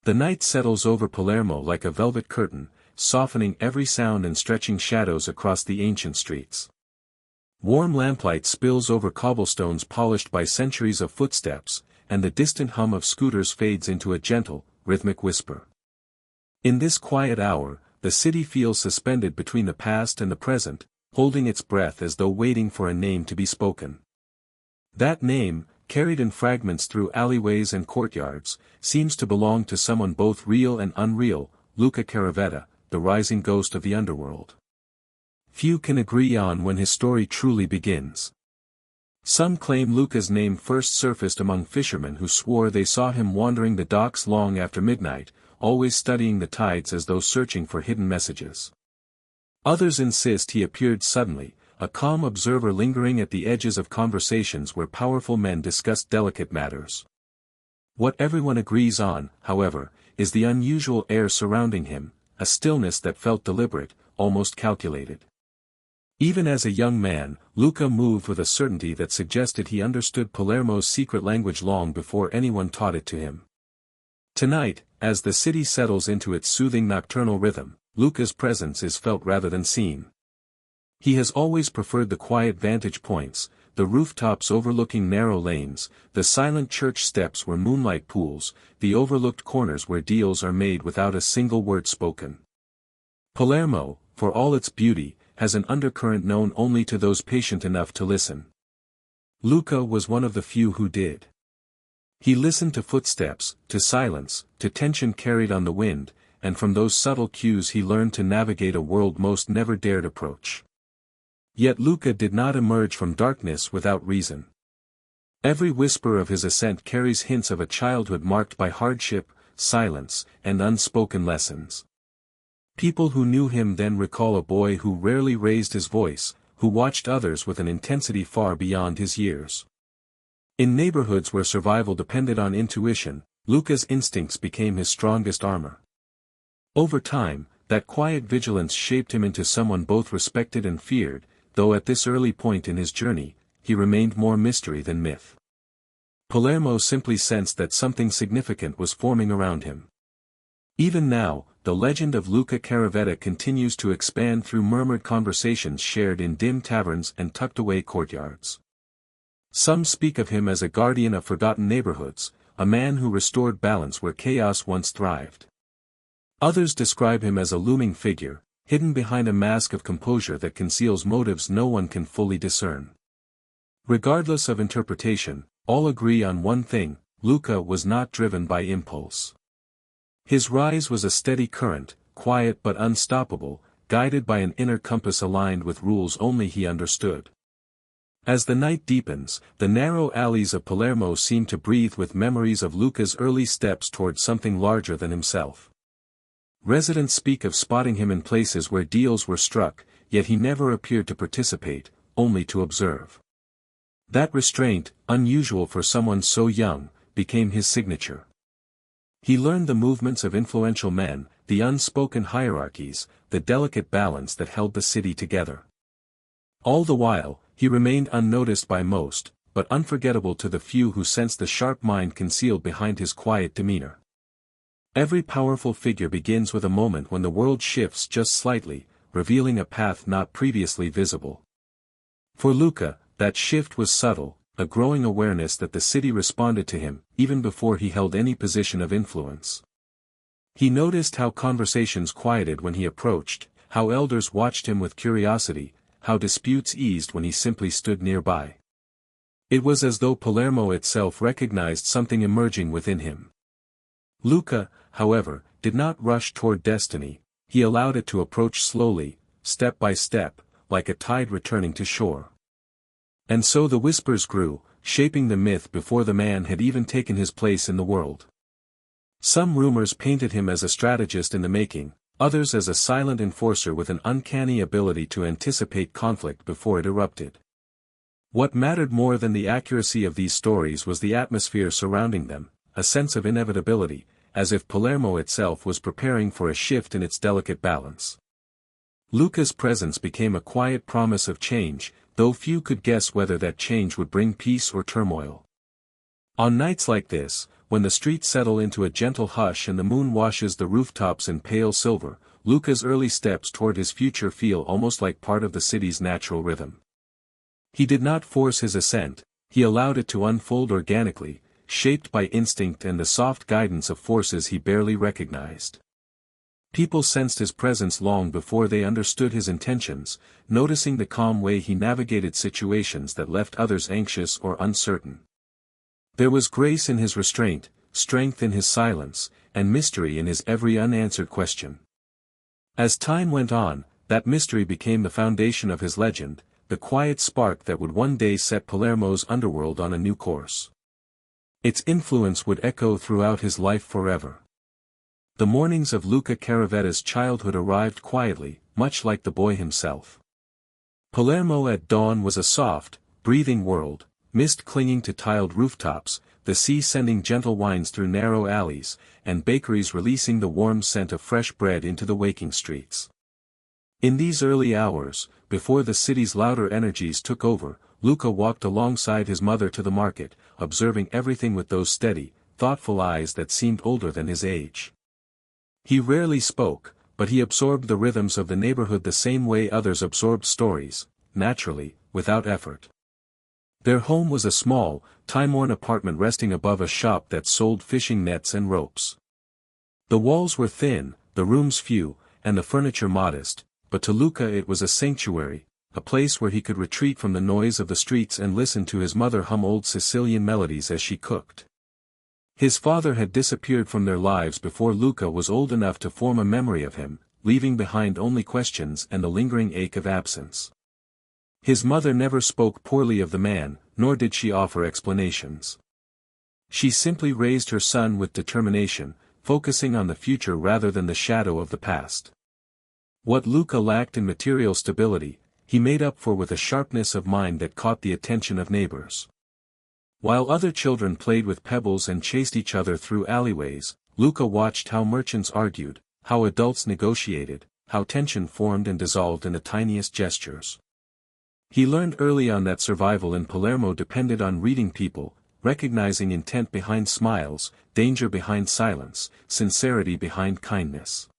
The night settles over Palermo like a velvet curtain, softening every sound and stretching shadows across the ancient streets. Warm lamplight spills over cobblestones polished by centuries of footsteps, and the distant hum of scooters fades into a gentle, rhythmic whisper. In this quiet hour, the city feels suspended between the past and the present, holding its breath as though waiting for a name to be spoken. That name, carried in fragments through alleyways and courtyards, seems to belong to someone both real and unreal, Luca Caravetta, the rising ghost of the underworld. Few can agree on when his story truly begins. Some claim Luca's name first surfaced among fishermen who swore they saw him wandering the docks long after midnight, always studying the tides as though searching for hidden messages. Others insist he appeared suddenly, a calm observer lingering at the edges of conversations where powerful men discussed delicate matters. What everyone agrees on, however, is the unusual air surrounding him, a stillness that felt deliberate, almost calculated. Even as a young man, Luca moved with a certainty that suggested he understood Palermo's secret language long before anyone taught it to him. Tonight, as the city settles into its soothing nocturnal rhythm, Luca's presence is felt rather than seen. He has always preferred the quiet vantage points, the rooftops overlooking narrow lanes, the silent church steps where moonlight pools, the overlooked corners where deals are made without a single word spoken. Palermo, for all its beauty, has an undercurrent known only to those patient enough to listen. Luca was one of the few who did. He listened to footsteps, to silence, to tension carried on the wind, and from those subtle cues he learned to navigate a world most never dared approach. Yet Luca did not emerge from darkness without reason. Every whisper of his ascent carries hints of a childhood marked by hardship, silence, and unspoken lessons. People who knew him then recall a boy who rarely raised his voice, who watched others with an intensity far beyond his years. In neighborhoods where survival depended on intuition, Luca's instincts became his strongest armor. Over time, that quiet vigilance shaped him into someone both respected and feared, though at this early point in his journey, he remained more mystery than myth. Palermo simply sensed that something significant was forming around him. Even now, the legend of Luca Caravetta continues to expand through murmured conversations shared in dim taverns and tucked-away courtyards. Some speak of him as a guardian of forgotten neighborhoods, a man who restored balance where chaos once thrived. Others describe him as a looming figure, hidden behind a mask of composure that conceals motives no one can fully discern. Regardless of interpretation, all agree on one thing: Luca was not driven by impulse. His rise was a steady current, quiet but unstoppable, guided by an inner compass aligned with rules only he understood. As the night deepens, the narrow alleys of Palermo seem to breathe with memories of Luca's early steps toward something larger than himself. Residents speak of spotting him in places where deals were struck, yet he never appeared to participate, only to observe. That restraint, unusual for someone so young, became his signature. He learned the movements of influential men, the unspoken hierarchies, the delicate balance that held the city together. All the while, he remained unnoticed by most, but unforgettable to the few who sensed the sharp mind concealed behind his quiet demeanor. Every powerful figure begins with a moment when the world shifts just slightly, revealing a path not previously visible. For Luca, that shift was subtle, a growing awareness that the city responded to him, even before he held any position of influence. He noticed how conversations quieted when he approached, how elders watched him with curiosity, how disputes eased when he simply stood nearby. It was as though Palermo itself recognized something emerging within him. Luca, however, did not rush toward destiny, he allowed it to approach slowly, step by step, like a tide returning to shore. And so the whispers grew, shaping the myth before the man had even taken his place in the world. Some rumors painted him as a strategist in the making, others as a silent enforcer with an uncanny ability to anticipate conflict before it erupted. What mattered more than the accuracy of these stories was the atmosphere surrounding them, a sense of inevitability, as if Palermo itself was preparing for a shift in its delicate balance. Luca's presence became a quiet promise of change, though few could guess whether that change would bring peace or turmoil. On nights like this, when the streets settle into a gentle hush and the moon washes the rooftops in pale silver, Luca's early steps toward his future feel almost like part of the city's natural rhythm. He did not force his ascent, he allowed it to unfold organically, shaped by instinct and the soft guidance of forces he barely recognized. People sensed his presence long before they understood his intentions, noticing the calm way he navigated situations that left others anxious or uncertain. There was grace in his restraint, strength in his silence, and mystery in his every unanswered question. As time went on, that mystery became the foundation of his legend, the quiet spark that would one day set Palermo's underworld on a new course. Its influence would echo throughout his life forever. The mornings of Luca Caravetta's childhood arrived quietly, much like the boy himself. Palermo at dawn was a soft, breathing world, mist clinging to tiled rooftops, the sea sending gentle winds through narrow alleys, and bakeries releasing the warm scent of fresh bread into the waking streets. In these early hours, before the city's louder energies took over, Luca walked alongside his mother to the market, observing everything with those steady, thoughtful eyes that seemed older than his age. He rarely spoke, but he absorbed the rhythms of the neighborhood the same way others absorbed stories, naturally, without effort. Their home was a small, time-worn apartment resting above a shop that sold fishing nets and ropes. The walls were thin, the rooms few, and the furniture modest, but to Luca it was a sanctuary, a place where he could retreat from the noise of the streets and listen to his mother hum old Sicilian melodies as she cooked. His father had disappeared from their lives before Luca was old enough to form a memory of him, leaving behind only questions and the lingering ache of absence. His mother never spoke poorly of the man, nor did she offer explanations. She simply raised her son with determination, focusing on the future rather than the shadow of the past. What Luca lacked in material stability, he made up for with a sharpness of mind that caught the attention of neighbors. While other children played with pebbles and chased each other through alleyways, Luca watched how merchants argued, how adults negotiated, how tension formed and dissolved in the tiniest gestures. He learned early on that survival in Palermo depended on reading people, recognizing intent behind smiles, danger behind silence, sincerity behind kindness.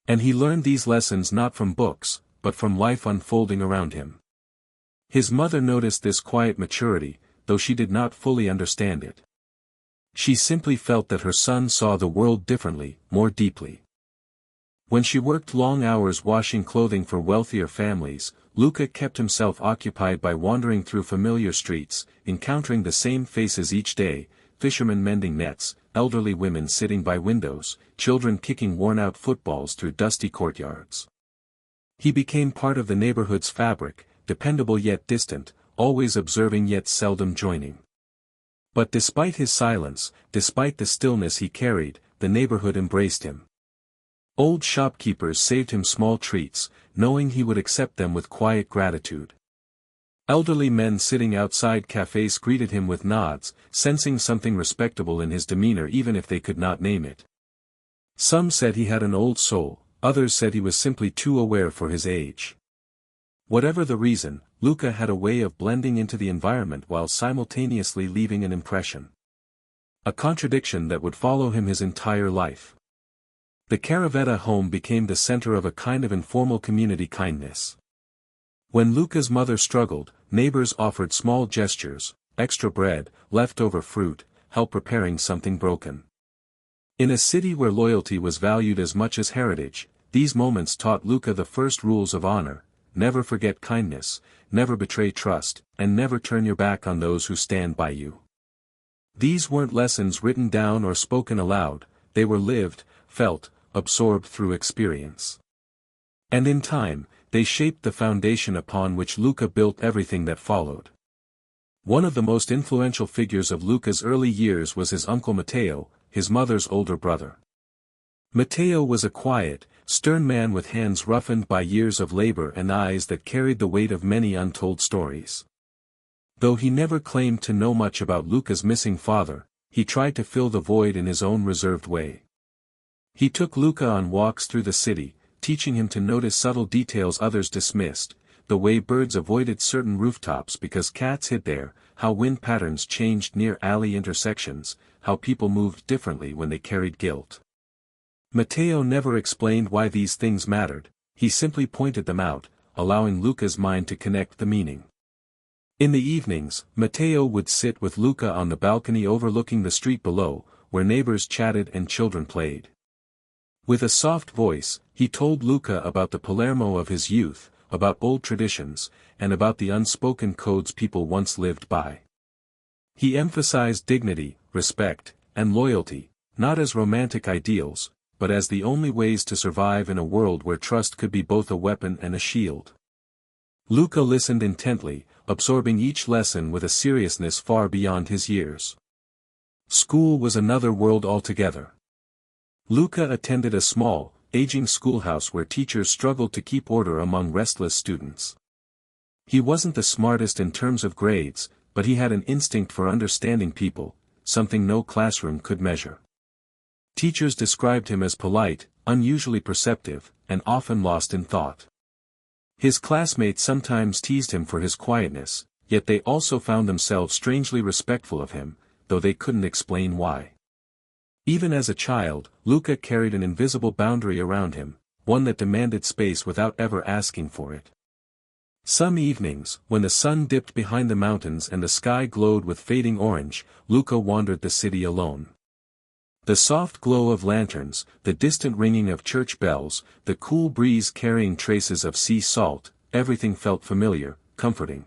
And he learned these lessons not from books, but from life unfolding around him. His mother noticed this quiet maturity, though she did not fully understand it. She simply felt that her son saw the world differently, more deeply. When she worked long hours washing clothing for wealthier families, Luca kept himself occupied by wandering through familiar streets, encountering the same faces each day, fishermen mending nets, elderly women sitting by windows, children kicking worn-out footballs through dusty courtyards. He became part of the neighborhood's fabric, dependable yet distant, always observing yet seldom joining. But despite his silence, despite the stillness he carried, the neighborhood embraced him. Old shopkeepers saved him small treats, knowing he would accept them with quiet gratitude. Elderly men sitting outside cafes greeted him with nods, sensing something respectable in his demeanor even if they could not name it. Some said he had an old soul, others said he was simply too aware for his age. Whatever the reason, Luca had a way of blending into the environment while simultaneously leaving an impression. A contradiction that would follow him his entire life. The Caravetta home became the center of a kind of informal community kindness. When Luca's mother struggled, neighbors offered small gestures, extra bread, leftover fruit, help repairing something broken. In a city where loyalty was valued as much as heritage, these moments taught Luca the first rules of honor: never forget kindness, never betray trust, and never turn your back on those who stand by you. These weren't lessons written down or spoken aloud, they were lived, felt, absorbed through experience. And in time, they shaped the foundation upon which Luca built everything that followed. One of the most influential figures of Luca's early years was his uncle Matteo, his mother's older brother. Matteo was a quiet, stern man with hands roughened by years of labor and eyes that carried the weight of many untold stories. Though he never claimed to know much about Luca's missing father, he tried to fill the void in his own reserved way. He took Luca on walks through the city, teaching him to notice subtle details others dismissed, the way birds avoided certain rooftops because cats hid there, how wind patterns changed near alley intersections, how people moved differently when they carried guilt. Matteo never explained why these things mattered, he simply pointed them out, allowing Luca's mind to connect the meaning. In the evenings, Matteo would sit with Luca on the balcony overlooking the street below, where neighbors chatted and children played. With a soft voice, he told Luca about the Palermo of his youth, about old traditions, and about the unspoken codes people once lived by. He emphasized dignity, respect, and loyalty, not as romantic ideals, but as the only ways to survive in a world where trust could be both a weapon and a shield. Luca listened intently, absorbing each lesson with a seriousness far beyond his years. School was another world altogether. Luca attended a small, aging schoolhouse where teachers struggled to keep order among restless students. He wasn't the smartest in terms of grades, but he had an instinct for understanding people, something no classroom could measure. Teachers described him as polite, unusually perceptive, and often lost in thought. His classmates sometimes teased him for his quietness, yet they also found themselves strangely respectful of him, though they couldn't explain why. Even as a child, Luca carried an invisible boundary around him, one that demanded space without ever asking for it. Some evenings, when the sun dipped behind the mountains and the sky glowed with fading orange, Luca wandered the city alone. The soft glow of lanterns, the distant ringing of church bells, the cool breeze carrying traces of sea salt, everything felt familiar, comforting.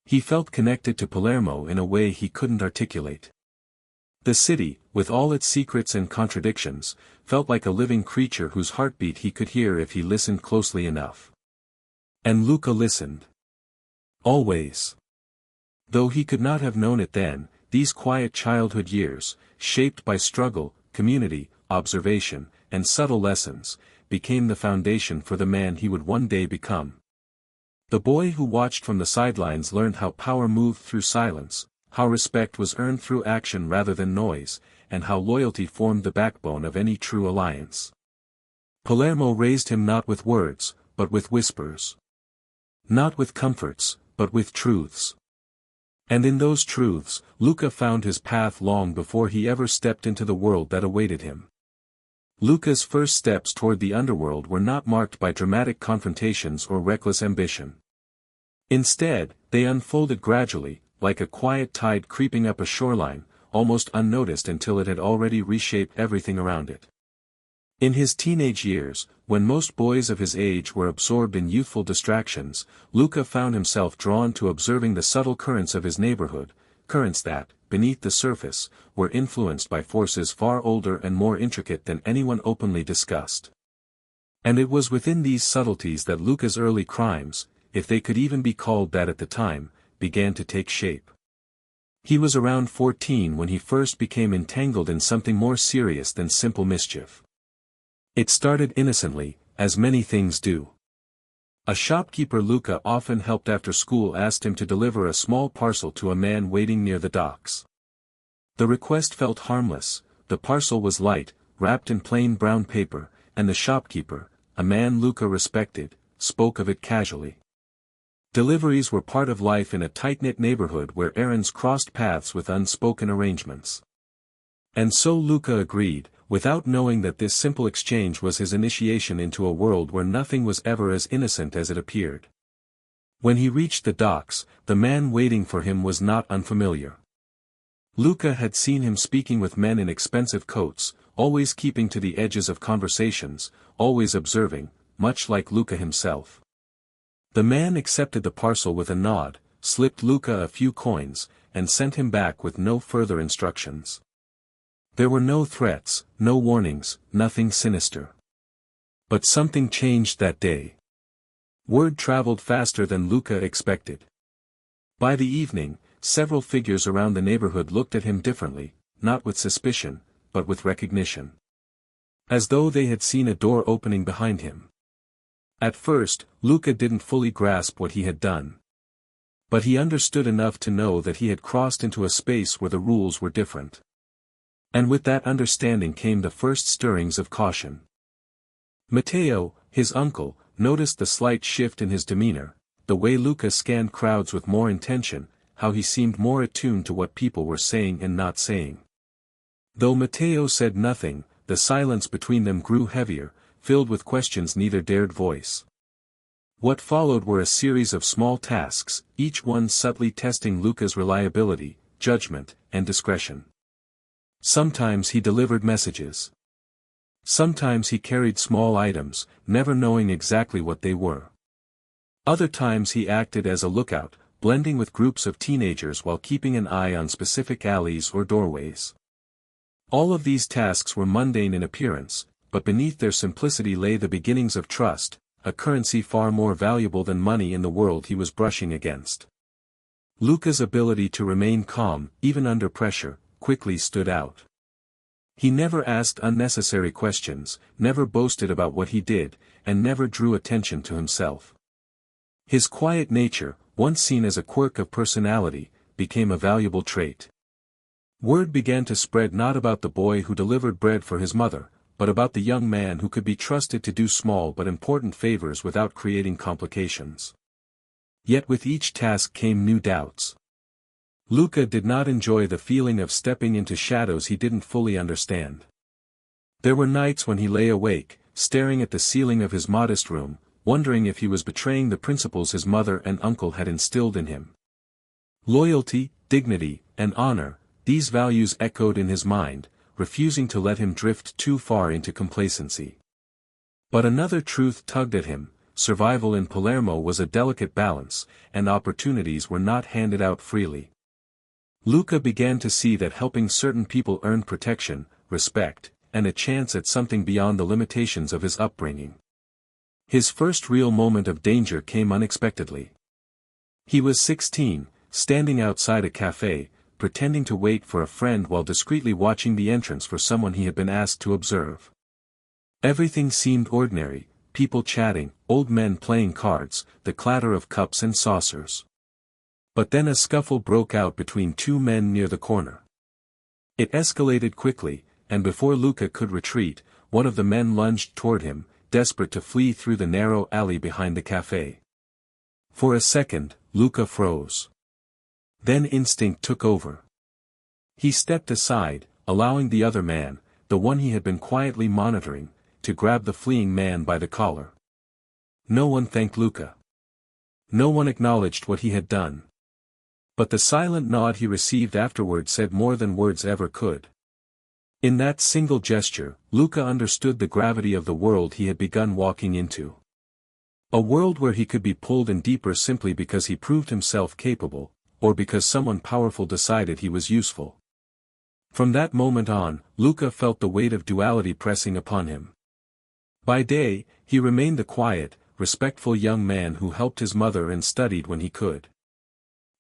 He felt connected to Palermo in a way he couldn't articulate. The city, with all its secrets and contradictions, felt like a living creature whose heartbeat he could hear if he listened closely enough. And Luca listened. Always. Though he could not have known it then, these quiet childhood years, shaped by struggle, community, observation, and subtle lessons, became the foundation for the man he would one day become. The boy who watched from the sidelines learned how power moved through silence, how respect was earned through action rather than noise, and how loyalty formed the backbone of any true alliance. Palermo raised him not with words, but with whispers. Not with comforts, but with truths. And in those truths, Luca found his path long before he ever stepped into the world that awaited him. Luca's first steps toward the underworld were not marked by dramatic confrontations or reckless ambition. Instead, they unfolded gradually, like a quiet tide creeping up a shoreline, almost unnoticed until it had already reshaped everything around it. In his teenage years, when most boys of his age were absorbed in youthful distractions, Luca found himself drawn to observing the subtle currents of his neighborhood, currents that, beneath the surface, were influenced by forces far older and more intricate than anyone openly discussed. And it was within these subtleties that Luca's early crimes, if they could even be called that at the time, began to take shape. He was around 14 when he first became entangled in something more serious than simple mischief. It started innocently, as many things do. A shopkeeper Luca often helped after school asked him to deliver a small parcel to a man waiting near the docks. The request felt harmless, the parcel was light, wrapped in plain brown paper, and the shopkeeper, a man Luca respected, spoke of it casually. Deliveries were part of life in a tight-knit neighborhood where errands crossed paths with unspoken arrangements. And so Luca agreed, without knowing that this simple exchange was his initiation into a world where nothing was ever as innocent as it appeared. When he reached the docks, the man waiting for him was not unfamiliar. Luca had seen him speaking with men in expensive coats, always keeping to the edges of conversations, always observing, much like Luca himself. The man accepted the parcel with a nod, slipped Luca a few coins, and sent him back with no further instructions. There were no threats, no warnings, nothing sinister. But something changed that day. Word traveled faster than Luca expected. By the evening, several figures around the neighborhood looked at him differently, not with suspicion, but with recognition. As though they had seen a door opening behind him. At first, Luca didn't fully grasp what he had done. But he understood enough to know that he had crossed into a space where the rules were different. And with that understanding came the first stirrings of caution. Matteo, his uncle, noticed the slight shift in his demeanor, the way Luca scanned crowds with more intention, how he seemed more attuned to what people were saying and not saying. Though Matteo said nothing, the silence between them grew heavier, filled with questions neither dared voice. What followed were a series of small tasks, each one subtly testing Luca's reliability, judgment, and discretion. Sometimes he delivered messages. Sometimes he carried small items, never knowing exactly what they were. Other times he acted as a lookout, blending with groups of teenagers while keeping an eye on specific alleys or doorways. All of these tasks were mundane in appearance, but beneath their simplicity lay the beginnings of trust, a currency far more valuable than money in the world he was brushing against. Luca's ability to remain calm, even under pressure, quickly stood out. He never asked unnecessary questions, never boasted about what he did, and never drew attention to himself. His quiet nature, once seen as a quirk of personality, became a valuable trait. Word began to spread not about the boy who delivered bread for his mother, but about the young man who could be trusted to do small but important favors without creating complications. Yet with each task came new doubts. Luca did not enjoy the feeling of stepping into shadows he didn't fully understand. There were nights when he lay awake, staring at the ceiling of his modest room, wondering if he was betraying the principles his mother and uncle had instilled in him. Loyalty, dignity, and honor, these values echoed in his mind, refusing to let him drift too far into complacency. But another truth tugged at him: survival in Palermo was a delicate balance, and opportunities were not handed out freely. Luca began to see that helping certain people earned protection, respect, and a chance at something beyond the limitations of his upbringing. His first real moment of danger came unexpectedly. He was 16, standing outside a cafe, pretending to wait for a friend while discreetly watching the entrance for someone he had been asked to observe. Everything seemed ordinary: people chatting, old men playing cards, the clatter of cups and saucers. But then a scuffle broke out between two men near the corner. It escalated quickly, and before Luca could retreat, one of the men lunged toward him, desperate to flee through the narrow alley behind the cafe. For a second, Luca froze. Then instinct took over. He stepped aside, allowing the other man, the one he had been quietly monitoring, to grab the fleeing man by the collar. No one thanked Luca. No one acknowledged what he had done. But the silent nod he received afterward said more than words ever could. In that single gesture, Luca understood the gravity of the world he had begun walking into. A world where he could be pulled in deeper simply because he proved himself capable, or because someone powerful decided he was useful. From that moment on, Luca felt the weight of duality pressing upon him. By day, he remained the quiet, respectful young man who helped his mother and studied when he could.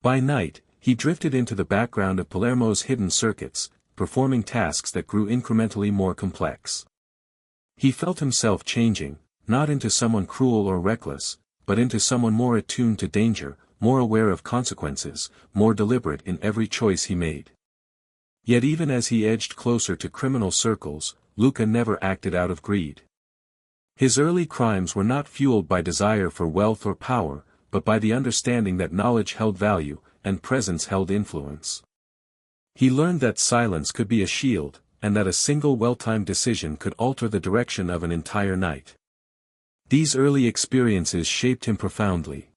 By night, he drifted into the background of Palermo's hidden circuits, performing tasks that grew incrementally more complex. He felt himself changing, not into someone cruel or reckless, but into someone more attuned to danger, more aware of consequences, more deliberate in every choice he made. Yet even as he edged closer to criminal circles, Luca never acted out of greed. His early crimes were not fueled by desire for wealth or power, but by the understanding that knowledge held value, and presence held influence. He learned that silence could be a shield, and that a single well-timed decision could alter the direction of an entire night. These early experiences shaped him profoundly.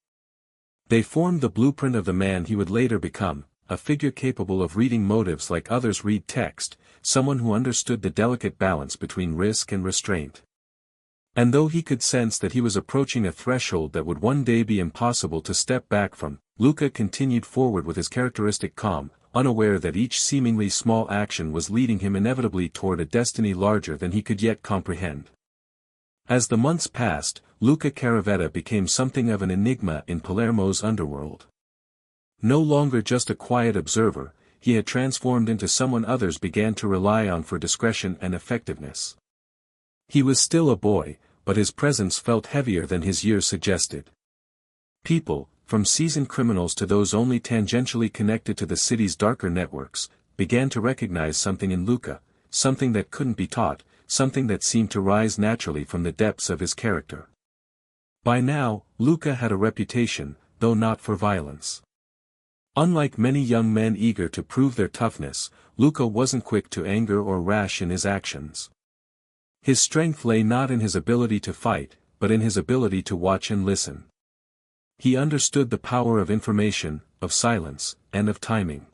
They formed the blueprint of the man he would later become, a figure capable of reading motives like others read text, someone who understood the delicate balance between risk and restraint. And though he could sense that he was approaching a threshold that would one day be impossible to step back from, Luca continued forward with his characteristic calm, unaware that each seemingly small action was leading him inevitably toward a destiny larger than he could yet comprehend. As the months passed, Luca Caravetta became something of an enigma in Palermo's underworld. No longer just a quiet observer, he had transformed into someone others began to rely on for discretion and effectiveness. He was still a boy, but his presence felt heavier than his years suggested. People, from seasoned criminals to those only tangentially connected to the city's darker networks, began to recognize something in Luca, something that couldn't be taught, something that seemed to rise naturally from the depths of his character. By now, Luca had a reputation, though not for violence. Unlike many young men eager to prove their toughness, Luca wasn't quick to anger or rash in his actions. His strength lay not in his ability to fight, but in his ability to watch and listen. He understood the power of information, of silence, and of timing.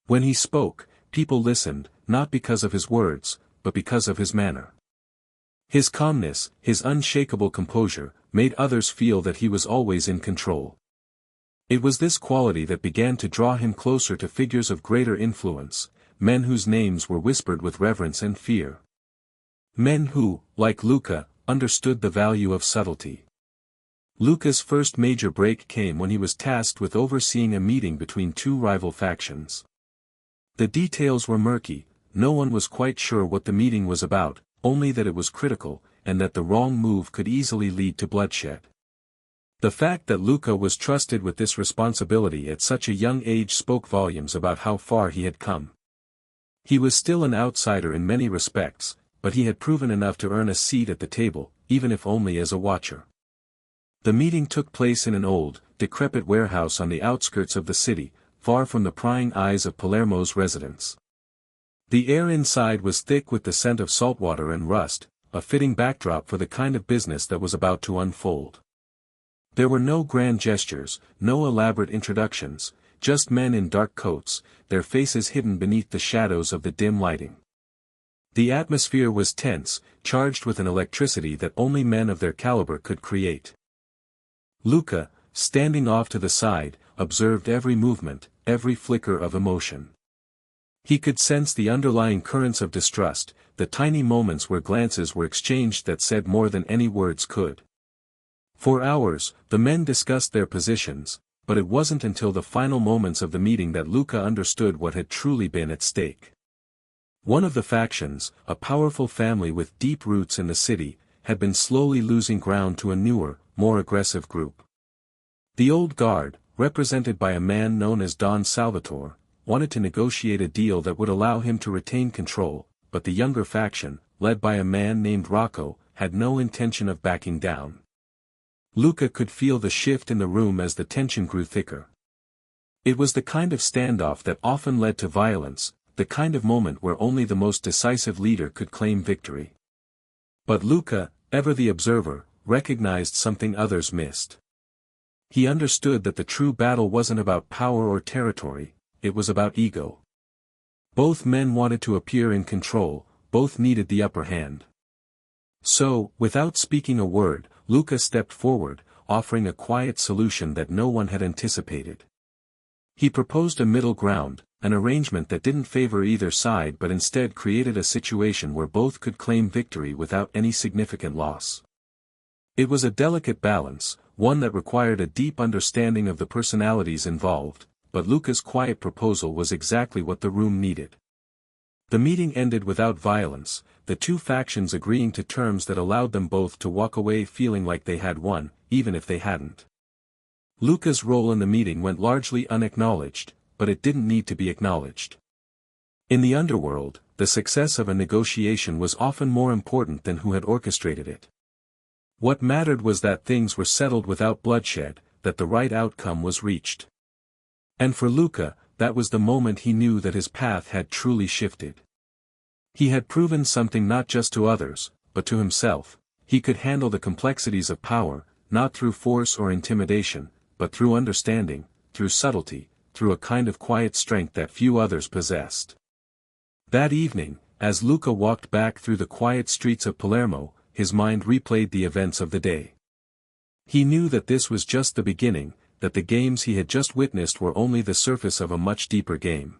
When he spoke, people listened, not because of his words, but because of his manner. His calmness, his unshakable composure, made others feel that he was always in control. It was this quality that began to draw him closer to figures of greater influence, men whose names were whispered with reverence and fear. Men who, like Luca, understood the value of subtlety. Luca's first major break came when he was tasked with overseeing a meeting between two rival factions. The details were murky, no one was quite sure what the meeting was about, only that it was critical, and that the wrong move could easily lead to bloodshed. The fact that Luca was trusted with this responsibility at such a young age spoke volumes about how far he had come. He was still an outsider in many respects, but he had proven enough to earn a seat at the table, even if only as a watcher. The meeting took place in an old, decrepit warehouse on the outskirts of the city, far from the prying eyes of Palermo's residents. The air inside was thick with the scent of saltwater and rust, a fitting backdrop for the kind of business that was about to unfold. There were no grand gestures, no elaborate introductions, just men in dark coats, their faces hidden beneath the shadows of the dim lighting. The atmosphere was tense, charged with an electricity that only men of their caliber could create. Luca, standing off to the side, observed every movement, every flicker of emotion. He could sense the underlying currents of distrust, the tiny moments where glances were exchanged that said more than any words could. For hours, the men discussed their positions, but it wasn't until the final moments of the meeting that Luca understood what had truly been at stake. One of the factions, a powerful family with deep roots in the city, had been slowly losing ground to a newer, more aggressive group. The old guard, represented by a man known as Don Salvatore, wanted to negotiate a deal that would allow him to retain control, but the younger faction, led by a man named Rocco, had no intention of backing down. Luca could feel the shift in the room as the tension grew thicker. It was the kind of standoff that often led to violence, the kind of moment where only the most decisive leader could claim victory. But Luca, ever the observer, recognized something others missed. He understood that the true battle wasn't about power or territory, it was about ego. Both men wanted to appear in control, both needed the upper hand. So, without speaking a word, Luca stepped forward, offering a quiet solution that no one had anticipated. He proposed a middle ground, an arrangement that didn't favor either side but instead created a situation where both could claim victory without any significant loss. It was a delicate balance, one that required a deep understanding of the personalities involved, but Luca's quiet proposal was exactly what the room needed. The meeting ended without violence, the two factions agreeing to terms that allowed them both to walk away feeling like they had won, even if they hadn't. Luca's role in the meeting went largely unacknowledged, but it didn't need to be acknowledged. In the underworld, the success of a negotiation was often more important than who had orchestrated it. What mattered was that things were settled without bloodshed, that the right outcome was reached. And for Luca, that was the moment he knew that his path had truly shifted. He had proven something not just to others, but to himself. He could handle the complexities of power, not through force or intimidation, but through understanding, through subtlety, through a kind of quiet strength that few others possessed. That evening, as Luca walked back through the quiet streets of Palermo, his mind replayed the events of the day. He knew that this was just the beginning, that the games he had just witnessed were only the surface of a much deeper game.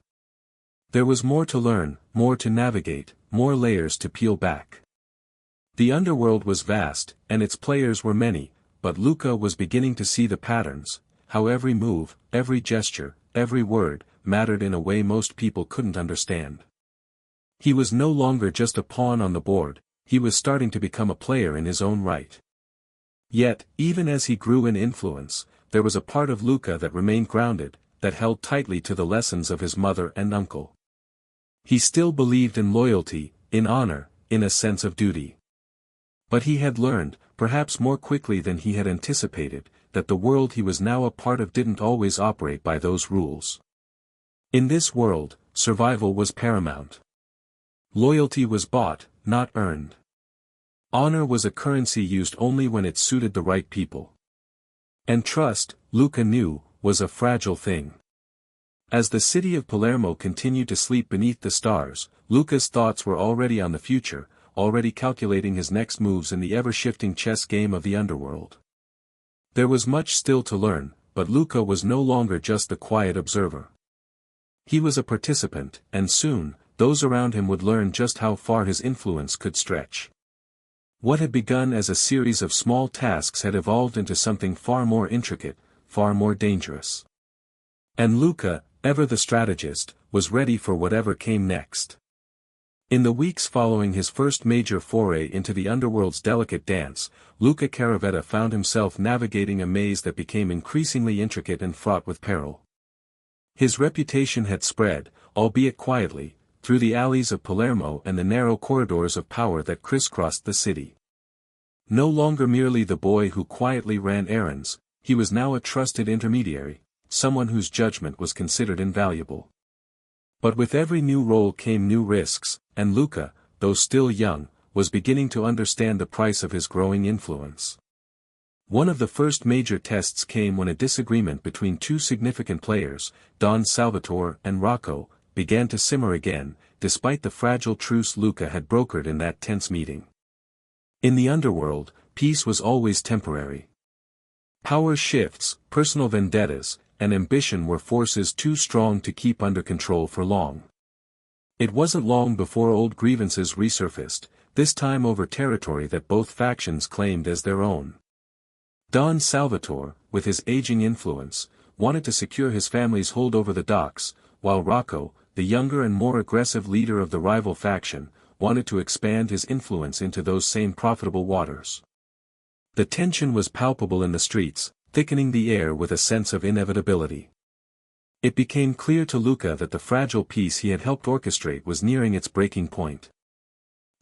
There was more to learn, more to navigate, more layers to peel back. The underworld was vast, and its players were many, but Luca was beginning to see the patterns, how every move, every gesture, every word, mattered in a way most people couldn't understand. He was no longer just a pawn on the board, he was starting to become a player in his own right. Yet, even as he grew in influence, there was a part of Luca that remained grounded, that held tightly to the lessons of his mother and uncle. He still believed in loyalty, in honor, in a sense of duty. But he had learned, perhaps more quickly than he had anticipated, that the world he was now a part of didn't always operate by those rules. In this world, survival was paramount. Loyalty was bought, not earned. Honor was a currency used only when it suited the right people. And trust, Luca knew, was a fragile thing. As the city of Palermo continued to sleep beneath the stars, Luca's thoughts were already on the future, already calculating his next moves in the ever-shifting chess game of the underworld. There was much still to learn, but Luca was no longer just the quiet observer. He was a participant, and soon, those around him would learn just how far his influence could stretch. What had begun as a series of small tasks had evolved into something far more intricate, far more dangerous. And Luca, ever the strategist, was ready for whatever came next. In the weeks following his first major foray into the underworld's delicate dance, Luca Caravetta found himself navigating a maze that became increasingly intricate and fraught with peril. His reputation had spread, albeit quietly, through the alleys of Palermo and the narrow corridors of power that crisscrossed the city. No longer merely the boy who quietly ran errands, he was now a trusted intermediary, someone whose judgment was considered invaluable. But with every new role came new risks, and Luca, though still young, was beginning to understand the price of his growing influence. One of the first major tests came when a disagreement between two significant players, Don Salvatore and Rocco, began to simmer again, despite the fragile truce Luca had brokered in that tense meeting. In the underworld, peace was always temporary. Power shifts, personal vendettas, and ambition were forces too strong to keep under control for long. It wasn't long before old grievances resurfaced, this time over territory that both factions claimed as their own. Don Salvatore, with his aging influence, wanted to secure his family's hold over the docks, while Rocco, the younger and more aggressive leader of the rival faction, wanted to expand his influence into those same profitable waters. The tension was palpable in the streets, thickening the air with a sense of inevitability. It became clear to Luca that the fragile peace he had helped orchestrate was nearing its breaking point.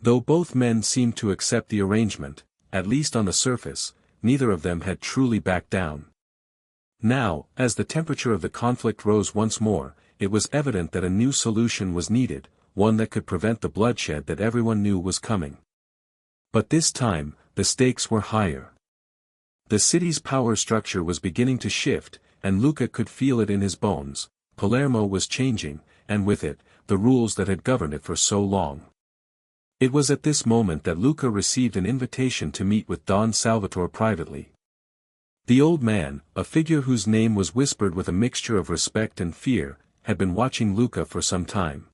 Though both men seemed to accept the arrangement, at least on the surface, neither of them had truly backed down. Now, as the temperature of the conflict rose once more, it was evident that a new solution was needed, one that could prevent the bloodshed that everyone knew was coming. But this time, the stakes were higher. The city's power structure was beginning to shift, and Luca could feel it in his bones. Palermo was changing, and with it, the rules that had governed it for so long. It was at this moment that Luca received an invitation to meet with Don Salvatore privately. The old man, a figure whose name was whispered with a mixture of respect and fear, had been watching Luca for some time.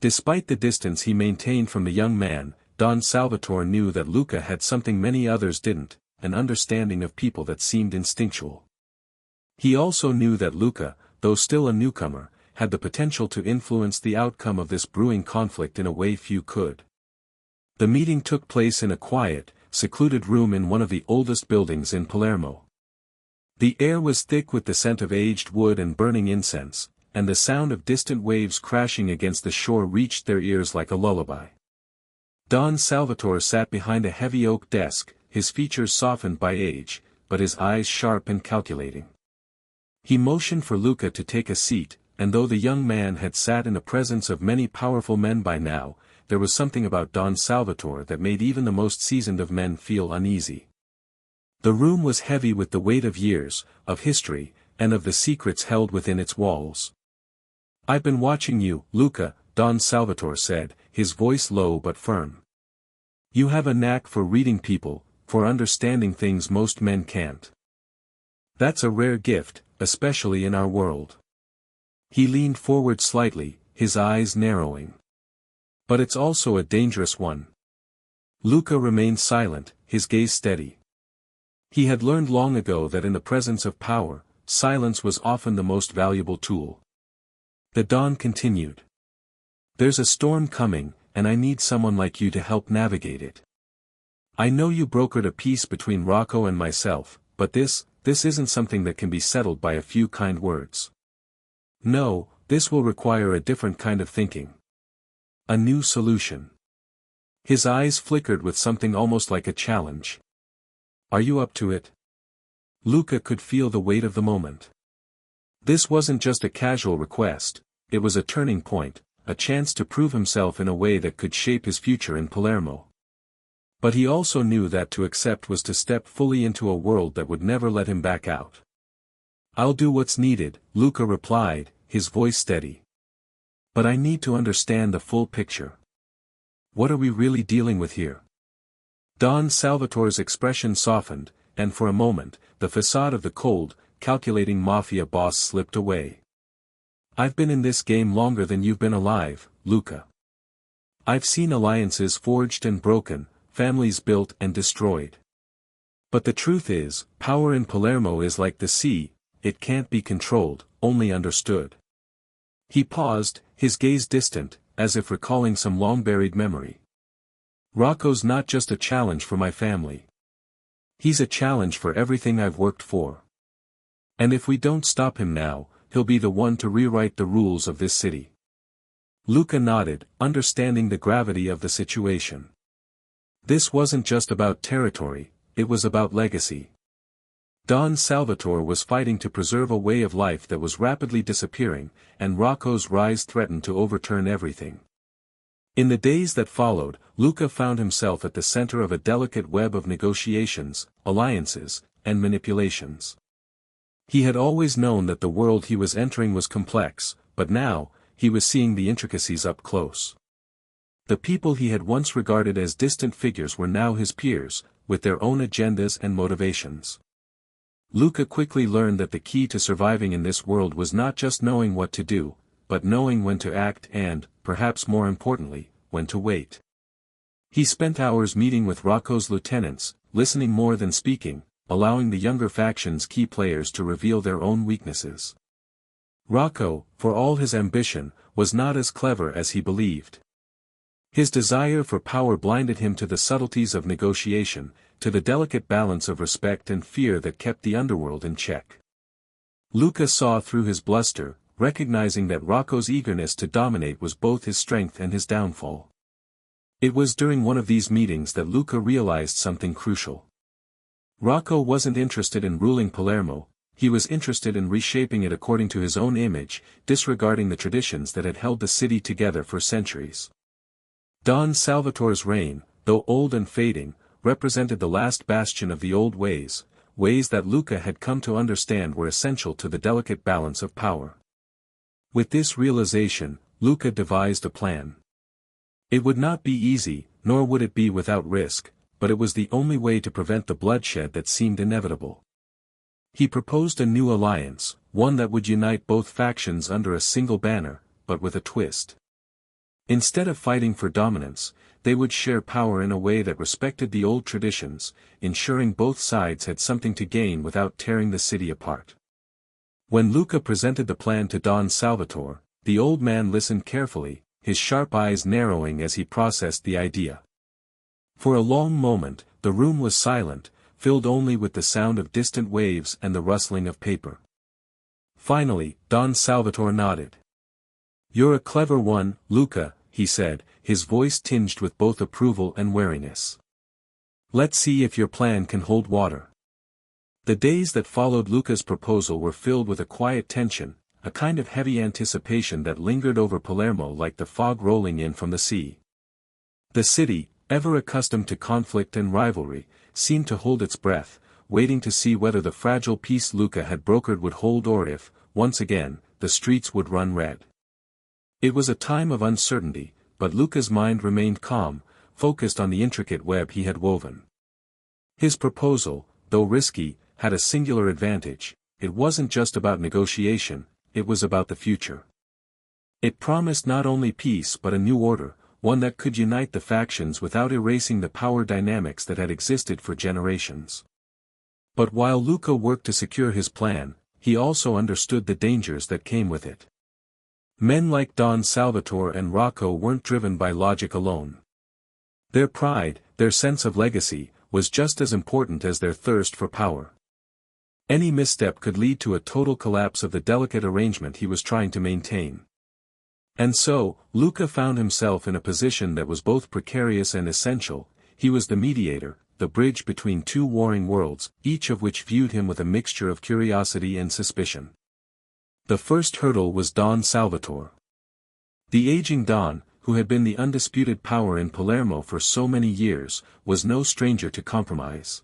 Despite the distance he maintained from the young man, Don Salvatore knew that Luca had something many others didn't, an understanding of people that seemed instinctual. He also knew that Luca, though still a newcomer, had the potential to influence the outcome of this brewing conflict in a way few could. The meeting took place in a quiet, secluded room in one of the oldest buildings in Palermo. The air was thick with the scent of aged wood and burning incense, and the sound of distant waves crashing against the shore reached their ears like a lullaby. Don Salvatore sat behind a heavy oak desk, his features softened by age, but his eyes sharp and calculating. He motioned for Luca to take a seat, and though the young man had sat in the presence of many powerful men by now, there was something about Don Salvatore that made even the most seasoned of men feel uneasy. The room was heavy with the weight of years, of history, and of the secrets held within its walls. "I've been watching you, Luca," Don Salvatore said, his voice low but firm. "You have a knack for reading people, for understanding things most men can't. That's a rare gift, especially in our world." He leaned forward slightly, his eyes narrowing. "But it's also a dangerous one." Luca remained silent, his gaze steady. He had learned long ago that in the presence of power, silence was often the most valuable tool. The Don continued. "There's a storm coming, and I need someone like you to help navigate it. I know you brokered a peace between Rocco and myself, but this isn't something that can be settled by a few kind words. No, this will require a different kind of thinking. A new solution." His eyes flickered with something almost like a challenge. "Are you up to it?" Luca could feel the weight of the moment. This wasn't just a casual request, it was a turning point, a chance to prove himself in a way that could shape his future in Palermo. But he also knew that to accept was to step fully into a world that would never let him back out. "I'll do what's needed," Luca replied, his voice steady. "But I need to understand the full picture. What are we really dealing with here?" Don Salvatore's expression softened, and for a moment, the facade of the cold, calculating mafia boss slipped away. "I've been in this game longer than you've been alive, Luca. I've seen alliances forged and broken, families built and destroyed. But the truth is, power in Palermo is like the sea, it can't be controlled, only understood." He paused, his gaze distant, as if recalling some long-buried memory. "Rocco's not just a challenge for my family. He's a challenge for everything I've worked for. And if we don't stop him now, he'll be the one to rewrite the rules of this city." Luca nodded, understanding the gravity of the situation. This wasn't just about territory, it was about legacy. Don Salvatore was fighting to preserve a way of life that was rapidly disappearing, and Rocco's rise threatened to overturn everything. In the days that followed, Luca found himself at the center of a delicate web of negotiations, alliances, and manipulations. He had always known that the world he was entering was complex, but now, he was seeing the intricacies up close. The people he had once regarded as distant figures were now his peers, with their own agendas and motivations. Luca quickly learned that the key to surviving in this world was not just knowing what to do, but knowing when to act and, perhaps more importantly, when to wait. He spent hours meeting with Rocco's lieutenants, listening more than speaking, allowing the younger faction's key players to reveal their own weaknesses. Rocco, for all his ambition, was not as clever as he believed. His desire for power blinded him to the subtleties of negotiation, to the delicate balance of respect and fear that kept the underworld in check. Luca saw through his bluster, recognizing that Rocco's eagerness to dominate was both his strength and his downfall. It was during one of these meetings that Luca realized something crucial. Rocco wasn't interested in ruling Palermo, he was interested in reshaping it according to his own image, disregarding the traditions that had held the city together for centuries. Don Salvatore's reign, though old and fading, represented the last bastion of the old ways, ways that Luca had come to understand were essential to the delicate balance of power. With this realization, Luca devised a plan. It would not be easy, nor would it be without risk, but it was the only way to prevent the bloodshed that seemed inevitable. He proposed a new alliance, one that would unite both factions under a single banner, but with a twist. Instead of fighting for dominance, they would share power in a way that respected the old traditions, ensuring both sides had something to gain without tearing the city apart. When Luca presented the plan to Don Salvatore, the old man listened carefully, his sharp eyes narrowing as he processed the idea. For a long moment, the room was silent, filled only with the sound of distant waves and the rustling of paper. Finally, Don Salvatore nodded. "You're a clever one, Luca," he said, his voice tinged with both approval and wariness. "Let's see if your plan can hold water." The days that followed Luca's proposal were filled with a quiet tension, a kind of heavy anticipation that lingered over Palermo like the fog rolling in from the sea. The city, ever accustomed to conflict and rivalry, seemed to hold its breath, waiting to see whether the fragile peace Luca had brokered would hold or if, once again, the streets would run red. It was a time of uncertainty, but Luca's mind remained calm, focused on the intricate web he had woven. His proposal, though risky, had a singular advantage: it wasn't just about negotiation, it was about the future. It promised not only peace but a new order, one that could unite the factions without erasing the power dynamics that had existed for generations. But while Luca worked to secure his plan, he also understood the dangers that came with it. Men like Don Salvatore and Rocco weren't driven by logic alone. Their pride, their sense of legacy, was just as important as their thirst for power. Any misstep could lead to a total collapse of the delicate arrangement he was trying to maintain. And so, Luca found himself in a position that was both precarious and essential. He was the mediator, the bridge between two warring worlds, each of which viewed him with a mixture of curiosity and suspicion. The first hurdle was Don Salvatore. The aging Don, who had been the undisputed power in Palermo for so many years, was no stranger to compromise.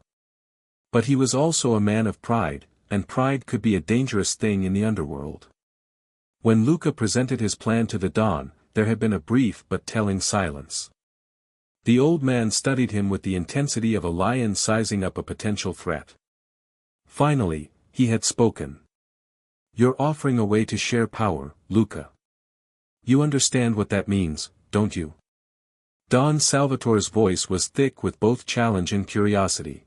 But he was also a man of pride, and pride could be a dangerous thing in the underworld. When Luca presented his plan to the Don, there had been a brief but telling silence. The old man studied him with the intensity of a lion sizing up a potential threat. Finally, he had spoken. "You're offering a way to share power, Luca. You understand what that means, don't you?" Don Salvatore's voice was thick with both challenge and curiosity.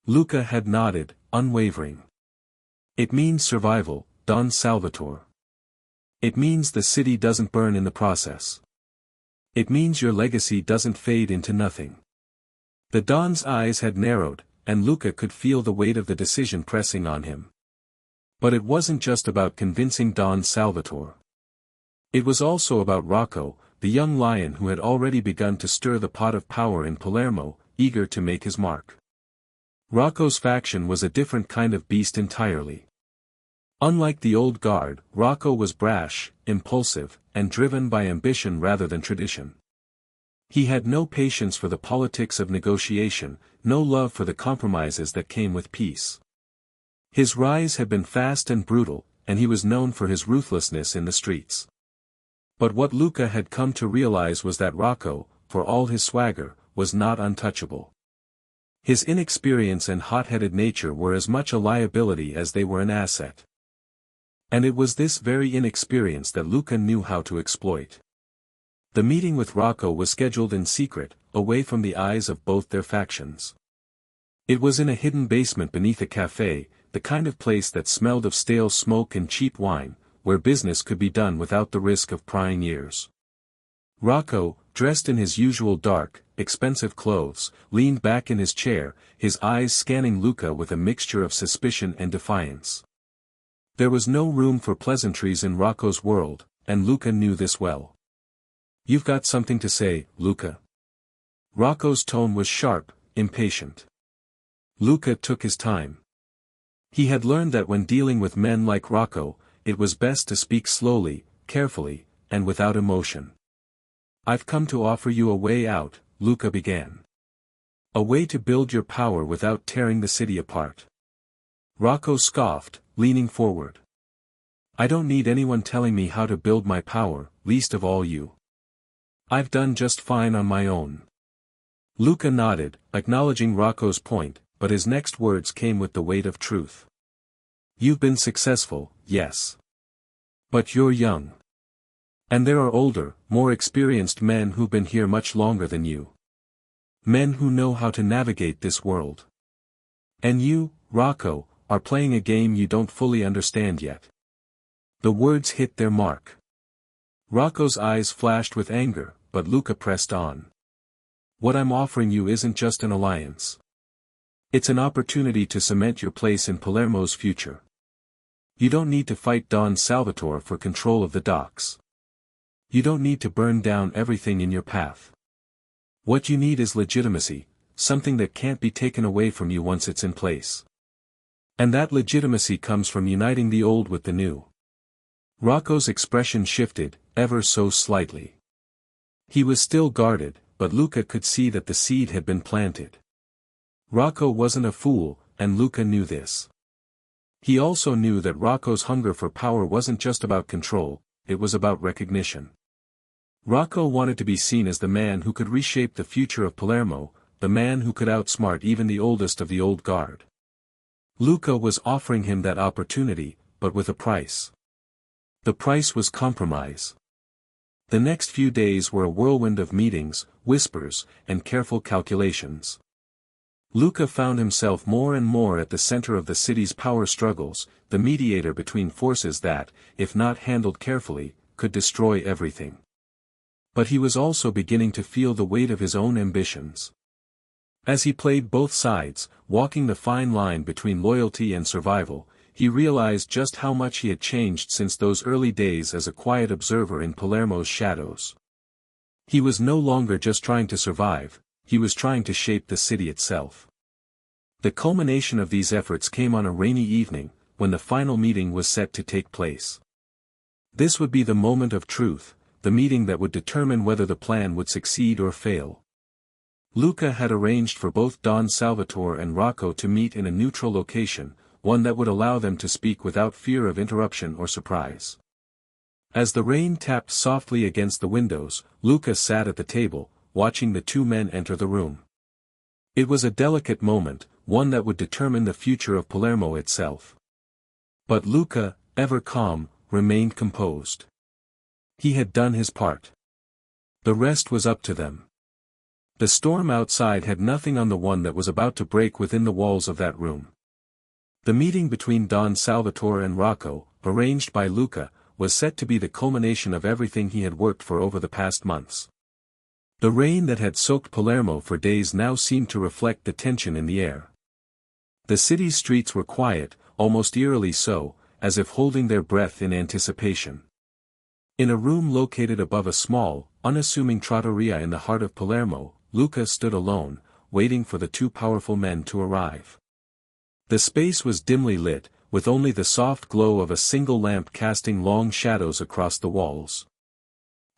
Luca had nodded, unwavering. "It means survival, Don Salvatore. It means the city doesn't burn in the process. It means your legacy doesn't fade into nothing." The Don's eyes had narrowed, and Luca could feel the weight of the decision pressing on him. But it wasn't just about convincing Don Salvatore. It was also about Rocco, the young lion who had already begun to stir the pot of power in Palermo, eager to make his mark. Rocco's faction was a different kind of beast entirely. Unlike the old guard, Rocco was brash, impulsive, and driven by ambition rather than tradition. He had no patience for the politics of negotiation, no love for the compromises that came with peace. His rise had been fast and brutal, and he was known for his ruthlessness in the streets. But what Luca had come to realize was that Rocco, for all his swagger, was not untouchable. His inexperience and hot-headed nature were as much a liability as they were an asset. And it was this very inexperience that Luca knew how to exploit. The meeting with Rocco was scheduled in secret, away from the eyes of both their factions. It was in a hidden basement beneath a cafe, the kind of place that smelled of stale smoke and cheap wine, where business could be done without the risk of prying ears. Rocco, dressed in his usual dark, expensive clothes, leaned back in his chair, his eyes scanning Luca with a mixture of suspicion and defiance. There was no room for pleasantries in Rocco's world, and Luca knew this well. "You've got something to say, Luca." Rocco's tone was sharp, impatient. Luca took his time. He had learned that when dealing with men like Rocco, it was best to speak slowly, carefully, and without emotion. "I've come to offer you a way out," Luca began. "A way to build your power without tearing the city apart." Rocco scoffed, leaning forward. "I don't need anyone telling me how to build my power, least of all you. I've done just fine on my own." Luca nodded, acknowledging Rocco's point, but his next words came with the weight of truth. "You've been successful, yes. But you're young. And there are older, more experienced men who've been here much longer than you. Men who know how to navigate this world. And you, Rocco, are playing a game you don't fully understand yet." The words hit their mark. Rocco's eyes flashed with anger, but Luca pressed on. "What I'm offering you isn't just an alliance. It's an opportunity to cement your place in Palermo's future. You don't need to fight Don Salvatore for control of the docks. You don't need to burn down everything in your path. What you need is legitimacy, something that can't be taken away from you once it's in place. And that legitimacy comes from uniting the old with the new." Rocco's expression shifted, ever so slightly. He was still guarded, but Luca could see that the seed had been planted. Rocco wasn't a fool, and Luca knew this. He also knew that Rocco's hunger for power wasn't just about control, it was about recognition. Rocco wanted to be seen as the man who could reshape the future of Palermo, the man who could outsmart even the oldest of the old guard. Luca was offering him that opportunity, but with a price. The price was compromise. The next few days were a whirlwind of meetings, whispers, and careful calculations. Luca found himself more and more at the center of the city's power struggles, the mediator between forces that, if not handled carefully, could destroy everything. But he was also beginning to feel the weight of his own ambitions. As he played both sides, walking the fine line between loyalty and survival, he realized just how much he had changed since those early days as a quiet observer in Palermo's shadows. He was no longer just trying to survive, he was trying to shape the city itself. The culmination of these efforts came on a rainy evening, when the final meeting was set to take place. This would be the moment of truth, the meeting that would determine whether the plan would succeed or fail. Luca had arranged for both Don Salvatore and Rocco to meet in a neutral location, one that would allow them to speak without fear of interruption or surprise. As the rain tapped softly against the windows, Luca sat at the table, watching the two men enter the room. It was a delicate moment, one that would determine the future of Palermo itself. But Luca, ever calm, remained composed. He had done his part. The rest was up to them. The storm outside had nothing on the one that was about to break within the walls of that room. The meeting between Don Salvatore and Rocco, arranged by Luca, was set to be the culmination of everything he had worked for over the past months. The rain that had soaked Palermo for days now seemed to reflect the tension in the air. The city's streets were quiet, almost eerily so, as if holding their breath in anticipation. In a room located above a small, unassuming trattoria in the heart of Palermo, Luca stood alone, waiting for the two powerful men to arrive. The space was dimly lit, with only the soft glow of a single lamp casting long shadows across the walls.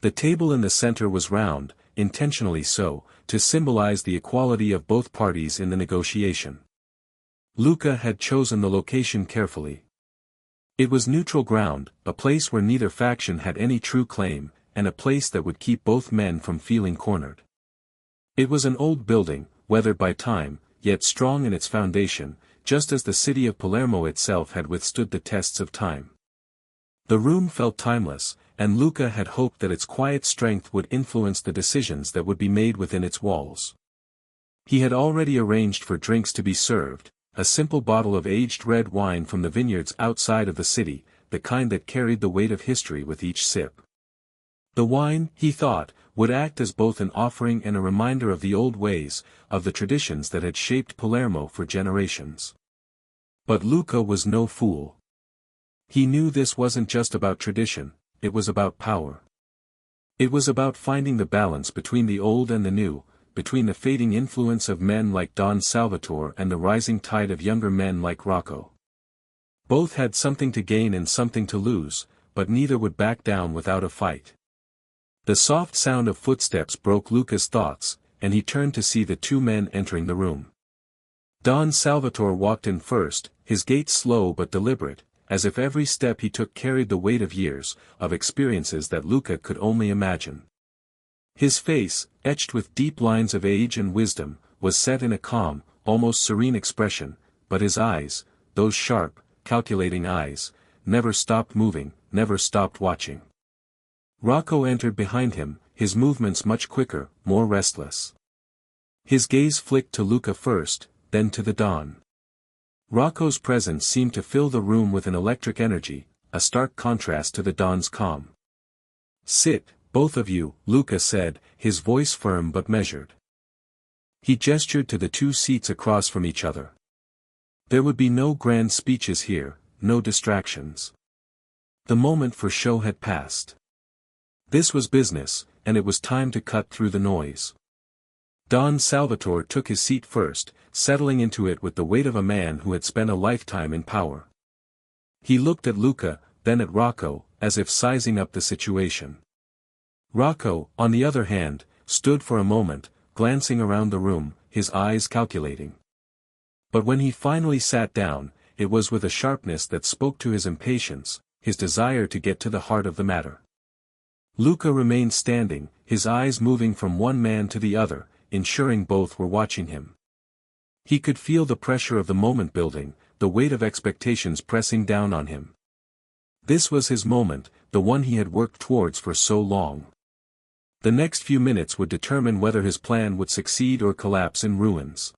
The table in the center was round, intentionally so, to symbolize the equality of both parties in the negotiation. Luca had chosen the location carefully. It was neutral ground, a place where neither faction had any true claim, and a place that would keep both men from feeling cornered. It was an old building, weathered by time, yet strong in its foundation, just as the city of Palermo itself had withstood the tests of time. The room felt timeless, and Luca had hoped that its quiet strength would influence the decisions that would be made within its walls. He had already arranged for drinks to be served, a simple bottle of aged red wine from the vineyards outside of the city, the kind that carried the weight of history with each sip. The wine, he thought, would act as both an offering and a reminder of the old ways, of the traditions that had shaped Palermo for generations. But Luca was no fool. He knew this wasn't just about tradition, it was about power. It was about finding the balance between the old and the new, between the fading influence of men like Don Salvatore and the rising tide of younger men like Rocco. Both had something to gain and something to lose, but neither would back down without a fight. The soft sound of footsteps broke Luca's thoughts, and he turned to see the two men entering the room. Don Salvatore walked in first, his gait slow but deliberate, as if every step he took carried the weight of years, of experiences that Luca could only imagine. His face, etched with deep lines of age and wisdom, was set in a calm, almost serene expression, but his eyes, those sharp, calculating eyes, never stopped moving, never stopped watching. Rocco entered behind him, his movements much quicker, more restless. His gaze flicked to Luca first, then to the Don. Rocco's presence seemed to fill the room with an electric energy, a stark contrast to the Don's calm. "Sit, both of you," Luca said, his voice firm but measured. He gestured to the two seats across from each other. There would be no grand speeches here, no distractions. The moment for show had passed. This was business, and it was time to cut through the noise. Don Salvatore took his seat first, settling into it with the weight of a man who had spent a lifetime in power. He looked at Luca, then at Rocco, as if sizing up the situation. Rocco, on the other hand, stood for a moment, glancing around the room, his eyes calculating. But when he finally sat down, it was with a sharpness that spoke to his impatience, his desire to get to the heart of the matter. Luca remained standing, his eyes moving from one man to the other, ensuring both were watching him. He could feel the pressure of the moment building, the weight of expectations pressing down on him. This was his moment, the one he had worked towards for so long. The next few minutes would determine whether his plan would succeed or collapse in ruins.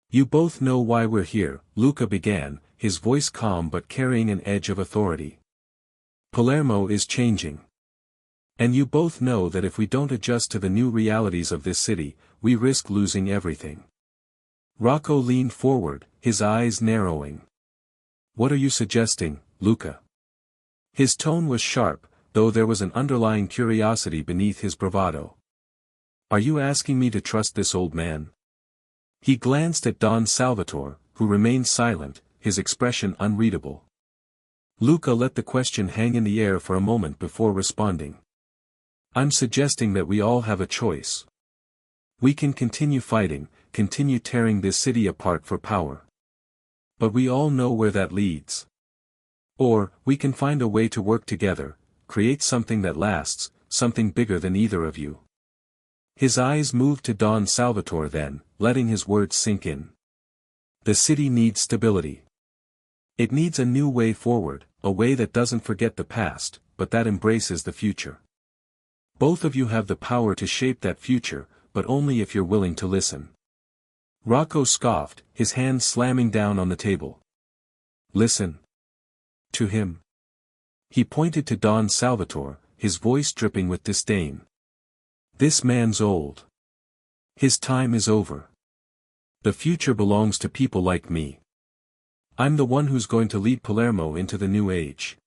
"You both know why we're here," Luca began, his voice calm but carrying an edge of authority. "Palermo is changing. And you both know that if we don't adjust to the new realities of this city, we risk losing everything." Rocco leaned forward, his eyes narrowing. "What are you suggesting, Luca?" His tone was sharp, though there was an underlying curiosity beneath his bravado. Are you asking me to trust this old man? He glanced at Don Salvatore, who remained silent, his expression unreadable. Luca let the question hang in the air for a moment before responding. I'm suggesting that we all have a choice. We can continue fighting, continue tearing this city apart for power. But we all know where that leads. Or, we can find a way to work together, create something that lasts, something bigger than either of you. His eyes moved to Don Salvatore then, letting his words sink in. The city needs stability. It needs a new way forward, a way that doesn't forget the past, but that embraces the future. Both of you have the power to shape that future, but only if you're willing to listen. Rocco scoffed, his hand slamming down on the table. Listen. To him. He pointed to Don Salvatore, his voice dripping with disdain. This man's old. His time is over. The future belongs to people like me. I'm the one who's going to lead Palermo into the new age.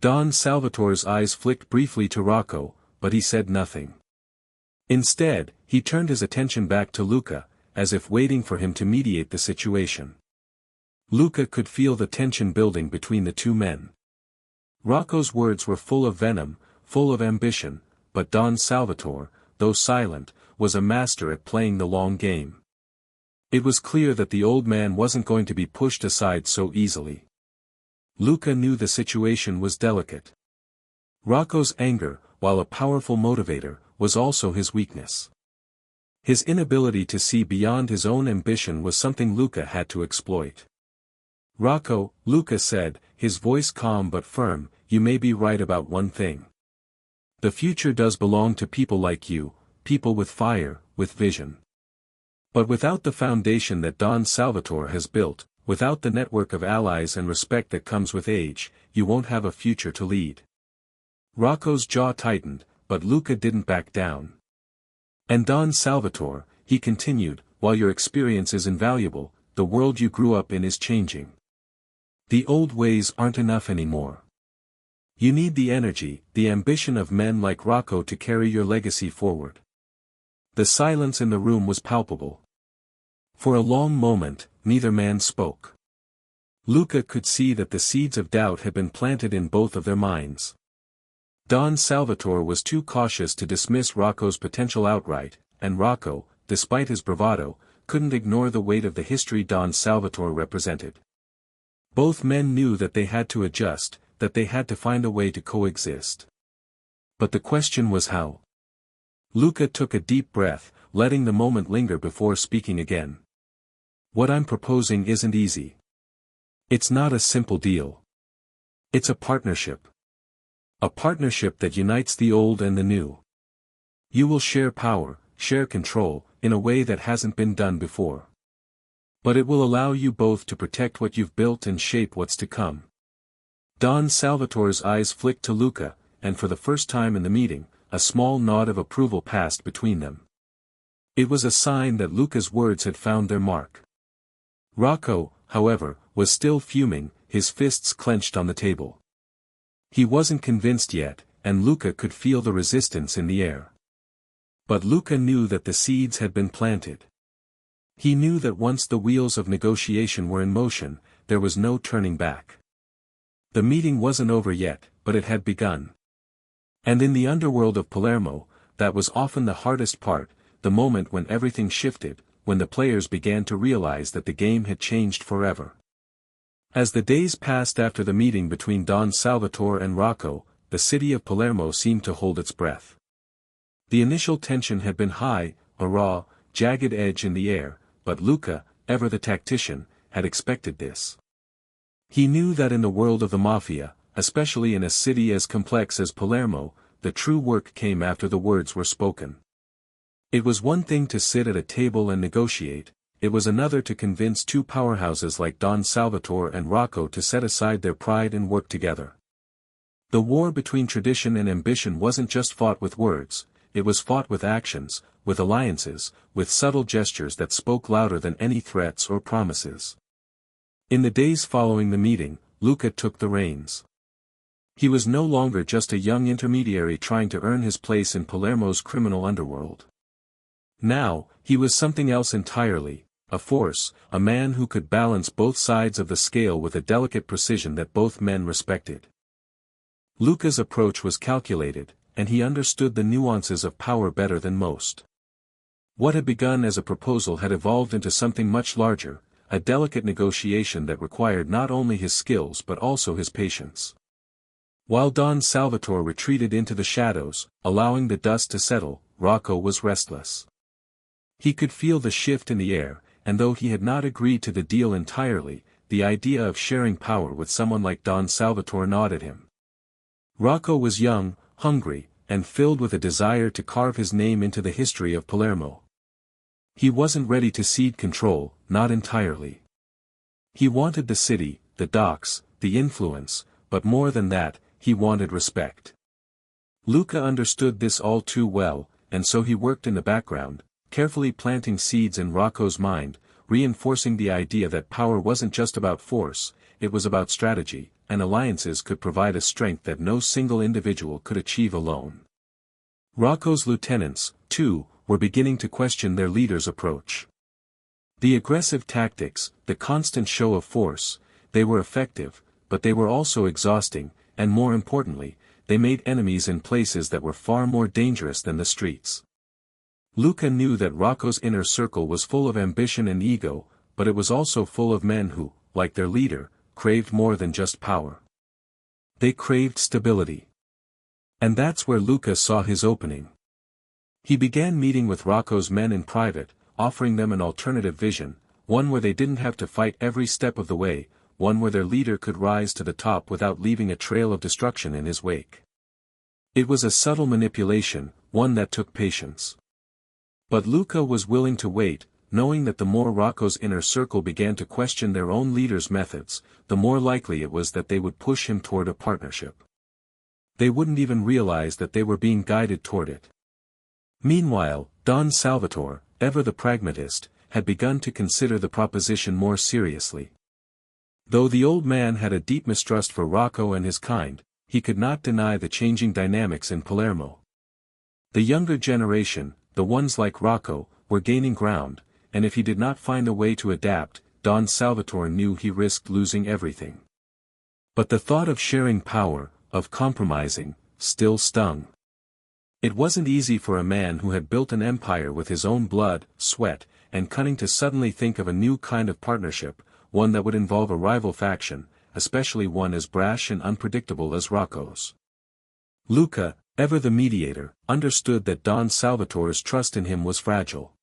Don Salvatore's eyes flicked briefly to Rocco, but he said nothing. Instead, he turned his attention back to Luca, as if waiting for him to mediate the situation. Luca could feel the tension building between the two men. Rocco's words were full of venom, full of ambition, but Don Salvatore, though silent, was a master at playing the long game. It was clear that the old man wasn't going to be pushed aside so easily. Luca knew the situation was delicate. Rocco's anger, while a powerful motivator, was also his weakness. His inability to see beyond his own ambition was something Luca had to exploit. Rocco, Luca said, his voice calm but firm, you may be right about one thing. The future does belong to people like you, people with fire, with vision. But without the foundation that Don Salvatore has built, without the network of allies and respect that comes with age, you won't have a future to lead. Rocco's jaw tightened, but Luca didn't back down. And Don Salvatore, he continued, while your experience is invaluable, the world you grew up in is changing. The old ways aren't enough anymore. You need the energy, the ambition of men like Rocco to carry your legacy forward. The silence in the room was palpable. For a long moment, neither man spoke. Luca could see that the seeds of doubt had been planted in both of their minds. Don Salvatore was too cautious to dismiss Rocco's potential outright, and Rocco, despite his bravado, couldn't ignore the weight of the history Don Salvatore represented. Both men knew that they had to adjust, that they had to find a way to coexist. But the question was how. Luca took a deep breath, letting the moment linger before speaking again. What I'm proposing isn't easy. It's not a simple deal. It's a partnership. A partnership that unites the old and the new. You will share power, share control, in a way that hasn't been done before. But it will allow you both to protect what you've built and shape what's to come. Don Salvatore's eyes flicked to Luca, and for the first time in the meeting, a small nod of approval passed between them. It was a sign that Luca's words had found their mark. Rocco, however, was still fuming, his fists clenched on the table. He wasn't convinced yet, and Luca could feel the resistance in the air. But Luca knew that the seeds had been planted. He knew that once the wheels of negotiation were in motion, there was no turning back. The meeting wasn't over yet, but it had begun. And in the underworld of Palermo, that was often the hardest part, the moment when everything shifted, when the players began to realize that the game had changed forever. As the days passed after the meeting between Don Salvatore and Rocco, the city of Palermo seemed to hold its breath. The initial tension had been high, a raw, jagged edge in the air, but Luca, ever the tactician, had expected this. He knew that in the world of the mafia, especially in a city as complex as Palermo, the true work came after the words were spoken. It was one thing to sit at a table and negotiate, it was another to convince two powerhouses like Don Salvatore and Rocco to set aside their pride and work together. The war between tradition and ambition wasn't just fought with words, it was fought with actions, with alliances, with subtle gestures that spoke louder than any threats or promises. In the days following the meeting, Luca took the reins. He was no longer just a young intermediary trying to earn his place in Palermo's criminal underworld. Now, he was something else entirely, a force, a man who could balance both sides of the scale with a delicate precision that both men respected. Luca's approach was calculated, and he understood the nuances of power better than most. What had begun as a proposal had evolved into something much larger, a delicate negotiation that required not only his skills but also his patience. While Don Salvatore retreated into the shadows, allowing the dust to settle, Rocco was restless. He could feel the shift in the air, and though he had not agreed to the deal entirely, the idea of sharing power with someone like Don Salvatore gnawed at him. Rocco was young, hungry, and filled with a desire to carve his name into the history of Palermo. He wasn't ready to cede control, not entirely. He wanted the city, the docks, the influence, but more than that, he wanted respect. Luca understood this all too well, and so he worked in the background, carefully planting seeds in Rocco's mind, reinforcing the idea that power wasn't just about force, it was about strategy, and alliances could provide a strength that no single individual could achieve alone. Rocco's lieutenants, too, were beginning to question their leader's approach. The aggressive tactics, the constant show of force, they were effective, but they were also exhausting, and more importantly, they made enemies in places that were far more dangerous than the streets. Luca knew that Rocco's inner circle was full of ambition and ego, but it was also full of men who, like their leader, craved more than just power. They craved stability. And that's where Luca saw his opening. He began meeting with Rocco's men in private, offering them an alternative vision, one where they didn't have to fight every step of the way, one where their leader could rise to the top without leaving a trail of destruction in his wake. It was a subtle manipulation, one that took patience. But Luca was willing to wait, knowing that the more Rocco's inner circle began to question their own leader's methods, the more likely it was that they would push him toward a partnership. They wouldn't even realize that they were being guided toward it. Meanwhile, Don Salvatore, ever the pragmatist, had begun to consider the proposition more seriously. Though the old man had a deep mistrust for Rocco and his kind, he could not deny the changing dynamics in Palermo. The younger generation, the ones like Rocco, were gaining ground, and if he did not find a way to adapt, Don Salvatore knew he risked losing everything. But the thought of sharing power, of compromising, still stung. It wasn't easy for a man who had built an empire with his own blood, sweat, and cunning to suddenly think of a new kind of partnership, one that would involve a rival faction, especially one as brash and unpredictable as Rocco's. Luca, ever the mediator, understood that Don Salvatore's trust in him was fragile.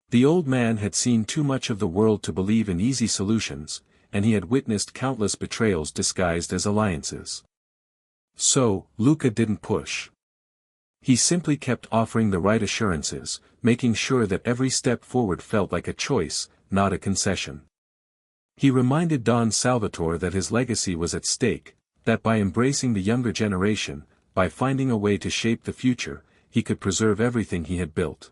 The old man had seen too much of the world to believe in easy solutions, and he had witnessed countless betrayals disguised as alliances. So, Luca didn't push. He simply kept offering the right assurances, making sure that every step forward felt like a choice, not a concession. He reminded Don Salvatore that his legacy was at stake, that by embracing the younger generation, by finding a way to shape the future, he could preserve everything he had built.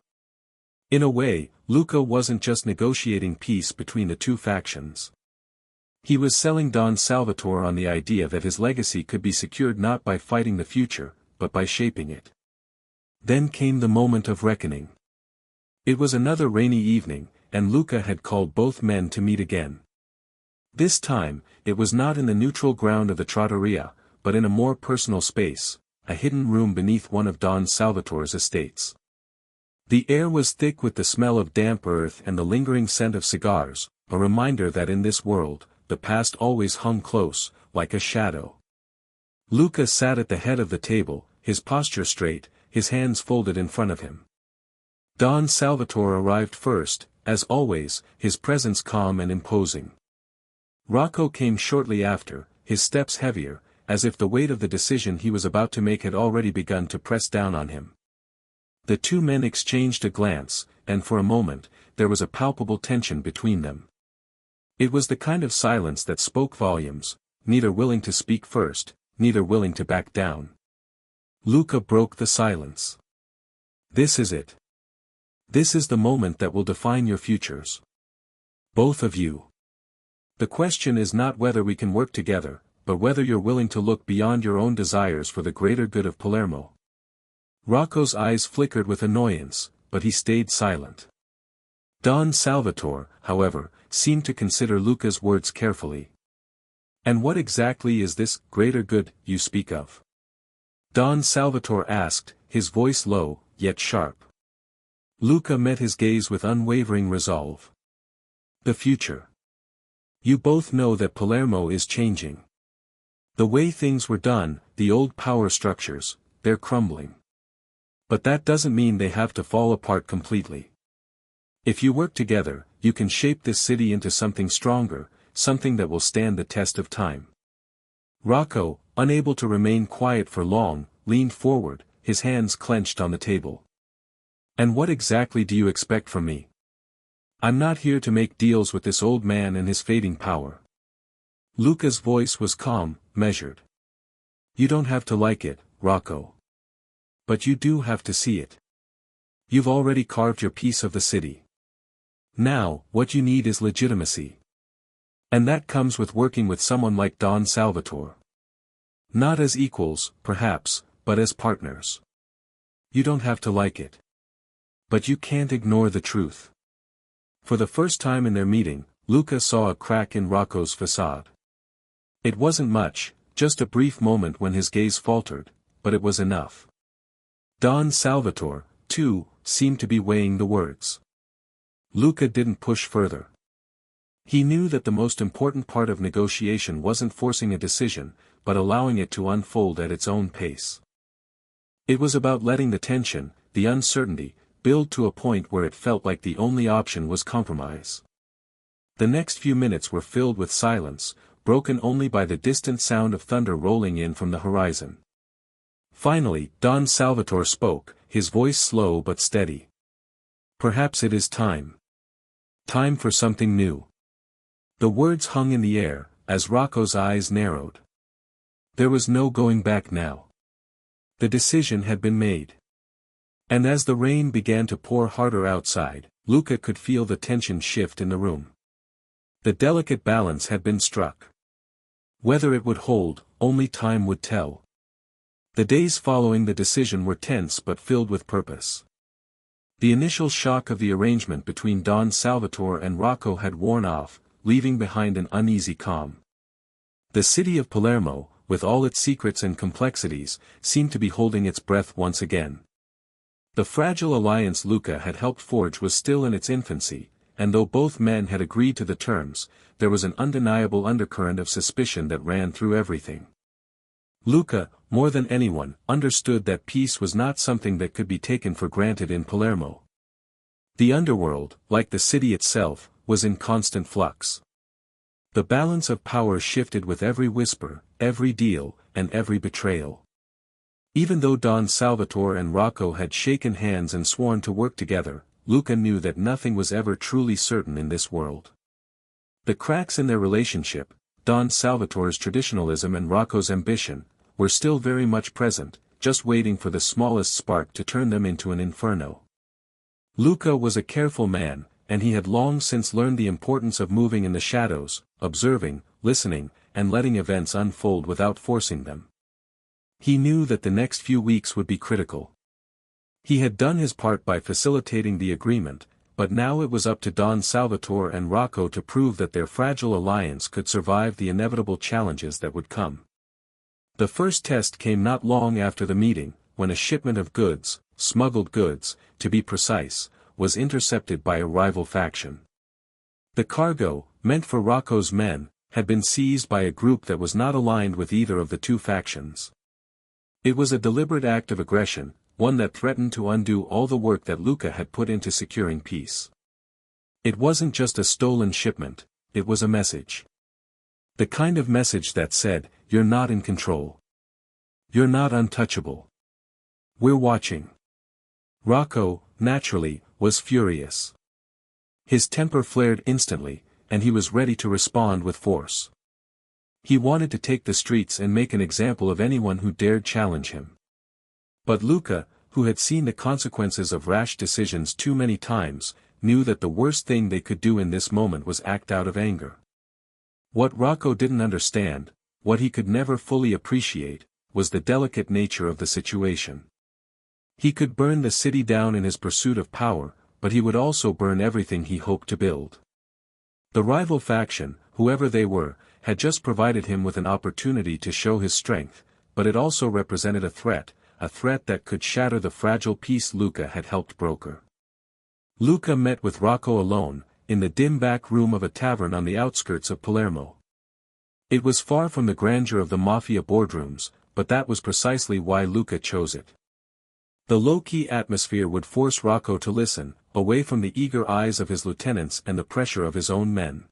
In a way, Luca wasn't just negotiating peace between the two factions. He was selling Don Salvatore on the idea that his legacy could be secured not by fighting the future, but by shaping it. Then came the moment of reckoning. It was another rainy evening, and Luca had called both men to meet again. This time, it was not in the neutral ground of the trattoria, but in a more personal space, a hidden room beneath one of Don Salvatore's estates. The air was thick with the smell of damp earth and the lingering scent of cigars, a reminder that in this world, the past always hung close, like a shadow. Luca sat at the head of the table, his posture straight, his hands folded in front of him. Don Salvatore arrived first, as always, his presence calm and imposing. Rocco came shortly after, his steps heavier, as if the weight of the decision he was about to make had already begun to press down on him. The two men exchanged a glance, and for a moment, there was a palpable tension between them. It was the kind of silence that spoke volumes, neither willing to speak first, neither willing to back down. Luca broke the silence. This is it. This is the moment that will define your futures. Both of you. The question is not whether we can work together, but whether you're willing to look beyond your own desires for the greater good of Palermo. Rocco's eyes flickered with annoyance, but he stayed silent. Don Salvatore, however, seemed to consider Luca's words carefully. "And what exactly is this greater good you speak of?" Don Salvatore asked, his voice low, yet sharp. Luca met his gaze with unwavering resolve. "The future. You both know that Palermo is changing. The way things were done, the old power structures, they're crumbling. But that doesn't mean they have to fall apart completely. If you work together, you can shape this city into something stronger, something that will stand the test of time." Rocco, unable to remain quiet for long, leaned forward, his hands clenched on the table. "And what exactly do you expect from me? I'm not here to make deals with this old man and his fading power." Luca's voice was calm, measured. "You don't have to like it, Rocco. But you do have to see it. You've already carved your piece of the city. Now, what you need is legitimacy. And that comes with working with someone like Don Salvatore. Not as equals, perhaps, but as partners. You don't have to like it. But you can't ignore the truth." For the first time in their meeting, Luca saw a crack in Rocco's facade. It wasn't much, just a brief moment when his gaze faltered, but it was enough. Don Salvatore, too, seemed to be weighing the words. Luca didn't push further. He knew that the most important part of negotiation wasn't forcing a decision, but allowing it to unfold at its own pace. It was about letting the tension, the uncertainty, build to a point where it felt like the only option was compromise. The next few minutes were filled with silence, broken only by the distant sound of thunder rolling in from the horizon. Finally, Don Salvatore spoke, his voice slow but steady. "Perhaps it is time. Time for something new." The words hung in the air, as Rocco's eyes narrowed. There was no going back now. The decision had been made. And as the rain began to pour harder outside, Luca could feel the tension shift in the room. The delicate balance had been struck. Whether it would hold, only time would tell. The days following the decision were tense but filled with purpose. The initial shock of the arrangement between Don Salvatore and Rocco had worn off, leaving behind an uneasy calm. The city of Palermo, with all its secrets and complexities, seemed to be holding its breath once again. The fragile alliance Luca had helped forge was still in its infancy, and though both men had agreed to the terms, there was an undeniable undercurrent of suspicion that ran through everything. Luca, more than anyone, understood that peace was not something that could be taken for granted in Palermo. The underworld, like the city itself, was in constant flux. The balance of power shifted with every whisper, every deal, and every betrayal. Even though Don Salvatore and Rocco had shaken hands and sworn to work together, Luca knew that nothing was ever truly certain in this world. The cracks in their relationship, Don Salvatore's traditionalism and Rocco's ambition, were still very much present, just waiting for the smallest spark to turn them into an inferno. Luca was a careful man, and he had long since learned the importance of moving in the shadows, observing, listening, and letting events unfold without forcing them. He knew that the next few weeks would be critical. He had done his part by facilitating the agreement, but now it was up to Don Salvatore and Rocco to prove that their fragile alliance could survive the inevitable challenges that would come. The first test came not long after the meeting, when a shipment of goods, smuggled goods, to be precise, was intercepted by a rival faction. The cargo, meant for Rocco's men, had been seized by a group that was not aligned with either of the two factions. It was a deliberate act of aggression, one that threatened to undo all the work that Luca had put into securing peace. It wasn't just a stolen shipment, it was a message. The kind of message that said, "You're not in control. You're not untouchable. We're watching." Rocco, naturally, was furious. His temper flared instantly, and he was ready to respond with force. He wanted to take the streets and make an example of anyone who dared challenge him. But Luca, who had seen the consequences of rash decisions too many times, knew that the worst thing they could do in this moment was act out of anger. What Rocco didn't understand, what he could never fully appreciate, was the delicate nature of the situation. He could burn the city down in his pursuit of power, but he would also burn everything he hoped to build. The rival faction, whoever they were, had just provided him with an opportunity to show his strength, but it also represented a threat that could shatter the fragile peace Luca had helped broker. Luca met with Rocco alone, in the dim back room of a tavern on the outskirts of Palermo. It was far from the grandeur of the mafia boardrooms, but that was precisely why Luca chose it. The low-key atmosphere would force Rocco to listen, away from the eager eyes of his lieutenants and the pressure of his own men.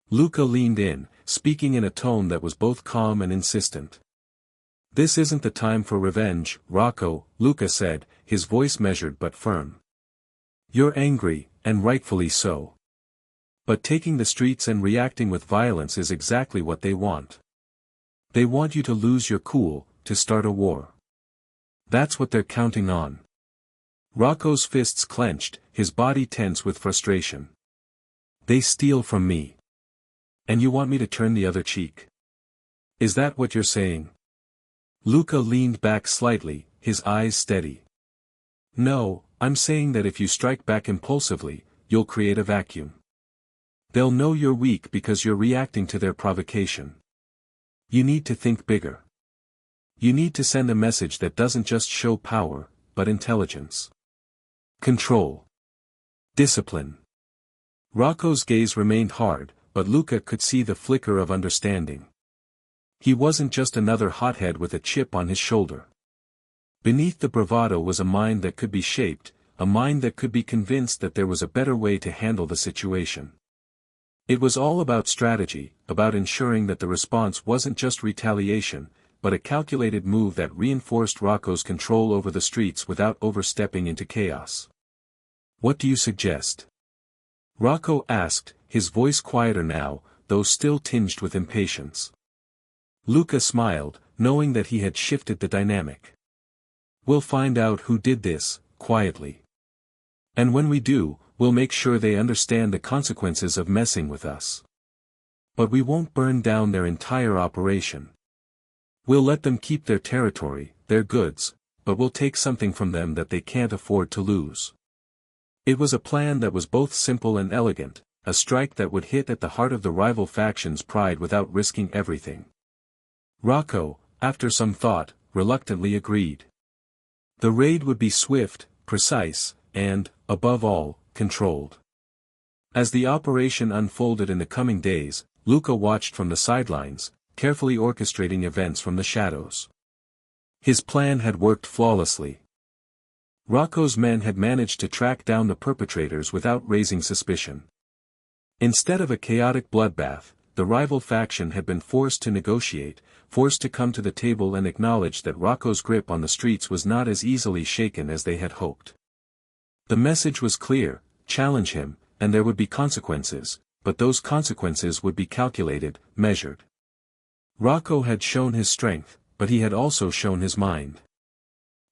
Luca leaned in, speaking in a tone that was both calm and insistent. "This isn't the time for revenge, Rocco," Luca said, his voice measured but firm. "You're angry, and rightfully so. But taking the streets and reacting with violence is exactly what they want. They want you to lose your cool, to start a war. That's what they're counting on." Rocco's fists clenched, his body tense with frustration. "They steal from me. And you want me to turn the other cheek? Is that what you're saying?" Luca leaned back slightly, his eyes steady. "No, I'm saying that if you strike back impulsively, you'll create a vacuum. They'll know you're weak because you're reacting to their provocation. You need to think bigger. You need to send a message that doesn't just show power, but intelligence. Control. Discipline." Rocco's gaze remained hard, but Luca could see the flicker of understanding. He wasn't just another hothead with a chip on his shoulder. Beneath the bravado was a mind that could be shaped, a mind that could be convinced that there was a better way to handle the situation. It was all about strategy, about ensuring that the response wasn't just retaliation, but a calculated move that reinforced Rocco's control over the streets without overstepping into chaos. "What do you suggest?" Rocco asked, his voice quieter now, though still tinged with impatience. Luca smiled, knowing that he had shifted the dynamic. "We'll find out who did this, quietly. And when we do, we'll make sure they understand the consequences of messing with us. But we won't burn down their entire operation. We'll let them keep their territory, their goods, but we'll take something from them that they can't afford to lose." It was a plan that was both simple and elegant, a strike that would hit at the heart of the rival faction's pride without risking everything. Rocco, after some thought, reluctantly agreed. The raid would be swift, precise, and, above all, controlled. As the operation unfolded in the coming days, Luca watched from the sidelines, carefully orchestrating events from the shadows. His plan had worked flawlessly. Rocco's men had managed to track down the perpetrators without raising suspicion. Instead of a chaotic bloodbath, the rival faction had been forced to negotiate, forced to come to the table and acknowledge that Rocco's grip on the streets was not as easily shaken as they had hoped. The message was clear: challenge him, and there would be consequences, but those consequences would be calculated, measured. Rocco had shown his strength, but he had also shown his mind.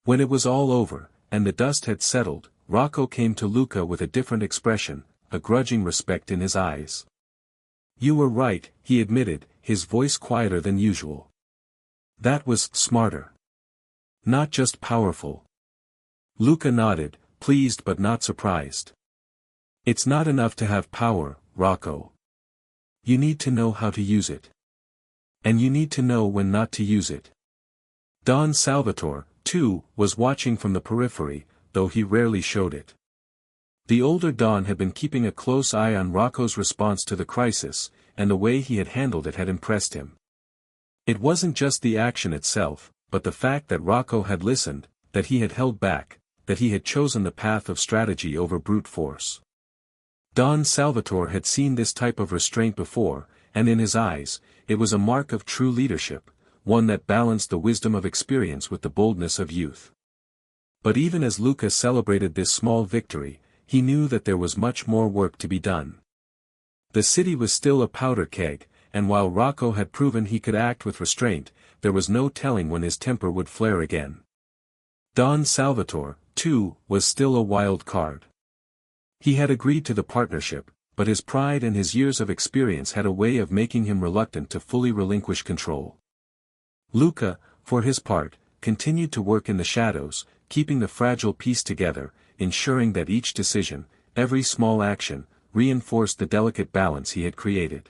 When it was all over, and the dust had settled, Rocco came to Luca with a different expression, a grudging respect in his eyes. "You were right," he admitted, his voice quieter than usual. "That was smarter. Not just powerful." Luca nodded, pleased but not surprised. "It's not enough to have power, Rocco. You need to know how to use it. And you need to know when not to use it." Don Salvatore, too, was watching from the periphery, though he rarely showed it. The older Don had been keeping a close eye on Rocco's response to the crisis, and the way he had handled it had impressed him. It wasn't just the action itself, but the fact that Rocco had listened, that he had held back, that he had chosen the path of strategy over brute force. Don Salvatore had seen this type of restraint before, and in his eyes, it was a mark of true leadership, one that balanced the wisdom of experience with the boldness of youth. But even as Luca celebrated this small victory, he knew that there was much more work to be done. The city was still a powder keg, and while Rocco had proven he could act with restraint, there was no telling when his temper would flare again. Don Salvatore, too, was still a wild card. He had agreed to the partnership, but his pride and his years of experience had a way of making him reluctant to fully relinquish control. Luca, for his part, continued to work in the shadows, keeping the fragile piece together, ensuring that each decision, every small action, reinforced the delicate balance he had created.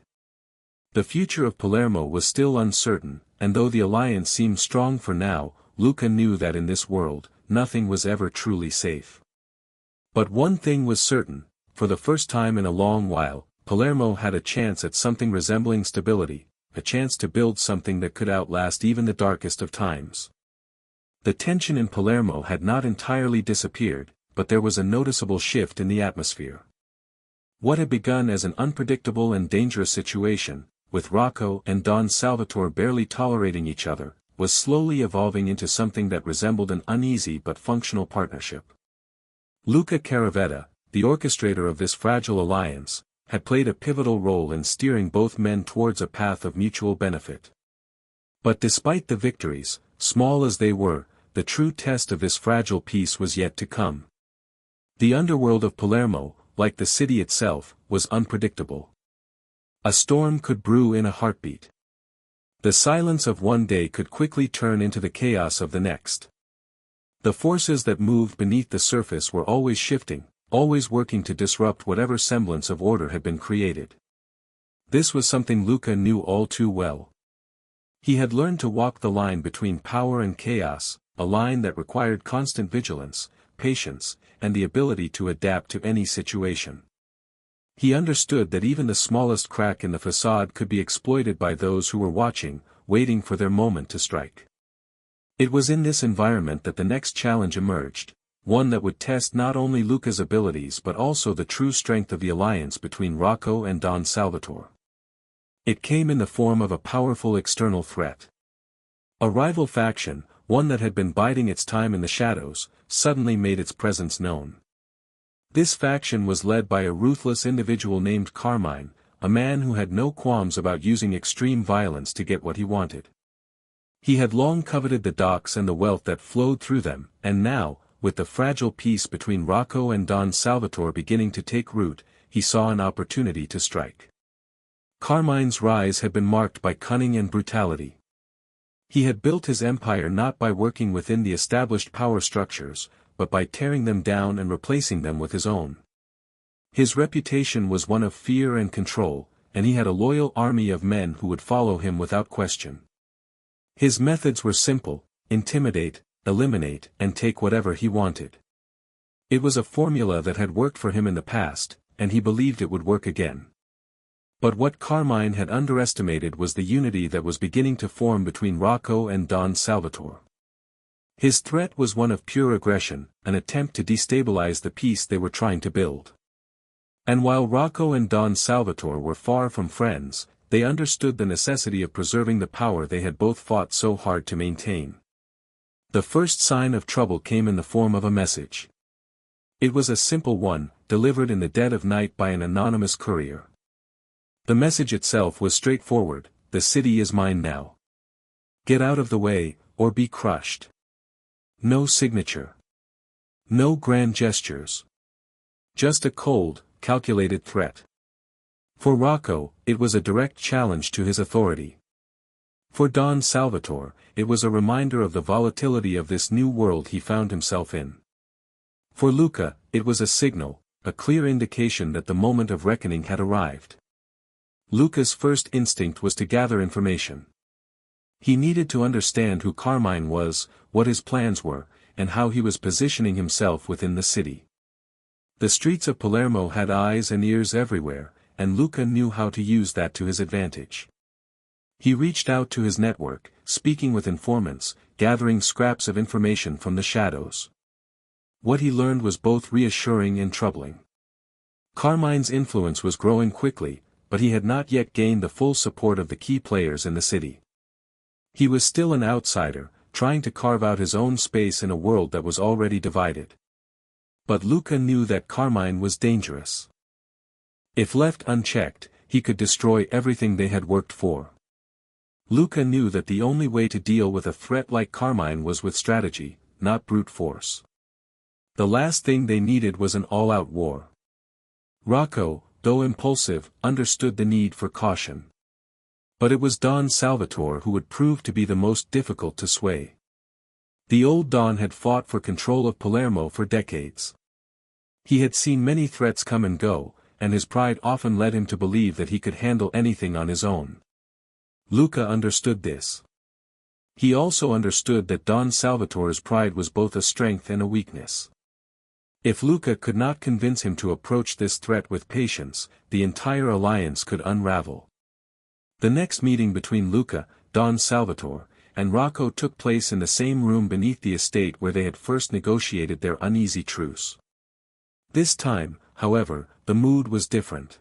The future of Palermo was still uncertain, and though the alliance seemed strong for now, Luca knew that in this world, nothing was ever truly safe. But one thing was certain: for the first time in a long while, Palermo had a chance at something resembling stability, a chance to build something that could outlast even the darkest of times. The tension in Palermo had not entirely disappeared, but there was a noticeable shift in the atmosphere. What had begun as an unpredictable and dangerous situation, with Rocco and Don Salvatore barely tolerating each other, was slowly evolving into something that resembled an uneasy but functional partnership. Luca Caravetta, the orchestrator of this fragile alliance, had played a pivotal role in steering both men towards a path of mutual benefit. But despite the victories, small as they were, the true test of this fragile peace was yet to come. The underworld of Palermo, like the city itself, was unpredictable. A storm could brew in a heartbeat. The silence of one day could quickly turn into the chaos of the next. The forces that moved beneath the surface were always shifting, always working to disrupt whatever semblance of order had been created. This was something Luca knew all too well. He had learned to walk the line between power and chaos, a line that required constant vigilance, patience, and the ability to adapt to any situation. He understood that even the smallest crack in the facade could be exploited by those who were watching, waiting for their moment to strike. It was in this environment that the next challenge emerged, one that would test not only Luca's abilities but also the true strength of the alliance between Rocco and Don Salvatore. It came in the form of a powerful external threat. A rival faction, one that had been biding its time in the shadows, suddenly made its presence known. This faction was led by a ruthless individual named Carmine, a man who had no qualms about using extreme violence to get what he wanted. He had long coveted the docks and the wealth that flowed through them, and now, with the fragile peace between Rocco and Don Salvatore beginning to take root, he saw an opportunity to strike. Carmine's rise had been marked by cunning and brutality. He had built his empire not by working within the established power structures, but by tearing them down and replacing them with his own. His reputation was one of fear and control, and he had a loyal army of men who would follow him without question. His methods were simple: intimidate, eliminate, and take whatever he wanted. It was a formula that had worked for him in the past, and he believed it would work again. But what Carmine had underestimated was the unity that was beginning to form between Rocco and Don Salvatore. His threat was one of pure aggression, an attempt to destabilize the peace they were trying to build. And while Rocco and Don Salvatore were far from friends, they understood the necessity of preserving the power they had both fought so hard to maintain. The first sign of trouble came in the form of a message. It was a simple one, delivered in the dead of night by an anonymous courier. The message itself was straightforward: the city is mine now. Get out of the way, or be crushed. No signature. No grand gestures. Just a cold, calculated threat. For Rocco, it was a direct challenge to his authority. For Don Salvatore, it was a reminder of the volatility of this new world he found himself in. For Luca, it was a signal, a clear indication that the moment of reckoning had arrived. Luca's first instinct was to gather information. He needed to understand who Carmine was, what his plans were, and how he was positioning himself within the city. The streets of Palermo had eyes and ears everywhere, and Luca knew how to use that to his advantage. He reached out to his network, speaking with informants, gathering scraps of information from the shadows. What he learned was both reassuring and troubling. Carmine's influence was growing quickly, but he had not yet gained the full support of the key players in the city. He was still an outsider, trying to carve out his own space in a world that was already divided. But Luca knew that Carmine was dangerous. If left unchecked, he could destroy everything they had worked for. Luca knew that the only way to deal with a threat like Carmine was with strategy, not brute force. The last thing they needed was an all-out war. Rocco, though impulsive, understood the need for caution. But it was Don Salvatore who would prove to be the most difficult to sway. The old Don had fought for control of Palermo for decades. He had seen many threats come and go, and his pride often led him to believe that he could handle anything on his own. Luca understood this. He also understood that Don Salvatore's pride was both a strength and a weakness. If Luca could not convince him to approach this threat with patience, the entire alliance could unravel. The next meeting between Luca, Don Salvatore, and Rocco took place in the same room beneath the estate where they had first negotiated their uneasy truce. This time, however, the mood was different.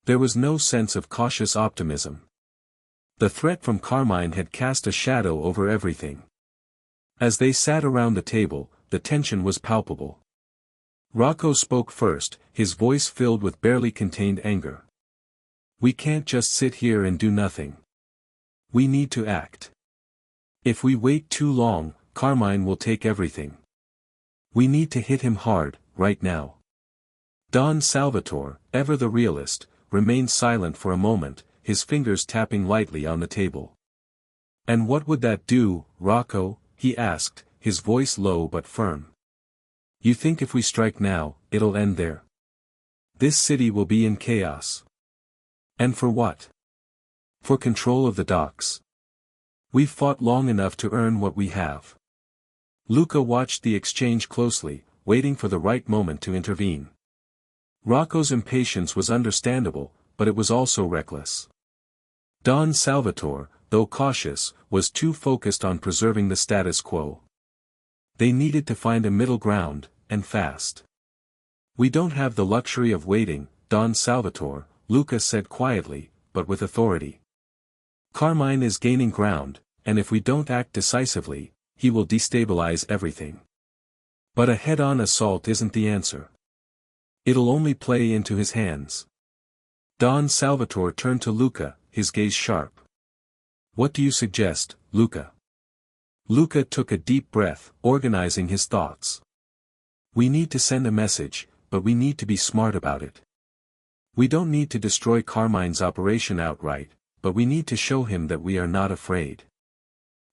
There was no sense of cautious optimism. The threat from Carmine had cast a shadow over everything. As they sat around the table, the tension was palpable. Rocco spoke first, his voice filled with barely contained anger. "We can't just sit here and do nothing. We need to act. If we wait too long, Carmine will take everything. We need to hit him hard, right now." Don Salvatore, ever the realist, remained silent for a moment, his fingers tapping lightly on the table. "And what would that do, Rocco?" he asked, his voice low but firm. "You think if we strike now, it'll end there? This city will be in chaos. And for what? For control of the docks. We've fought long enough to earn what we have." Luca watched the exchange closely, waiting for the right moment to intervene. Rocco's impatience was understandable, but it was also reckless. Don Salvatore, though cautious, was too focused on preserving the status quo. They needed to find a middle ground, and fast. "We don't have the luxury of waiting, Don Salvatore," Luca said quietly, but with authority. "Carmine is gaining ground, and if we don't act decisively, he will destabilize everything. But a head-on assault isn't the answer. It'll only play into his hands." Don Salvatore turned to Luca, his gaze sharp. "What do you suggest, Luca?" Luca took a deep breath, organizing his thoughts. "We need to send a message, but we need to be smart about it. We don't need to destroy Carmine's operation outright, but we need to show him that we are not afraid.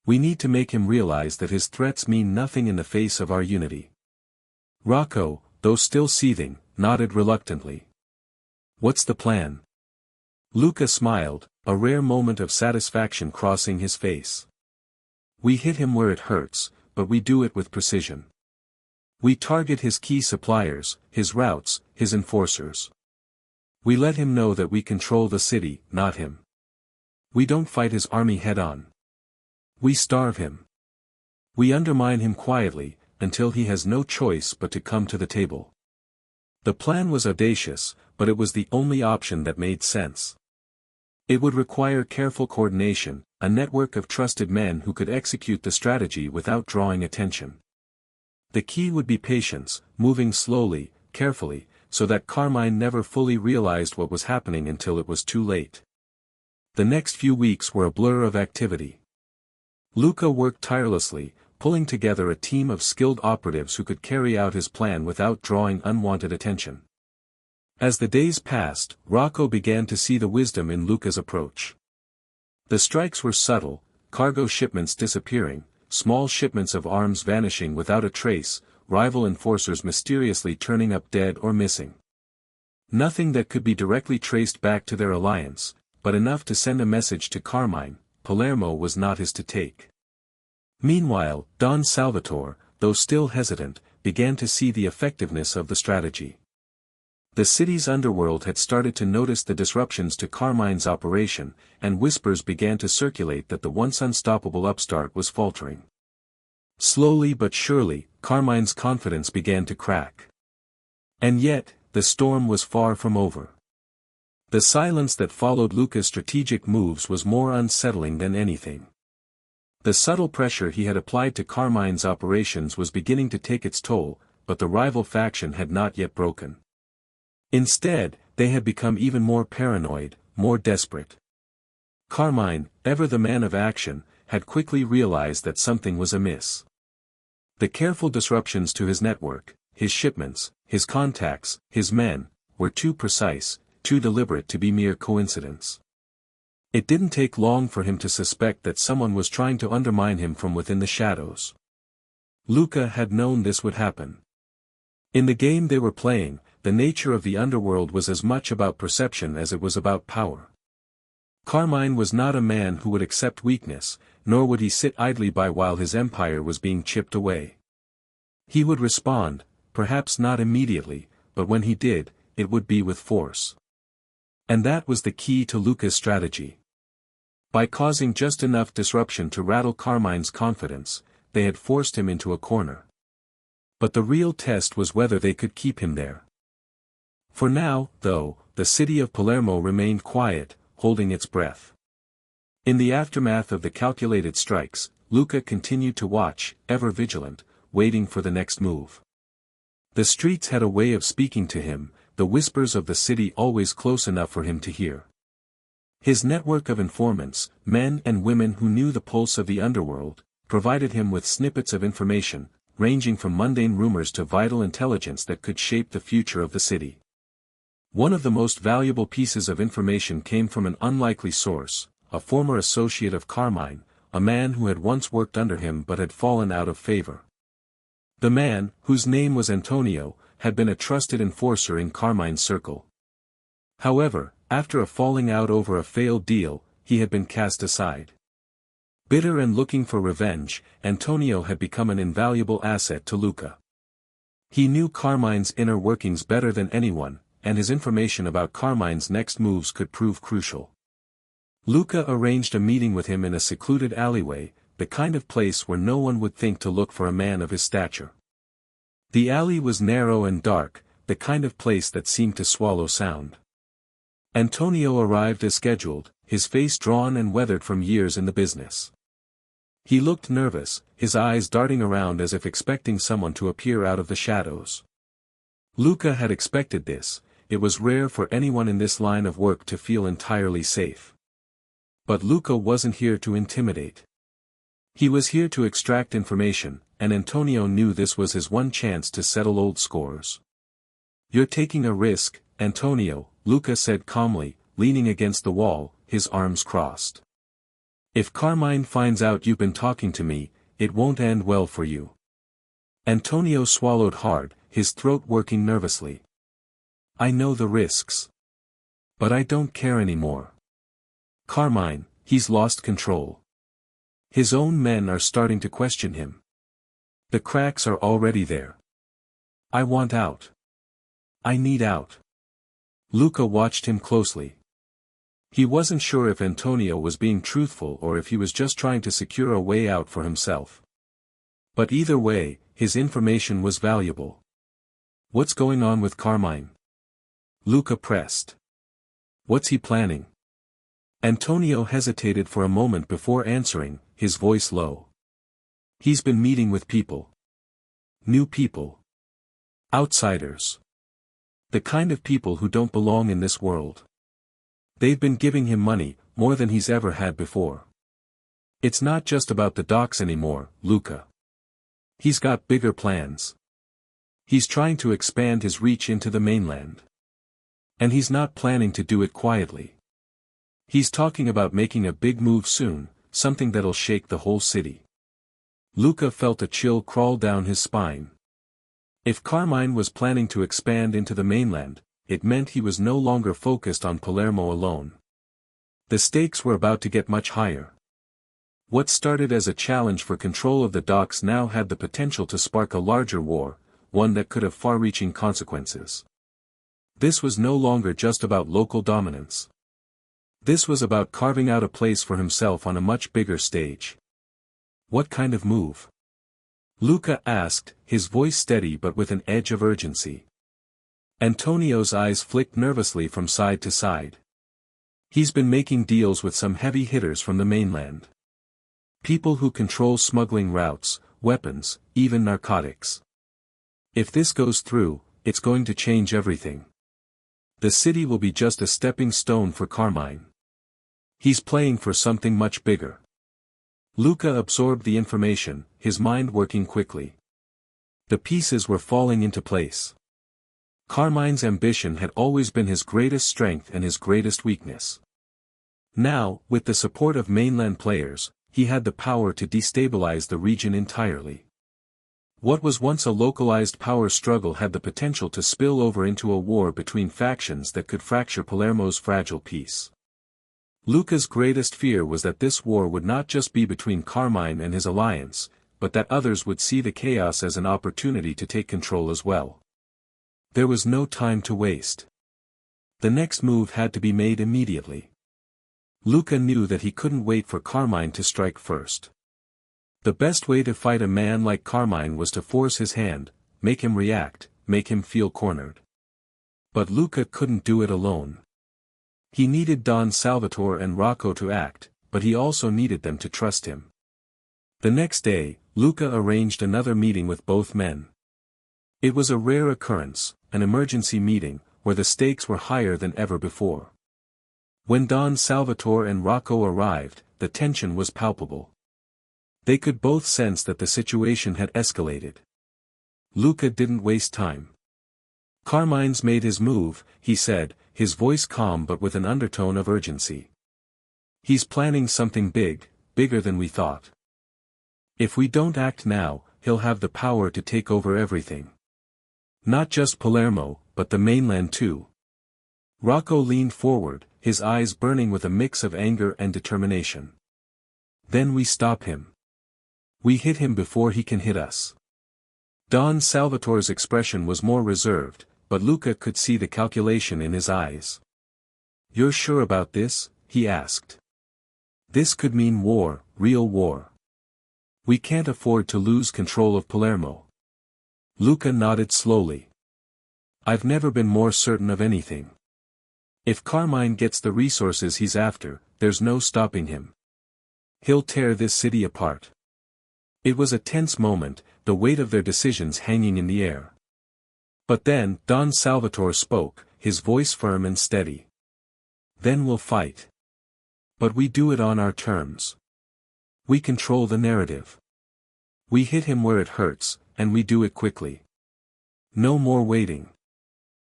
We need to make him realize that his threats mean nothing in the face of our unity." Rocco, though still seething, nodded reluctantly. "What's the plan?" Luca smiled, a rare moment of satisfaction crossing his face. "We hit him where it hurts, but we do it with precision. We target his key suppliers, his routes, his enforcers. We let him know that we control the city, not him. We don't fight his army head-on. We starve him. We undermine him quietly, until he has no choice but to come to the table." The plan was audacious, but it was the only option that made sense. It would require careful coordination, a network of trusted men who could execute the strategy without drawing attention. The key would be patience, moving slowly, carefully, so that Carmine never fully realized what was happening until it was too late. The next few weeks were a blur of activity. Luca worked tirelessly, pulling together a team of skilled operatives who could carry out his plan without drawing unwanted attention. As the days passed, Rocco began to see the wisdom in Luca's approach. The strikes were subtle, cargo shipments disappearing, small shipments of arms vanishing without a trace, rival enforcers mysteriously turning up dead or missing. Nothing that could be directly traced back to their alliance, but enough to send a message to Carmine: Palermo was not his to take. Meanwhile, Don Salvatore, though still hesitant, began to see the effectiveness of the strategy. The city's underworld had started to notice the disruptions to Carmine's operation, and whispers began to circulate that the once unstoppable upstart was faltering. Slowly but surely, Carmine's confidence began to crack. And yet, the storm was far from over. The silence that followed Luca's strategic moves was more unsettling than anything. The subtle pressure he had applied to Carmine's operations was beginning to take its toll, but the rival faction had not yet broken. Instead, they had become even more paranoid, more desperate. Carmine, ever the man of action, had quickly realized that something was amiss. The careful disruptions to his network, his shipments, his contacts, his men, were too precise, too deliberate to be mere coincidence. It didn't take long for him to suspect that someone was trying to undermine him from within the shadows. Luca had known this would happen. In the game they were playing, the nature of the underworld was as much about perception as it was about power. Carmine was not a man who would accept weakness, nor would he sit idly by while his empire was being chipped away. He would respond, perhaps not immediately, but when he did, it would be with force. And that was the key to Luca's strategy. By causing just enough disruption to rattle Carmine's confidence, they had forced him into a corner. But the real test was whether they could keep him there. For now, though, the city of Palermo remained quiet, holding its breath. In the aftermath of the calculated strikes, Luca continued to watch, ever vigilant, waiting for the next move. The streets had a way of speaking to him, the whispers of the city always close enough for him to hear. His network of informants, men and women who knew the pulse of the underworld, provided him with snippets of information, ranging from mundane rumors to vital intelligence that could shape the future of the city. One of the most valuable pieces of information came from an unlikely source, a former associate of Carmine, a man who had once worked under him but had fallen out of favor. The man, whose name was Antonio, had been a trusted enforcer in Carmine's circle. However, after a falling out over a failed deal, he had been cast aside. Bitter and looking for revenge, Antonio had become an invaluable asset to Luca. He knew Carmine's inner workings better than anyone, and his information about Carmine's next moves could prove crucial. Luca arranged a meeting with him in a secluded alleyway, the kind of place where no one would think to look for a man of his stature. The alley was narrow and dark, the kind of place that seemed to swallow sound. Antonio arrived as scheduled, his face drawn and weathered from years in the business. He looked nervous, his eyes darting around as if expecting someone to appear out of the shadows. Luca had expected this. It was rare for anyone in this line of work to feel entirely safe. But Luca wasn't here to intimidate. He was here to extract information, and Antonio knew this was his one chance to settle old scores. "You're taking a risk, Antonio," Luca said calmly, leaning against the wall, his arms crossed. "If Carmine finds out you've been talking to me, it won't end well for you." Antonio swallowed hard, his throat working nervously. "I know the risks. But I don't care anymore. Carmine, he's lost control. His own men are starting to question him. The cracks are already there. I want out. I need out." Luca watched him closely. He wasn't sure if Antonio was being truthful or if he was just trying to secure a way out for himself. But either way, his information was valuable. "What's going on with Carmine?" Luca pressed. "What's he planning?" Antonio hesitated for a moment before answering, his voice low. "He's been meeting with people. New people. Outsiders. The kind of people who don't belong in this world. They've been giving him money, more than he's ever had before. It's not just about the docks anymore, Luca. He's got bigger plans. He's trying to expand his reach into the mainland. And he's not planning to do it quietly. He's talking about making a big move soon, something that'll shake the whole city." Luca felt a chill crawl down his spine. If Carmine was planning to expand into the mainland, it meant he was no longer focused on Palermo alone. The stakes were about to get much higher. What started as a challenge for control of the docks now had the potential to spark a larger war, one that could have far-reaching consequences. This was no longer just about local dominance. This was about carving out a place for himself on a much bigger stage. "What kind of move?" Luca asked, his voice steady but with an edge of urgency. Antonio's eyes flicked nervously from side to side. "He's been making deals with some heavy hitters from the mainland. People who control smuggling routes, weapons, even narcotics. If this goes through, it's going to change everything. The city will be just a stepping stone for Carmine. He's playing for something much bigger." Luca absorbed the information, his mind working quickly. The pieces were falling into place. Carmine's ambition had always been his greatest strength and his greatest weakness. Now, with the support of mainland players, he had the power to destabilize the region entirely. What was once a localized power struggle had the potential to spill over into a war between factions that could fracture Palermo's fragile peace. Luca's greatest fear was that this war would not just be between Carmine and his alliance, but that others would see the chaos as an opportunity to take control as well. There was no time to waste. The next move had to be made immediately. Luca knew that he couldn't wait for Carmine to strike first. The best way to fight a man like Carmine was to force his hand, make him react, make him feel cornered. But Luca couldn't do it alone. He needed Don Salvatore and Rocco to act, but he also needed them to trust him. The next day, Luca arranged another meeting with both men. It was a rare occurrence, an emergency meeting, where the stakes were higher than ever before. When Don Salvatore and Rocco arrived, the tension was palpable. They could both sense that the situation had escalated. Luca didn't waste time. "Carmine's made his move," he said, his voice calm but with an undertone of urgency. "He's planning something big, bigger than we thought. If we don't act now, he'll have the power to take over everything. Not just Palermo, but the mainland too." Rocco leaned forward, his eyes burning with a mix of anger and determination. "Then we stop him. We hit him before he can hit us." Don Salvatore's expression was more reserved, but Luca could see the calculation in his eyes. "You're sure about this?" he asked. "This could mean war, real war. We can't afford to lose control of Palermo." Luca nodded slowly. "I've never been more certain of anything. If Carmine gets the resources he's after, there's no stopping him. He'll tear this city apart." It was a tense moment, the weight of their decisions hanging in the air. But then, Don Salvatore spoke, his voice firm and steady. "Then we'll fight. But we do it on our terms. We control the narrative. We hit him where it hurts, and we do it quickly. No more waiting."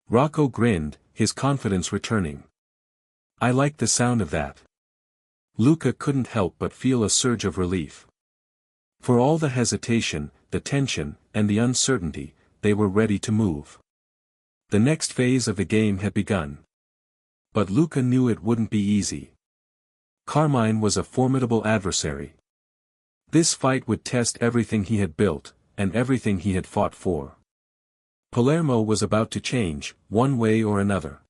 Rocco grinned, his confidence returning. "I like the sound of that." Luca couldn't help but feel a surge of relief. For all the hesitation, the tension, and the uncertainty, they were ready to move. The next phase of the game had begun. But Luca knew it wouldn't be easy. Carmine was a formidable adversary. This fight would test everything he had built, and everything he had fought for. Palermo was about to change, one way or another.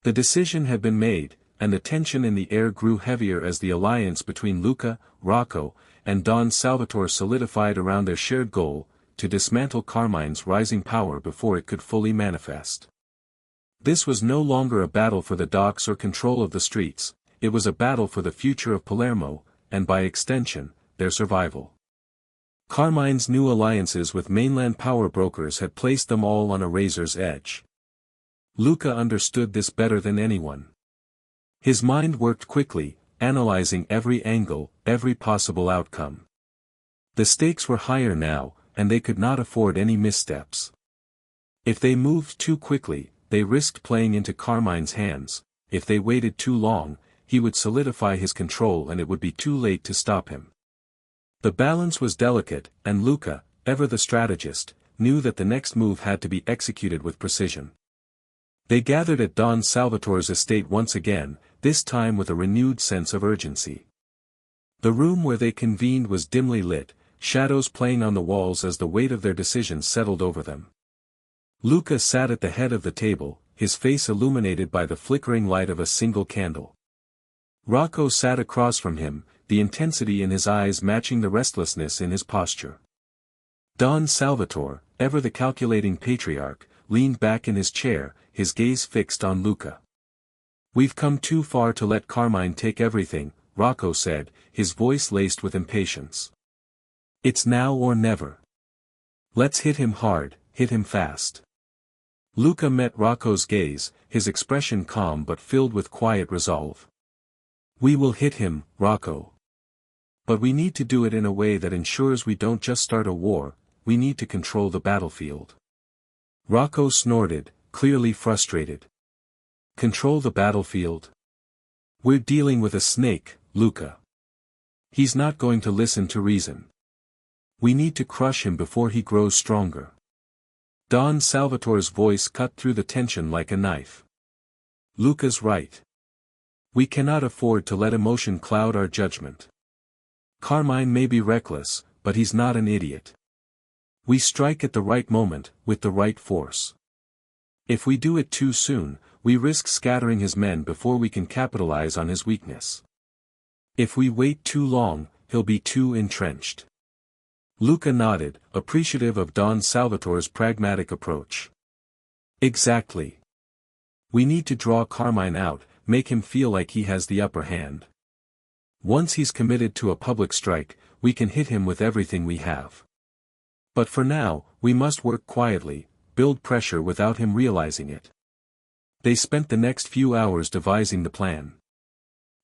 The decision had been made, and the tension in the air grew heavier as the alliance between Luca, Rocco, and Don Salvatore solidified around their shared goal, to dismantle Carmine's rising power before it could fully manifest. This was no longer a battle for the docks or control of the streets, it was a battle for the future of Palermo, and by extension, their survival. Carmine's new alliances with mainland power brokers had placed them all on a razor's edge. Luca understood this better than anyone. His mind worked quickly, analyzing every angle, every possible outcome. The stakes were higher now, and they could not afford any missteps. If they moved too quickly, they risked playing into Carmine's hands. If they waited too long, he would solidify his control and it would be too late to stop him. The balance was delicate, and Luca, ever the strategist, knew that the next move had to be executed with precision. They gathered at Don Salvatore's estate once again, this time with a renewed sense of urgency. The room where they convened was dimly lit, shadows playing on the walls as the weight of their decisions settled over them. Luca sat at the head of the table, his face illuminated by the flickering light of a single candle. Rocco sat across from him, the intensity in his eyes matching the restlessness in his posture. Don Salvatore, ever the calculating patriarch, leaned back in his chair, his gaze fixed on Luca. "We've come too far to let Carmine take everything," Rocco said, his voice laced with impatience. "It's now or never. Let's hit him hard, hit him fast." Luca met Rocco's gaze, his expression calm but filled with quiet resolve. "We will hit him, Rocco. But we need to do it in a way that ensures we don't just start a war, we need to control the battlefield." Rocco snorted, clearly frustrated. "Control the battlefield? We're dealing with a snake, Luca. He's not going to listen to reason." We need to crush him before he grows stronger. Don Salvatore's voice cut through the tension like a knife. Luca's right. We cannot afford to let emotion cloud our judgment. Carmine may be reckless, but he's not an idiot. We strike at the right moment, with the right force. If we do it too soon, we risk scattering his men before we can capitalize on his weakness. If we wait too long, he'll be too entrenched. Luca nodded, appreciative of Don Salvatore's pragmatic approach. Exactly. We need to draw Carmine out, make him feel like he has the upper hand. Once he's committed to a public strike, we can hit him with everything we have. But for now, we must work quietly, build pressure without him realizing it. They spent the next few hours devising the plan.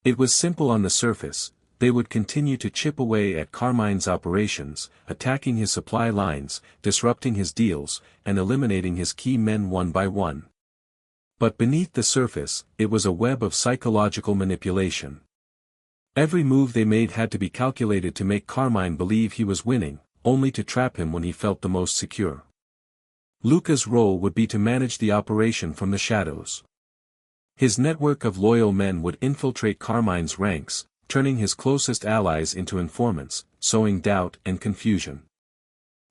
It was simple on the surface. They would continue to chip away at Carmine's operations, attacking his supply lines, disrupting his deals, and eliminating his key men one by one. But beneath the surface, it was a web of psychological manipulation. Every move they made had to be calculated to make Carmine believe he was winning, only to trap him when he felt the most secure. Luca's role would be to manage the operation from the shadows. His network of loyal men would infiltrate Carmine's ranks, turning his closest allies into informants, sowing doubt and confusion.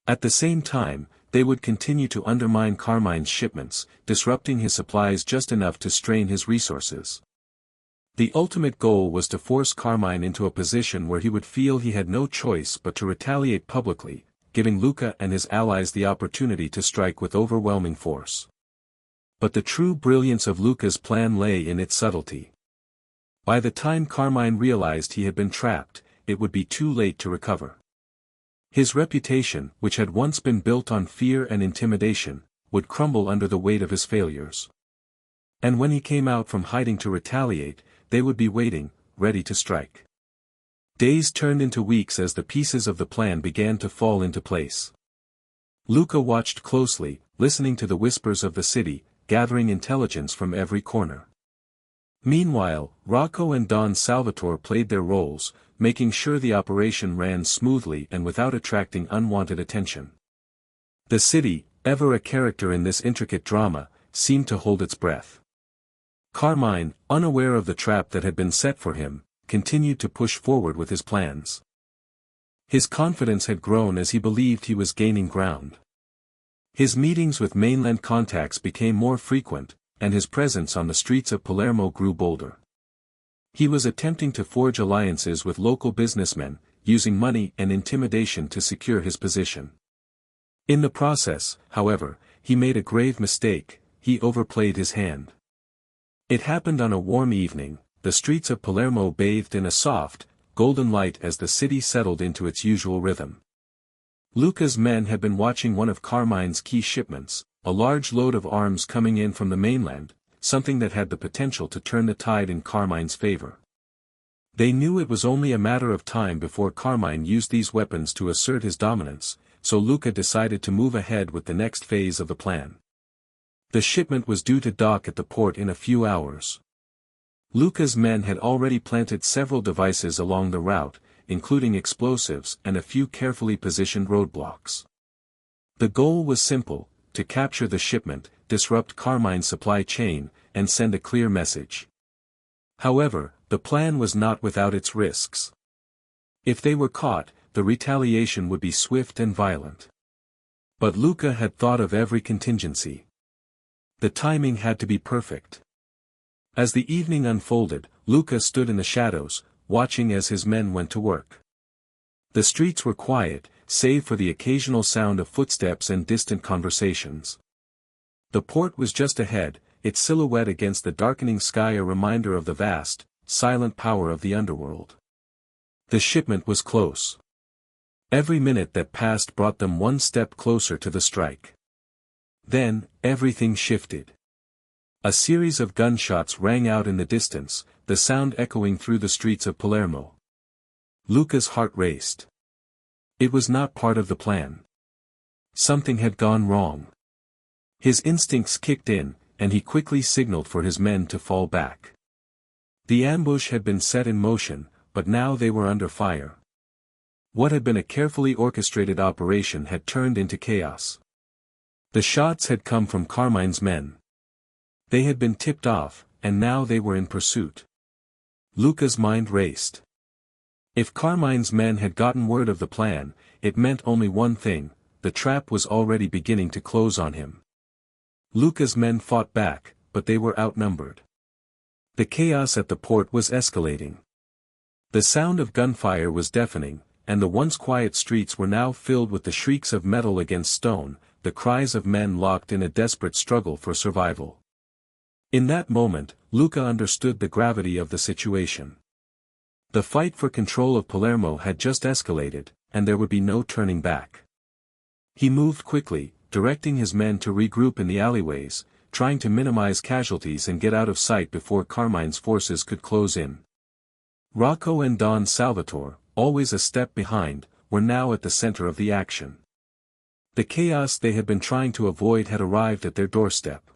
At the same time, they would continue to undermine Carmine's shipments, disrupting his supplies just enough to strain his resources. The ultimate goal was to force Carmine into a position where he would feel he had no choice but to retaliate publicly, giving Luca and his allies the opportunity to strike with overwhelming force. But the true brilliance of Luca's plan lay in its subtlety. By the time Carmine realized he had been trapped, it would be too late to recover. His reputation, which had once been built on fear and intimidation, would crumble under the weight of his failures. And when he came out from hiding to retaliate, they would be waiting, ready to strike. Days turned into weeks as the pieces of the plan began to fall into place. Luca watched closely, listening to the whispers of the city, gathering intelligence from every corner. Meanwhile, Rocco and Don Salvatore played their roles, making sure the operation ran smoothly and without attracting unwanted attention. The city, ever a character in this intricate drama, seemed to hold its breath. Carmine, unaware of the trap that had been set for him, continued to push forward with his plans. His confidence had grown as he believed he was gaining ground. His meetings with mainland contacts became more frequent, and his presence on the streets of Palermo grew bolder. He was attempting to forge alliances with local businessmen, using money and intimidation to secure his position. In the process, however, he made a grave mistake: he overplayed his hand. It happened on a warm evening. The streets of Palermo bathed in a soft, golden light as the city settled into its usual rhythm. Luca's men had been watching one of Carmine's key shipments, a large load of arms coming in from the mainland, something that had the potential to turn the tide in Carmine's favor. They knew it was only a matter of time before Carmine used these weapons to assert his dominance, so Luca decided to move ahead with the next phase of the plan. The shipment was due to dock at the port in a few hours. Luca's men had already planted several devices along the route, including explosives and a few carefully positioned roadblocks. The goal was simple: to capture the shipment, disrupt Carmine's supply chain, and send a clear message. However, the plan was not without its risks. If they were caught, the retaliation would be swift and violent. But Luca had thought of every contingency. The timing had to be perfect. As the evening unfolded, Luca stood in the shadows, watching as his men went to work. The streets were quiet, save for the occasional sound of footsteps and distant conversations. The port was just ahead, its silhouette against the darkening sky a reminder of the vast, silent power of the underworld. The shipment was close. Every minute that passed brought them one step closer to the strike. Then, everything shifted. A series of gunshots rang out in the distance, the sound echoing through the streets of Palermo. Luca's heart raced. It was not part of the plan. Something had gone wrong. His instincts kicked in, and he quickly signaled for his men to fall back. The ambush had been set in motion, but now they were under fire. What had been a carefully orchestrated operation had turned into chaos. The shots had come from Carmine's men. They had been tipped off, and now they were in pursuit. Luca's mind raced. If Carmine's men had gotten word of the plan, it meant only one thing: the trap was already beginning to close on him. Luca's men fought back, but they were outnumbered. The chaos at the port was escalating. The sound of gunfire was deafening, and the once quiet streets were now filled with the shrieks of metal against stone, the cries of men locked in a desperate struggle for survival. In that moment, Luca understood the gravity of the situation. The fight for control of Palermo had just escalated, and there would be no turning back. He moved quickly, directing his men to regroup in the alleyways, trying to minimize casualties and get out of sight before Carmine's forces could close in. Rocco and Don Salvatore, always a step behind, were now at the center of the action. The chaos they had been trying to avoid had arrived at their doorstep.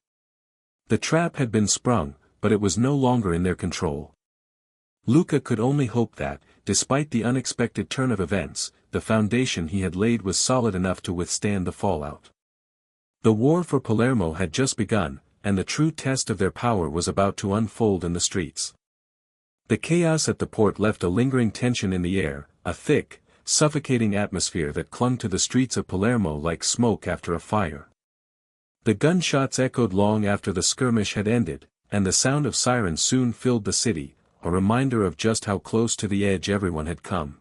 The trap had been sprung, but it was no longer in their control. Luca could only hope that, despite the unexpected turn of events, the foundation he had laid was solid enough to withstand the fallout. The war for Palermo had just begun, and the true test of their power was about to unfold in the streets. The chaos at the port left a lingering tension in the air, a thick, suffocating atmosphere that clung to the streets of Palermo like smoke after a fire. The gunshots echoed long after the skirmish had ended, and the sound of sirens soon filled the city, a reminder of just how close to the edge everyone had come.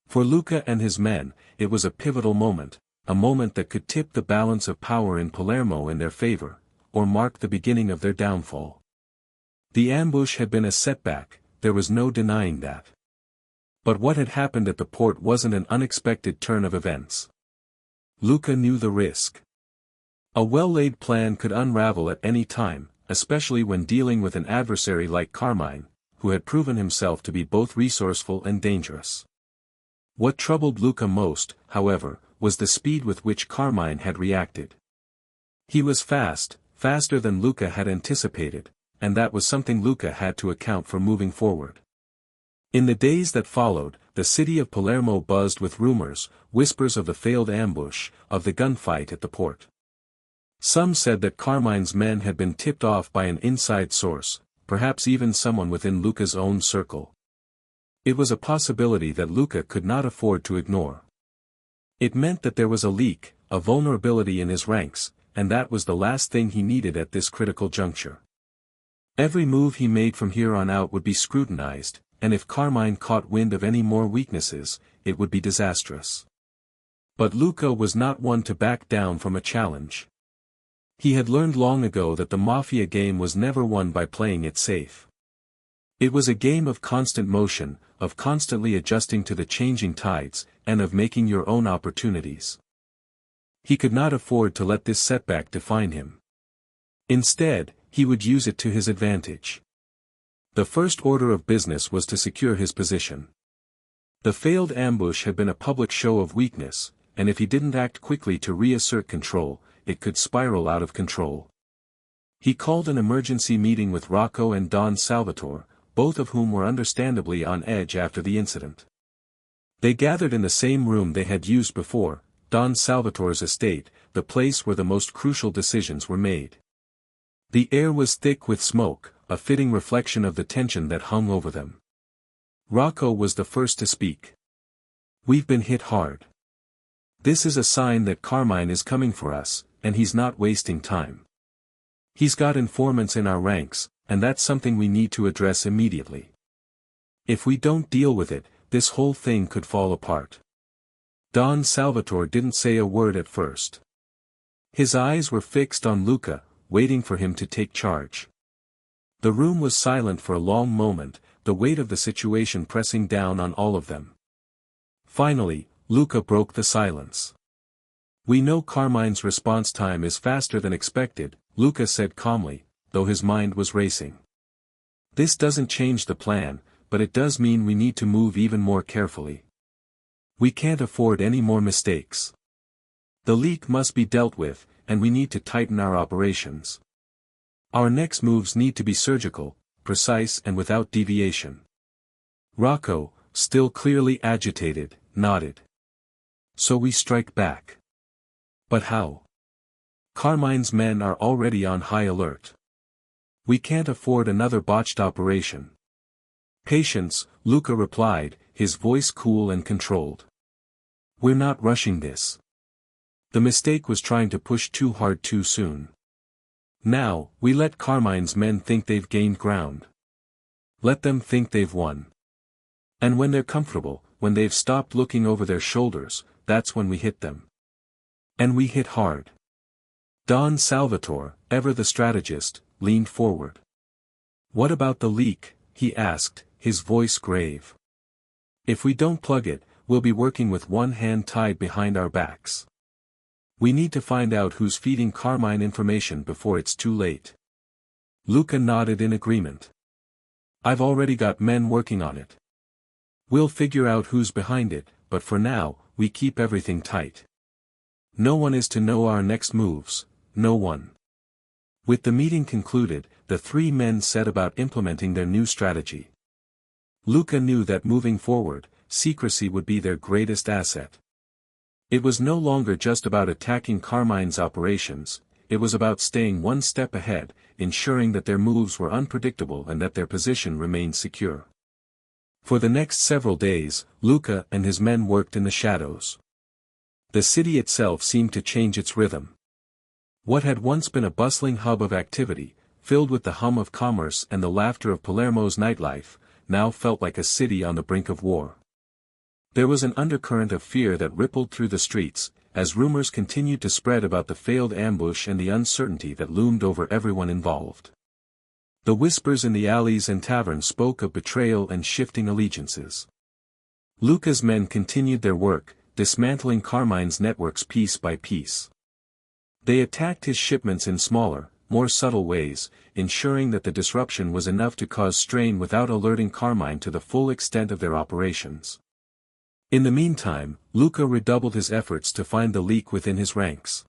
For Luca and his men, it was a pivotal moment, a moment that could tip the balance of power in Palermo in their favor, or mark the beginning of their downfall. The ambush had been a setback, there was no denying that. But what had happened at the port wasn't an unexpected turn of events. Luca knew the risk. A well-laid plan could unravel at any time, especially when dealing with an adversary like Carmine, who had proven himself to be both resourceful and dangerous. What troubled Luca most, however, was the speed with which Carmine had reacted. He was fast, faster than Luca had anticipated, and that was something Luca had to account for moving forward. In the days that followed, the city of Palermo buzzed with rumors, whispers of the failed ambush, of the gunfight at the port. Some said that Carmine's men had been tipped off by an inside source, perhaps even someone within Luca's own circle. It was a possibility that Luca could not afford to ignore. It meant that there was a leak, a vulnerability in his ranks, and that was the last thing he needed at this critical juncture. Every move he made from here on out would be scrutinized, and if Carmine caught wind of any more weaknesses, it would be disastrous. But Luca was not one to back down from a challenge. He had learned long ago that the mafia game was never won by playing it safe. It was a game of constant motion, of constantly adjusting to the changing tides, and of making your own opportunities. He could not afford to let this setback define him. Instead, he would use it to his advantage. The first order of business was to secure his position. The failed ambush had been a public show of weakness, and if he didn't act quickly to reassert control, it could spiral out of control. He called an emergency meeting with Rocco and Don Salvatore, both of whom were understandably on edge after the incident. They gathered in the same room they had used before, Don Salvatore's estate, the place where the most crucial decisions were made. The air was thick with smoke, a fitting reflection of the tension that hung over them. Rocco was the first to speak. "We've been hit hard. This is a sign that Carmine is coming for us, and he's not wasting time. He's got informants in our ranks, and that's something we need to address immediately. If we don't deal with it, this whole thing could fall apart." Don Salvatore didn't say a word at first. His eyes were fixed on Luca, waiting for him to take charge. The room was silent for a long moment, the weight of the situation pressing down on all of them. Finally, Luca broke the silence. "We know Carmine's response time is faster than expected," Luca said calmly, though his mind was racing. "This doesn't change the plan, but it does mean we need to move even more carefully. We can't afford any more mistakes. The leak must be dealt with, and we need to tighten our operations. Our next moves need to be surgical, precise and without deviation." Rocco, still clearly agitated, nodded. So we strike back. But how? Carmine's men are already on high alert. We can't afford another botched operation. Patience, Luca replied, his voice cool and controlled. We're not rushing this. The mistake was trying to push too hard too soon. Now, we let Carmine's men think they've gained ground. Let them think they've won. And when they're comfortable, when they've stopped looking over their shoulders, that's when we hit them. And we hit hard. Don Salvatore, ever the strategist, leaned forward. What about the leak? He asked, his voice grave. If we don't plug it, we'll be working with one hand tied behind our backs. We need to find out who's feeding Carmine information before it's too late. Luca nodded in agreement. I've already got men working on it. We'll figure out who's behind it, but for now, we keep everything tight. No one is to know our next moves, no one. With the meeting concluded, the three men set about implementing their new strategy. Luca knew that moving forward, secrecy would be their greatest asset. It was no longer just about attacking Carmine's operations, it was about staying one step ahead, ensuring that their moves were unpredictable and that their position remained secure. For the next several days, Luca and his men worked in the shadows. The city itself seemed to change its rhythm. What had once been a bustling hub of activity, filled with the hum of commerce and the laughter of Palermo's nightlife, now felt like a city on the brink of war. There was an undercurrent of fear that rippled through the streets, as rumors continued to spread about the failed ambush and the uncertainty that loomed over everyone involved. The whispers in the alleys and taverns spoke of betrayal and shifting allegiances. Luca's men continued their work, dismantling Carmine's networks piece by piece. They attacked his shipments in smaller, more subtle ways, ensuring that the disruption was enough to cause strain without alerting Carmine to the full extent of their operations. In the meantime, Luca redoubled his efforts to find the leak within his ranks.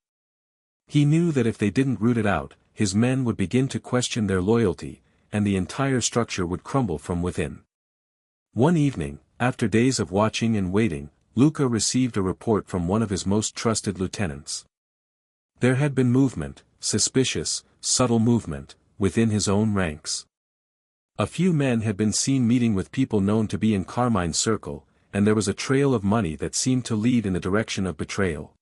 He knew that if they didn't root it out, his men would begin to question their loyalty, and the entire structure would crumble from within. One evening, after days of watching and waiting, Luca received a report from one of his most trusted lieutenants. There had been movement, suspicious, subtle movement, within his own ranks. A few men had been seen meeting with people known to be in Carmine's circle, and there was a trail of money that seemed to lead in the direction of betrayal.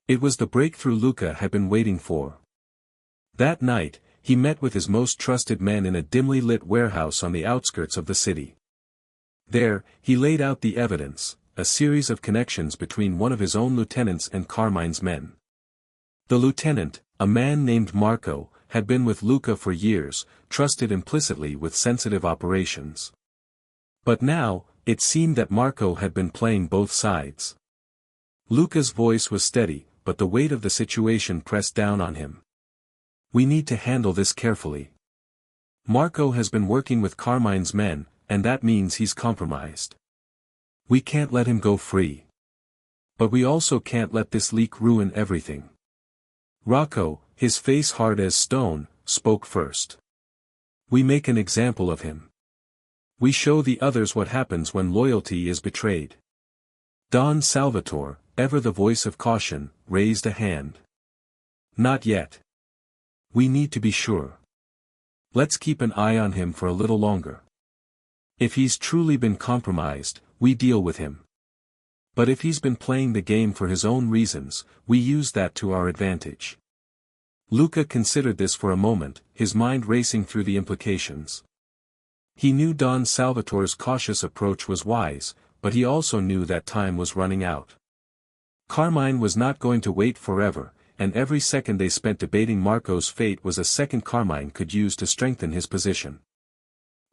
It was the breakthrough Luca had been waiting for. That night, he met with his most trusted men in a dimly lit warehouse on the outskirts of the city. There, he laid out the evidence, a series of connections between one of his own lieutenants and Carmine's men. The lieutenant, a man named Marco, had been with Luca for years, trusted implicitly with sensitive operations. But now, it seemed that Marco had been playing both sides. Luca's voice was steady, but the weight of the situation pressed down on him. We need to handle this carefully. Marco has been working with Carmine's men, and that means he's compromised. We can't let him go free. But we also can't let this leak ruin everything. Rocco, his face hard as stone, spoke first. We make an example of him. We show the others what happens when loyalty is betrayed. Don Salvatore, ever the voice of caution, raised a hand. Not yet. We need to be sure. Let's keep an eye on him for a little longer. If he's truly been compromised, we deal with him. But if he's been playing the game for his own reasons, we use that to our advantage. Luca considered this for a moment, his mind racing through the implications. He knew Don Salvatore's cautious approach was wise, but he also knew that time was running out. Carmine was not going to wait forever, and every second they spent debating Marco's fate was a second Carmine could use to strengthen his position.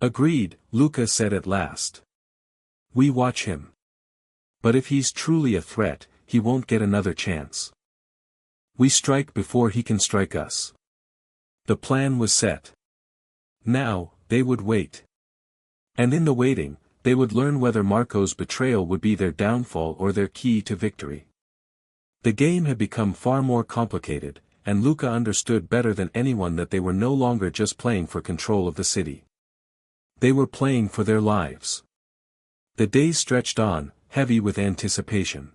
Agreed, Luca said at last. We watch him. But if he's truly a threat, he won't get another chance. We strike before he can strike us. The plan was set. Now, they would wait. And in the waiting, they would learn whether Marco's betrayal would be their downfall or their key to victory. The game had become far more complicated, and Luca understood better than anyone that they were no longer just playing for control of the city. They were playing for their lives. The days stretched on, heavy with anticipation.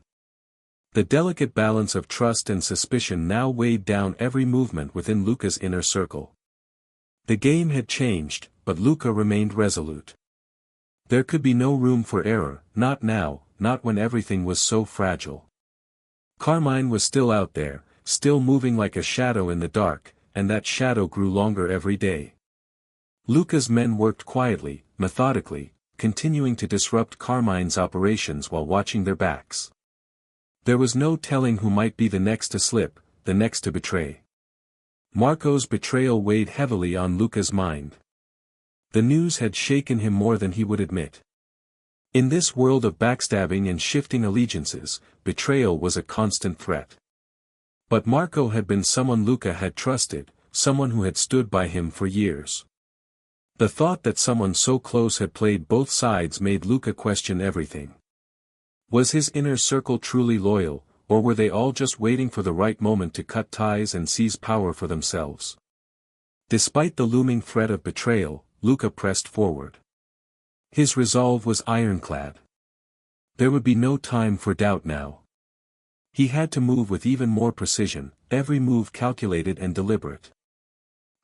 The delicate balance of trust and suspicion now weighed down every movement within Luca's inner circle. The game had changed, but Luca remained resolute. There could be no room for error, not now, not when everything was so fragile. Carmine was still out there, still moving like a shadow in the dark, and that shadow grew longer every day. Luca's men worked quietly, methodically, continuing to disrupt Carmine's operations while watching their backs. There was no telling who might be the next to slip, the next to betray. Marco's betrayal weighed heavily on Luca's mind. The news had shaken him more than he would admit. In this world of backstabbing and shifting allegiances, betrayal was a constant threat. But Marco had been someone Luca had trusted, someone who had stood by him for years. The thought that someone so close had played both sides made Luca question everything. Was his inner circle truly loyal, or were they all just waiting for the right moment to cut ties and seize power for themselves? Despite the looming threat of betrayal, Luca pressed forward. His resolve was ironclad. There would be no time for doubt now. He had to move with even more precision, every move calculated and deliberate.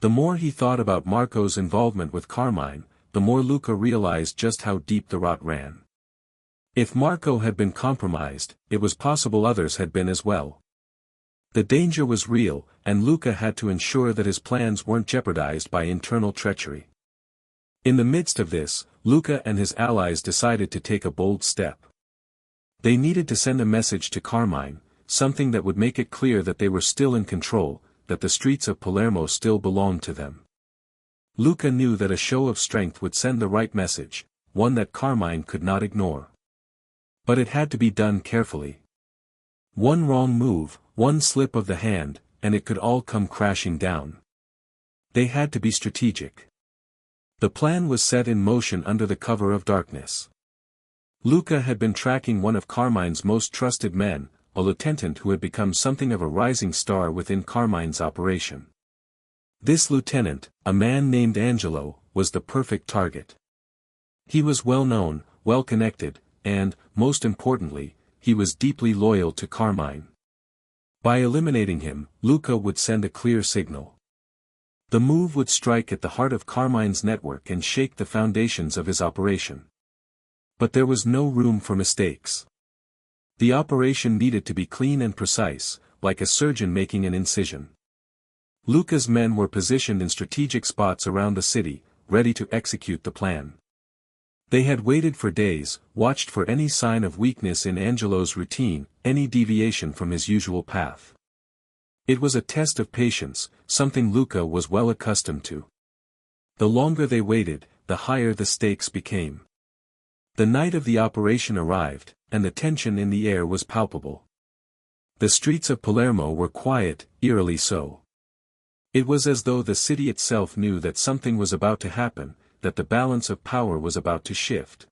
The more he thought about Marco's involvement with Carmine, the more Luca realized just how deep the rot ran. If Marco had been compromised, it was possible others had been as well. The danger was real, and Luca had to ensure that his plans weren't jeopardized by internal treachery. In the midst of this, Luca and his allies decided to take a bold step. They needed to send a message to Carmine, something that would make it clear that they were still in control, that the streets of Palermo still belonged to them. Luca knew that a show of strength would send the right message, one that Carmine could not ignore. But it had to be done carefully. One wrong move, one slip of the hand, and it could all come crashing down. They had to be strategic. The plan was set in motion under the cover of darkness. Luca had been tracking one of Carmine's most trusted men, a lieutenant who had become something of a rising star within Carmine's operation. This lieutenant, a man named Angelo, was the perfect target. He was well known, well connected, and, most importantly, he was deeply loyal to Carmine. By eliminating him, Luca would send a clear signal. The move would strike at the heart of Carmine's network and shake the foundations of his operation. But there was no room for mistakes. The operation needed to be clean and precise, like a surgeon making an incision. Luca's men were positioned in strategic spots around the city, ready to execute the plan. They had waited for days, watched for any sign of weakness in Angelo's routine, any deviation from his usual path. It was a test of patience, something Luca was well accustomed to. The longer they waited, the higher the stakes became. The night of the operation arrived, and the tension in the air was palpable. The streets of Palermo were quiet, eerily so. It was as though the city itself knew that something was about to happen, that the balance of power was about to shift.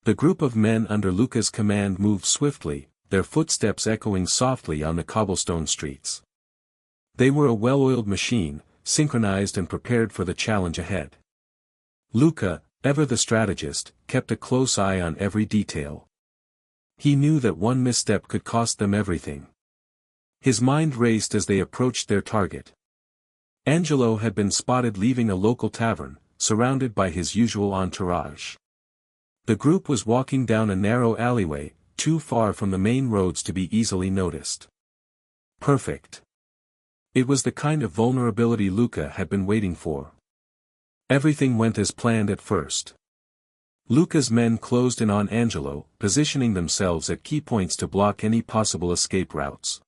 The group of men under Luca's command moved swiftly, their footsteps echoing softly on the cobblestone streets. They were a well-oiled machine, synchronized and prepared for the challenge ahead. Luca, ever the strategist, kept a close eye on every detail. He knew that one misstep could cost them everything. His mind raced as they approached their target. Angelo had been spotted leaving a local tavern, surrounded by his usual entourage. The group was walking down a narrow alleyway, too far from the main roads to be easily noticed. Perfect. It was the kind of vulnerability Luca had been waiting for. Everything went as planned at first. Luca's men closed in on Angelo, positioning themselves at key points to block any possible escape routes.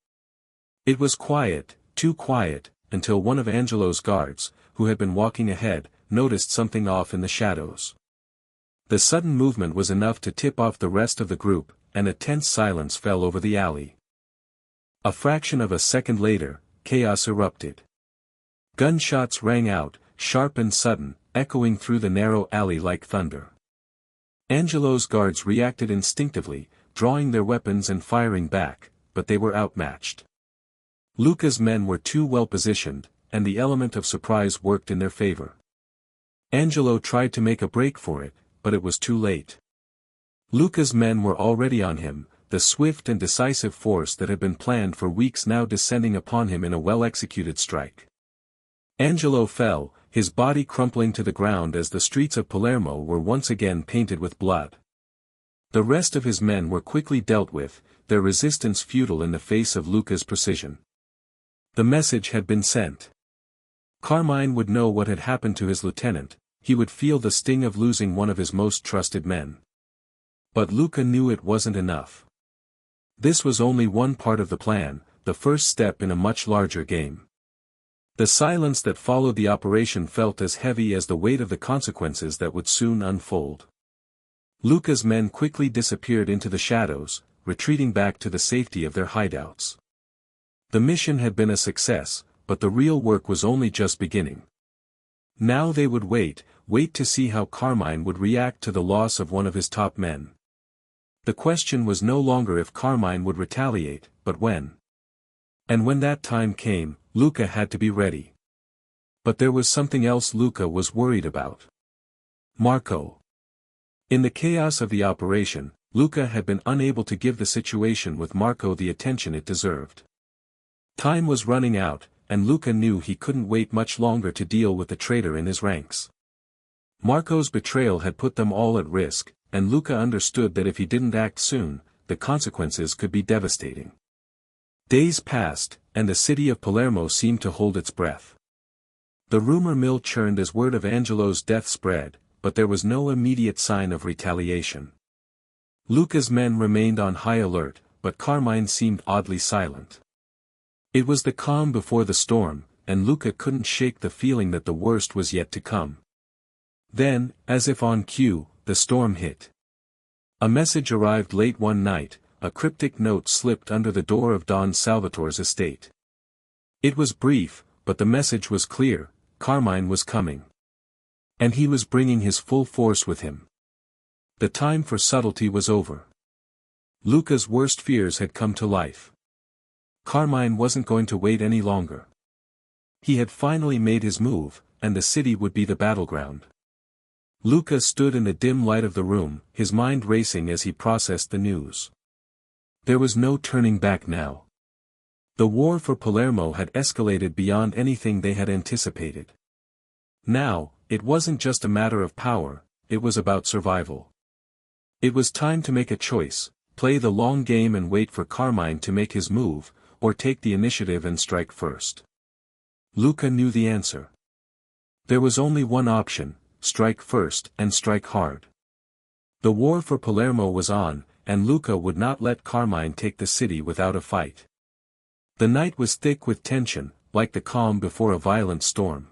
It was quiet, too quiet, until one of Angelo's guards, who had been walking ahead, noticed something off in the shadows. The sudden movement was enough to tip off the rest of the group, and a tense silence fell over the alley. A fraction of a second later, chaos erupted. Gunshots rang out, sharp and sudden, echoing through the narrow alley like thunder. Angelo's guards reacted instinctively, drawing their weapons and firing back, but they were outmatched. Luca's men were too well positioned, and the element of surprise worked in their favor. Angelo tried to make a break for it, but it was too late. Luca's men were already on him, the swift and decisive force that had been planned for weeks now descending upon him in a well-executed strike. Angelo fell, his body crumpling to the ground as the streets of Palermo were once again painted with blood. The rest of his men were quickly dealt with, their resistance futile in the face of Luca's precision. The message had been sent. Carmine would know what had happened to his lieutenant, he would feel the sting of losing one of his most trusted men. But Luca knew it wasn't enough. This was only one part of the plan, the first step in a much larger game. The silence that followed the operation felt as heavy as the weight of the consequences that would soon unfold. Luca's men quickly disappeared into the shadows, retreating back to the safety of their hideouts. The mission had been a success, but the real work was only just beginning. Now they would wait to see how Carmine would react to the loss of one of his top men. The question was no longer if Carmine would retaliate, but when. And when that time came, Luca had to be ready. But there was something else Luca was worried about. Marco. In the chaos of the operation, Luca had been unable to give the situation with Marco the attention it deserved. Time was running out, and Luca knew he couldn't wait much longer to deal with the traitor in his ranks. Marco's betrayal had put them all at risk, and Luca understood that if he didn't act soon, the consequences could be devastating. Days passed, and the city of Palermo seemed to hold its breath. The rumor mill churned as word of Angelo's death spread, but there was no immediate sign of retaliation. Luca's men remained on high alert, but Carmine seemed oddly silent. It was the calm before the storm, and Luca couldn't shake the feeling that the worst was yet to come. Then, as if on cue, the storm hit. A message arrived late one night, a cryptic note slipped under the door of Don Salvatore's estate. It was brief, but the message was clear: Carmine was coming. And he was bringing his full force with him. The time for subtlety was over. Luca's worst fears had come to life. Carmine wasn't going to wait any longer. He had finally made his move, and the city would be the battleground. Luca stood in the dim light of the room, his mind racing as he processed the news. There was no turning back now. The war for Palermo had escalated beyond anything they had anticipated. Now, it wasn't just a matter of power, it was about survival. It was time to make a choice: play the long game and wait for Carmine to make his move, or take the initiative and strike first. Luca knew the answer. There was only one option: strike first and strike hard. The war for Palermo was on, and Luca would not let Carmine take the city without a fight. The night was thick with tension, like the calm before a violent storm.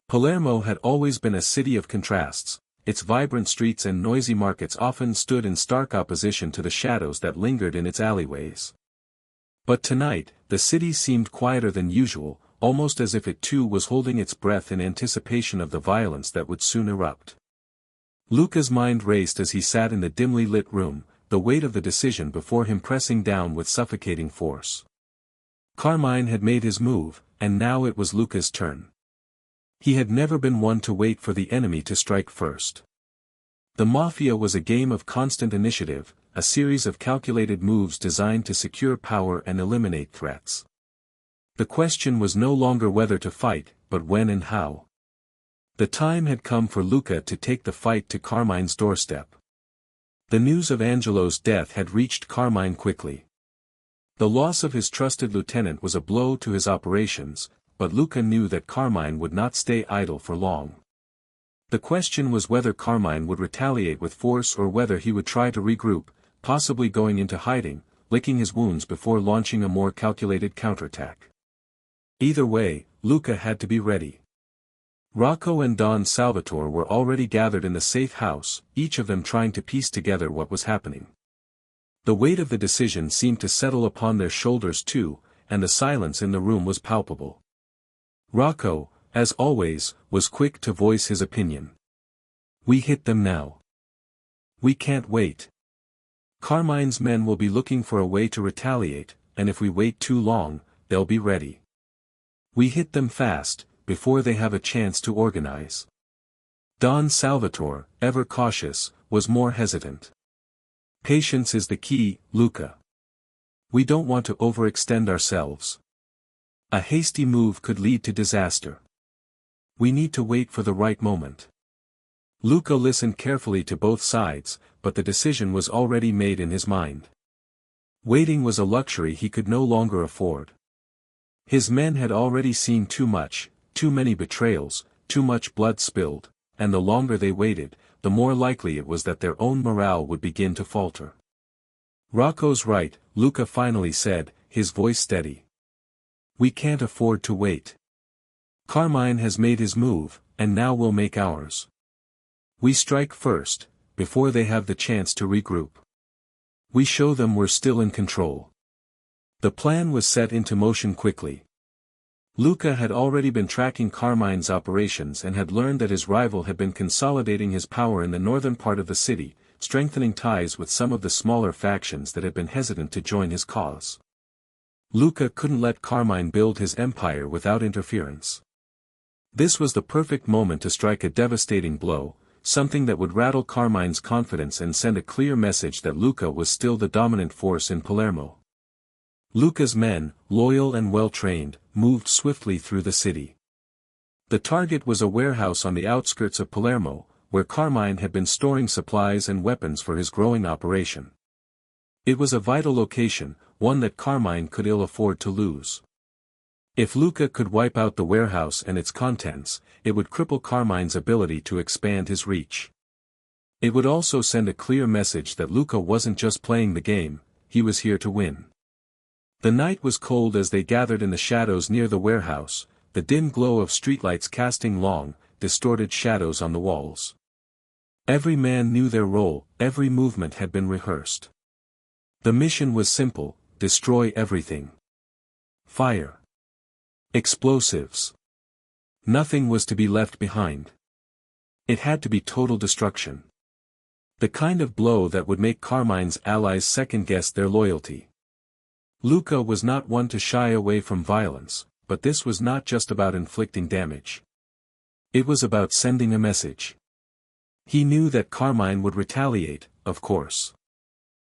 Palermo had always been a city of contrasts. Its vibrant streets and noisy markets often stood in stark opposition to the shadows that lingered in its alleyways. But tonight, the city seemed quieter than usual, almost as if it too was holding its breath in anticipation of the violence that would soon erupt. Luca's mind raced as he sat in the dimly lit room, the weight of the decision before him pressing down with suffocating force. Carmine had made his move, and now it was Luca's turn. He had never been one to wait for the enemy to strike first. The Mafia was a game of constant initiative, a series of calculated moves designed to secure power and eliminate threats. The question was no longer whether to fight, but when and how. The time had come for Luca to take the fight to Carmine's doorstep. The news of Angelo's death had reached Carmine quickly. The loss of his trusted lieutenant was a blow to his operations, but Luca knew that Carmine would not stay idle for long. The question was whether Carmine would retaliate with force or whether he would try to regroup, possibly going into hiding, licking his wounds before launching a more calculated counterattack. Either way, Luca had to be ready. Rocco and Don Salvatore were already gathered in the safe house, each of them trying to piece together what was happening. The weight of the decision seemed to settle upon their shoulders too, and the silence in the room was palpable. Rocco, as always, was quick to voice his opinion. "We hit them now. We can't wait. Carmine's men will be looking for a way to retaliate, and if we wait too long, they'll be ready. We hit them fast, before they have a chance to organize." Don Salvatore, ever cautious, was more hesitant. Patience is the key, Luca. We don't want to overextend ourselves. A hasty move could lead to disaster. We need to wait for the right moment. Luca listened carefully to both sides, but the decision was already made in his mind. Waiting was a luxury he could no longer afford. His men had already seen too much, too many betrayals, too much blood spilled, and the longer they waited, the more likely it was that their own morale would begin to falter. Rocco's right, Luca finally said, his voice steady. We can't afford to wait. Carmine has made his move, and now we'll make ours. We strike first, before they have the chance to regroup. We show them we're still in control. The plan was set into motion quickly. Luca had already been tracking Carmine's operations and had learned that his rival had been consolidating his power in the northern part of the city, strengthening ties with some of the smaller factions that had been hesitant to join his cause. Luca couldn't let Carmine build his empire without interference. This was the perfect moment to strike a devastating blow, something that would rattle Carmine's confidence and send a clear message that Luca was still the dominant force in Palermo. Luca's men, loyal and well-trained, moved swiftly through the city. The target was a warehouse on the outskirts of Palermo, where Carmine had been storing supplies and weapons for his growing operation. It was a vital location, one that Carmine could ill afford to lose. If Luca could wipe out the warehouse and its contents, it would cripple Carmine's ability to expand his reach. It would also send a clear message that Luca wasn't just playing the game, he was here to win. The night was cold as they gathered in the shadows near the warehouse, the dim glow of streetlights casting long, distorted shadows on the walls. Every man knew their role, every movement had been rehearsed. The mission was simple: destroy everything. Fire. Explosives. Nothing was to be left behind. It had to be total destruction. The kind of blow that would make Carmine's allies second-guess their loyalty. Luca was not one to shy away from violence, but this was not just about inflicting damage. It was about sending a message. He knew that Carmine would retaliate, of course.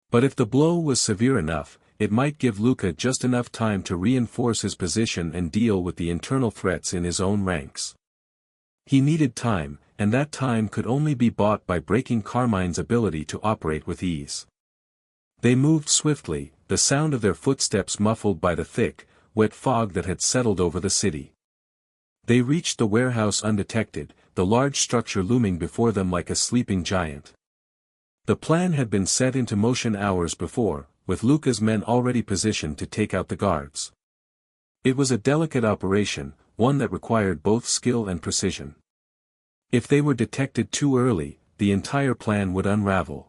But if the blow was severe enough, it might give Luca just enough time to reinforce his position and deal with the internal threats in his own ranks. He needed time, and that time could only be bought by breaking Carmine's ability to operate with ease. They moved swiftly, the sound of their footsteps muffled by the thick, wet fog that had settled over the city. They reached the warehouse undetected, the large structure looming before them like a sleeping giant. The plan had been set into motion hours before, with Luca's men already positioned to take out the guards. It was a delicate operation, one that required both skill and precision. If they were detected too early, the entire plan would unravel.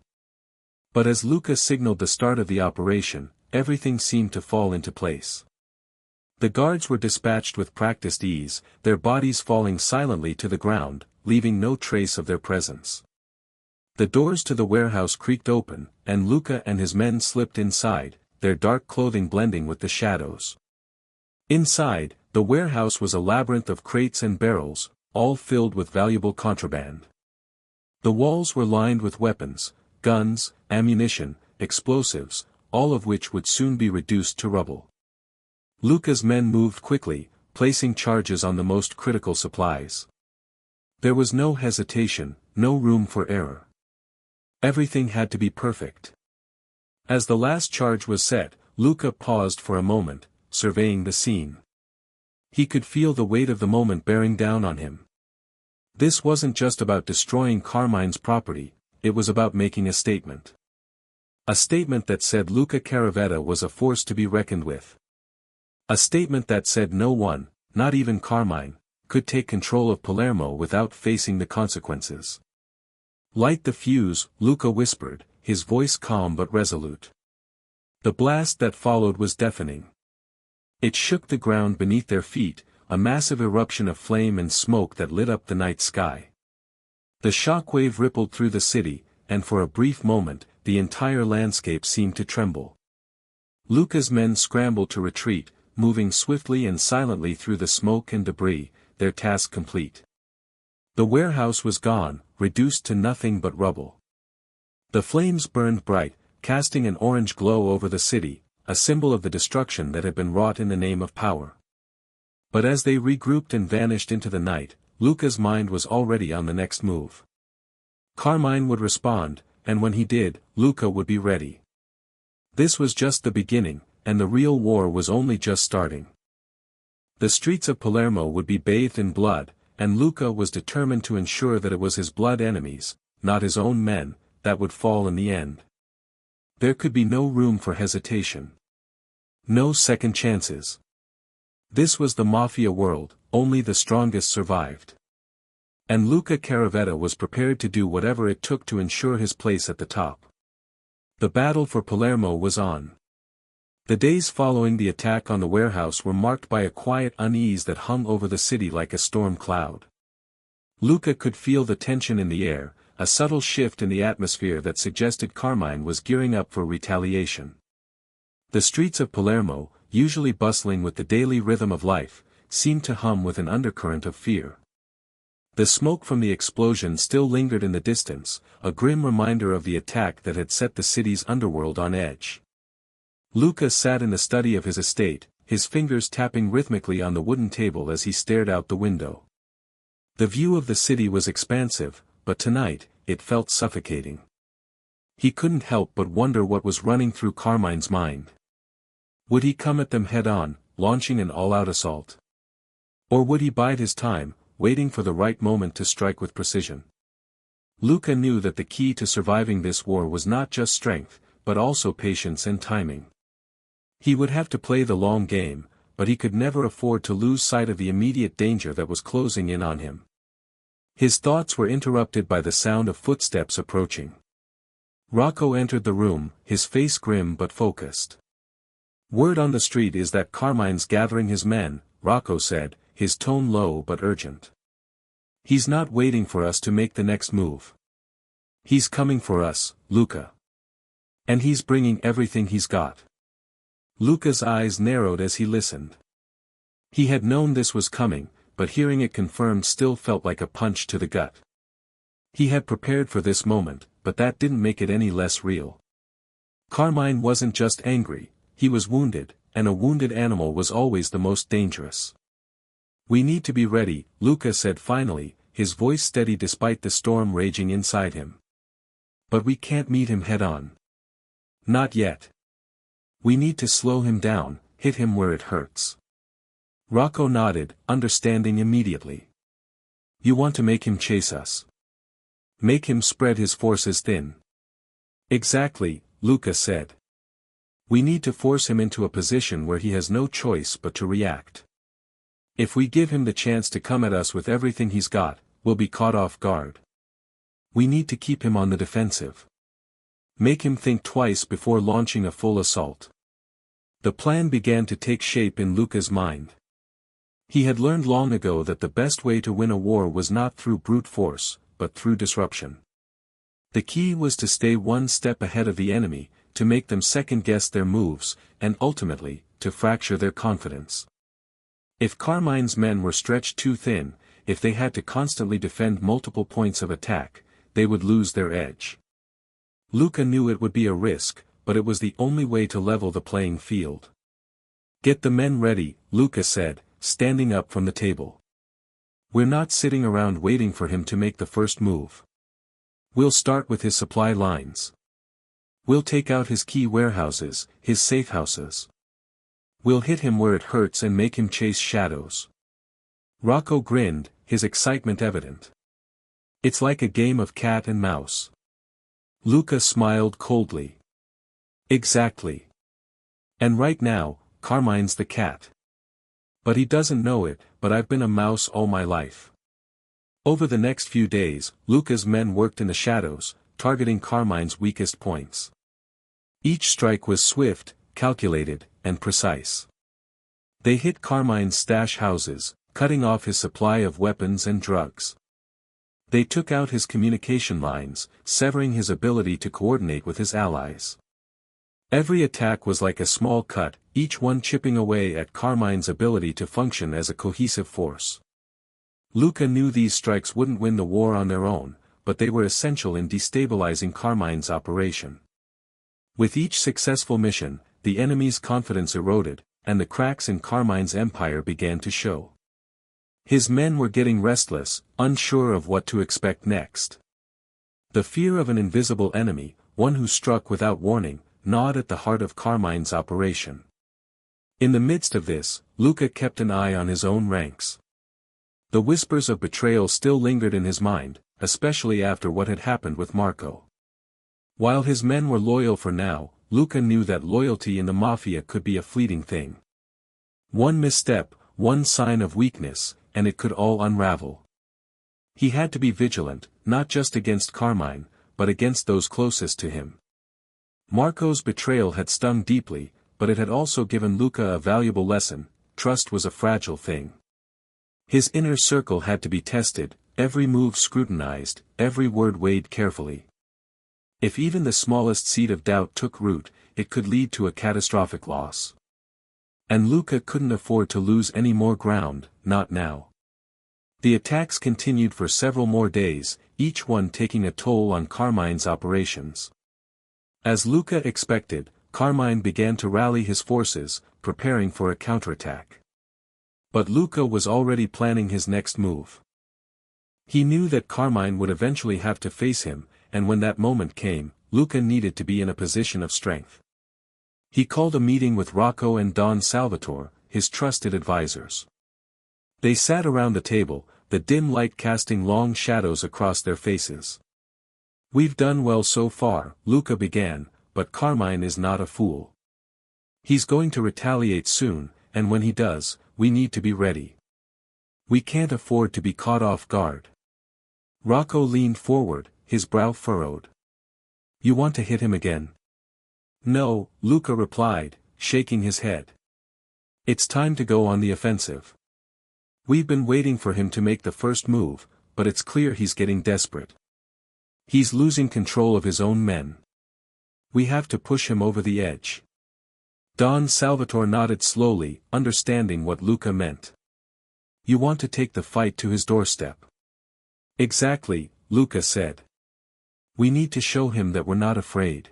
But as Luca signaled the start of the operation, everything seemed to fall into place. The guards were dispatched with practiced ease, their bodies falling silently to the ground, leaving no trace of their presence. The doors to the warehouse creaked open, and Luca and his men slipped inside, their dark clothing blending with the shadows. Inside, the warehouse was a labyrinth of crates and barrels, all filled with valuable contraband. The walls were lined with weapons, guns, ammunition, explosives, all of which would soon be reduced to rubble. Luca's men moved quickly, placing charges on the most critical supplies. There was no hesitation, no room for error. Everything had to be perfect. As the last charge was set, Luca paused for a moment, surveying the scene. He could feel the weight of the moment bearing down on him. This wasn't just about destroying Carmine's property, it was about making a statement. A statement that said Luca Caravetta was a force to be reckoned with. A statement that said no one, not even Carmine, could take control of Palermo without facing the consequences. Light the fuse, Luca whispered, his voice calm but resolute. The blast that followed was deafening. It shook the ground beneath their feet, a massive eruption of flame and smoke that lit up the night sky. The shockwave rippled through the city, and for a brief moment, the entire landscape seemed to tremble. Luca's men scrambled to retreat, moving swiftly and silently through the smoke and debris, their task complete. The warehouse was gone, reduced to nothing but rubble. The flames burned bright, casting an orange glow over the city, a symbol of the destruction that had been wrought in the name of power. But as they regrouped and vanished into the night, Luca's mind was already on the next move. Carmine would respond, and when he did, Luca would be ready. This was just the beginning, and the real war was only just starting. The streets of Palermo would be bathed in blood, and Luca was determined to ensure that it was his blood enemies, not his own men, that would fall in the end. There could be no room for hesitation. No second chances. This was the mafia world, only the strongest survived. And Luca Caravetta was prepared to do whatever it took to ensure his place at the top. The battle for Palermo was on. The days following the attack on the warehouse were marked by a quiet unease that hung over the city like a storm cloud. Luca could feel the tension in the air, a subtle shift in the atmosphere that suggested Carmine was gearing up for retaliation. The streets of Palermo, usually bustling with the daily rhythm of life, seemed to hum with an undercurrent of fear. The smoke from the explosion still lingered in the distance, a grim reminder of the attack that had set the city's underworld on edge. Luca sat in the study of his estate, his fingers tapping rhythmically on the wooden table as he stared out the window. The view of the city was expansive, but tonight, it felt suffocating. He couldn't help but wonder what was running through Carmine's mind. Would he come at them head-on, launching an all-out assault? Or would he bide his time, waiting for the right moment to strike with precision? Luca knew that the key to surviving this war was not just strength, but also patience and timing. He would have to play the long game, but he could never afford to lose sight of the immediate danger that was closing in on him. His thoughts were interrupted by the sound of footsteps approaching. Rocco entered the room, his face grim but focused. "Word on the street is that Carmine's gathering his men," Rocco said, his tone low but urgent. "He's not waiting for us to make the next move. He's coming for us, Luca. And he's bringing everything he's got." Luca's eyes narrowed as he listened. He had known this was coming, but hearing it confirmed still felt like a punch to the gut. He had prepared for this moment, but that didn't make it any less real. Carmine wasn't just angry, he was wounded, and a wounded animal was always the most dangerous. "We need to be ready," Luca said finally, his voice steady despite the storm raging inside him. "But we can't meet him head-on. Not yet. We need to slow him down, hit him where it hurts." Rocco nodded, understanding immediately. "You want to make him chase us? Make him spread his forces thin?" "Exactly," Luca said. "We need to force him into a position where he has no choice but to react. If we give him the chance to come at us with everything he's got, we'll be caught off guard. We need to keep him on the defensive. Make him think twice before launching a full assault." The plan began to take shape in Luca's mind. He had learned long ago that the best way to win a war was not through brute force, but through disruption. The key was to stay one step ahead of the enemy, to make them second-guess their moves, and ultimately, to fracture their confidence. If Carmine's men were stretched too thin, if they had to constantly defend multiple points of attack, they would lose their edge. Luca knew it would be a risk, but it was the only way to level the playing field. "Get the men ready," Luca said, standing up from the table. "We're not sitting around waiting for him to make the first move. We'll start with his supply lines. We'll take out his key warehouses, his safe houses. We'll hit him where it hurts and make him chase shadows." Rocco grinned, his excitement evident. "It's like a game of cat and mouse." Luca smiled coldly. "Exactly. And right now, Carmine's the cat. But he doesn't know it, but I've been a mouse all my life." Over the next few days, Luca's men worked in the shadows, targeting Carmine's weakest points. Each strike was swift, calculated, and precise. They hit Carmine's stash houses, cutting off his supply of weapons and drugs. They took out his communication lines, severing his ability to coordinate with his allies. Every attack was like a small cut, each one chipping away at Carmine's ability to function as a cohesive force. Luca knew these strikes wouldn't win the war on their own, but they were essential in destabilizing Carmine's operation. With each successful mission, the enemy's confidence eroded, and the cracks in Carmine's empire began to show. His men were getting restless, unsure of what to expect next. The fear of an invisible enemy, one who struck without warning, gnawed at the heart of Carmine's operation. In the midst of this, Luca kept an eye on his own ranks. The whispers of betrayal still lingered in his mind, especially after what had happened with Marco. While his men were loyal for now, Luca knew that loyalty in the Mafia could be a fleeting thing. One misstep, one sign of weakness, and it could all unravel. He had to be vigilant, not just against Carmine, but against those closest to him. Marco's betrayal had stung deeply, but it had also given Luca a valuable lesson: trust was a fragile thing. His inner circle had to be tested, every move scrutinized, every word weighed carefully. If even the smallest seed of doubt took root, it could lead to a catastrophic loss. And Luca couldn't afford to lose any more ground, not now. The attacks continued for several more days, each one taking a toll on Carmine's operations. As Luca expected, Carmine began to rally his forces, preparing for a counterattack. But Luca was already planning his next move. He knew that Carmine would eventually have to face him, and when that moment came, Luca needed to be in a position of strength. He called a meeting with Rocco and Don Salvatore, his trusted advisors. They sat around the table, the dim light casting long shadows across their faces. "We've done well so far," Luca began, "but Carmine is not a fool. He's going to retaliate soon, and when he does, we need to be ready. We can't afford to be caught off guard." Rocco leaned forward, his brow furrowed. "You want to hit him again?" "No," Luca replied, shaking his head. "It's time to go on the offensive. We've been waiting for him to make the first move, but it's clear he's getting desperate. He's losing control of his own men. We have to push him over the edge." Don Salvatore nodded slowly, understanding what Luca meant. "You want to take the fight to his doorstep." "Exactly," Luca said. "We need to show him that we're not afraid.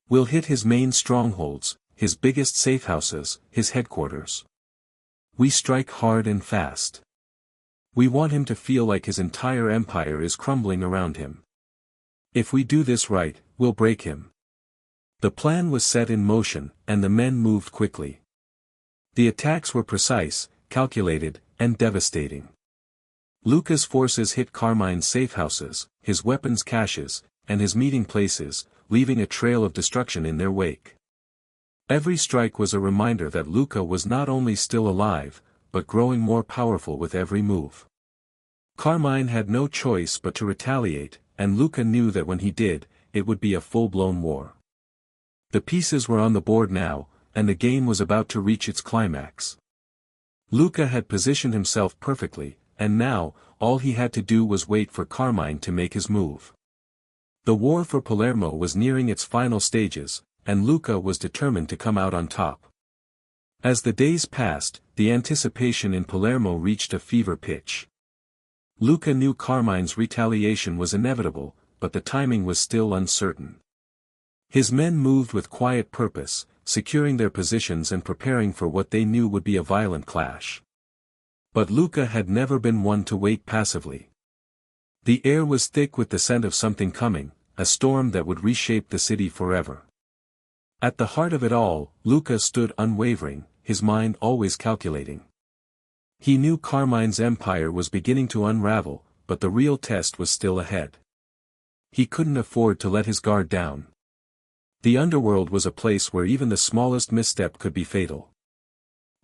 We'll hit his main strongholds, his biggest safehouses, his headquarters. We strike hard and fast. We want him to feel like his entire empire is crumbling around him. If we do this right, we'll break him." The plan was set in motion, and the men moved quickly. The attacks were precise, calculated, and devastating. Luca's forces hit Carmine's safehouses, his weapons caches, and his meeting places, leaving a trail of destruction in their wake. Every strike was a reminder that Luca was not only still alive, but growing more powerful with every move. Carmine had no choice but to retaliate, and Luca knew that when he did, it would be a full-blown war. The pieces were on the board now, and the game was about to reach its climax. Luca had positioned himself perfectly, and now, all he had to do was wait for Carmine to make his move. The war for Palermo was nearing its final stages, and Luca was determined to come out on top. As the days passed, the anticipation in Palermo reached a fever pitch. Luca knew Carmine's retaliation was inevitable, but the timing was still uncertain. His men moved with quiet purpose, securing their positions and preparing for what they knew would be a violent clash. But Luca had never been one to wait passively. The air was thick with the scent of something coming, a storm that would reshape the city forever. At the heart of it all, Luca stood unwavering, his mind always calculating. He knew Carmine's empire was beginning to unravel, but the real test was still ahead. He couldn't afford to let his guard down. The underworld was a place where even the smallest misstep could be fatal.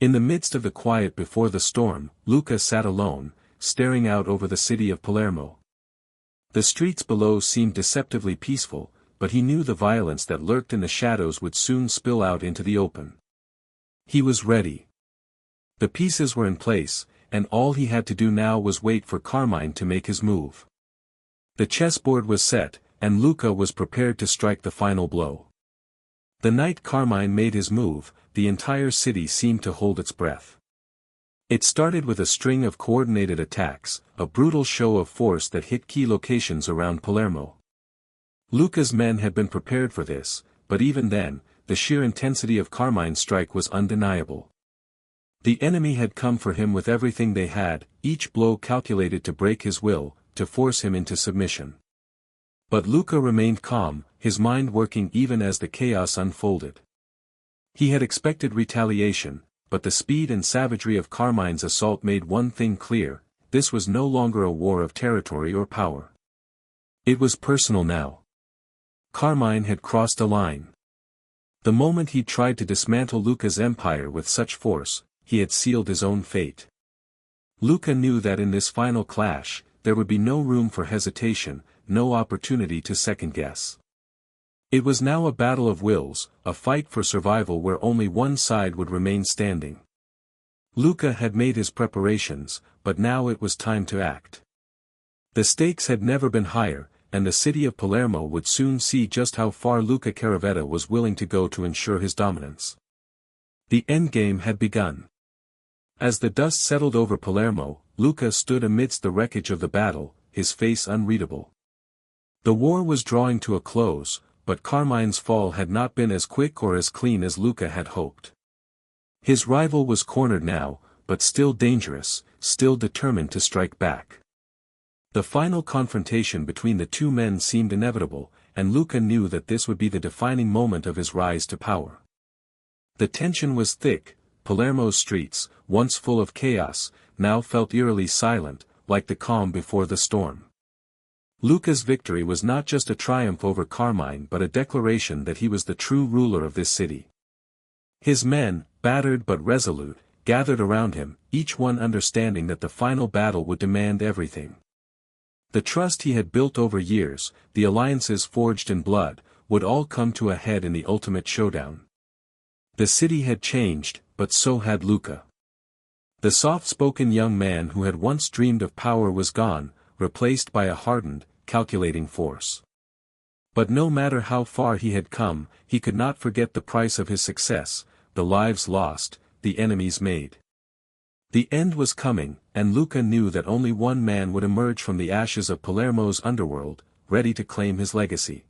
In the midst of the quiet before the storm, Luca sat alone, staring out over the city of Palermo. The streets below seemed deceptively peaceful, but he knew the violence that lurked in the shadows would soon spill out into the open. He was ready. The pieces were in place, and all he had to do now was wait for Carmine to make his move. The chessboard was set, and Luca was prepared to strike the final blow. The night Carmine made his move, the entire city seemed to hold its breath. It started with a string of coordinated attacks, a brutal show of force that hit key locations around Palermo. Luca's men had been prepared for this, but even then, the sheer intensity of Carmine's strike was undeniable. The enemy had come for him with everything they had, each blow calculated to break his will, to force him into submission. But Luca remained calm, his mind working even as the chaos unfolded. He had expected retaliation, but the speed and savagery of Carmine's assault made one thing clear: this was no longer a war of territory or power. It was personal now. Carmine had crossed a line. The moment he tried to dismantle Luca's empire with such force, he had sealed his own fate. Luca knew that in this final clash, there would be no room for hesitation, no opportunity to second-guess. It was now a battle of wills, a fight for survival where only one side would remain standing. Luca had made his preparations, but now it was time to act. The stakes had never been higher, and the city of Palermo would soon see just how far Luca Caravetta was willing to go to ensure his dominance. The endgame had begun. As the dust settled over Palermo, Luca stood amidst the wreckage of the battle, his face unreadable. The war was drawing to a close, but Carmine's fall had not been as quick or as clean as Luca had hoped. His rival was cornered now, but still dangerous, still determined to strike back. The final confrontation between the two men seemed inevitable, and Luca knew that this would be the defining moment of his rise to power. The tension was thick. Palermo's streets, once full of chaos, now felt eerily silent, like the calm before the storm. Luca's victory was not just a triumph over Carmine but a declaration that he was the true ruler of this city. His men, battered but resolute, gathered around him, each one understanding that the final battle would demand everything. The trust he had built over years, the alliances forged in blood, would all come to a head in the ultimate showdown. The city had changed, but so had Luca. The soft-spoken young man who had once dreamed of power was gone, replaced by a hardened, calculating force. But no matter how far he had come, he could not forget the price of his success, the lives lost, the enemies made. The end was coming, and Luca knew that only one man would emerge from the ashes of Palermo's underworld, ready to claim his legacy.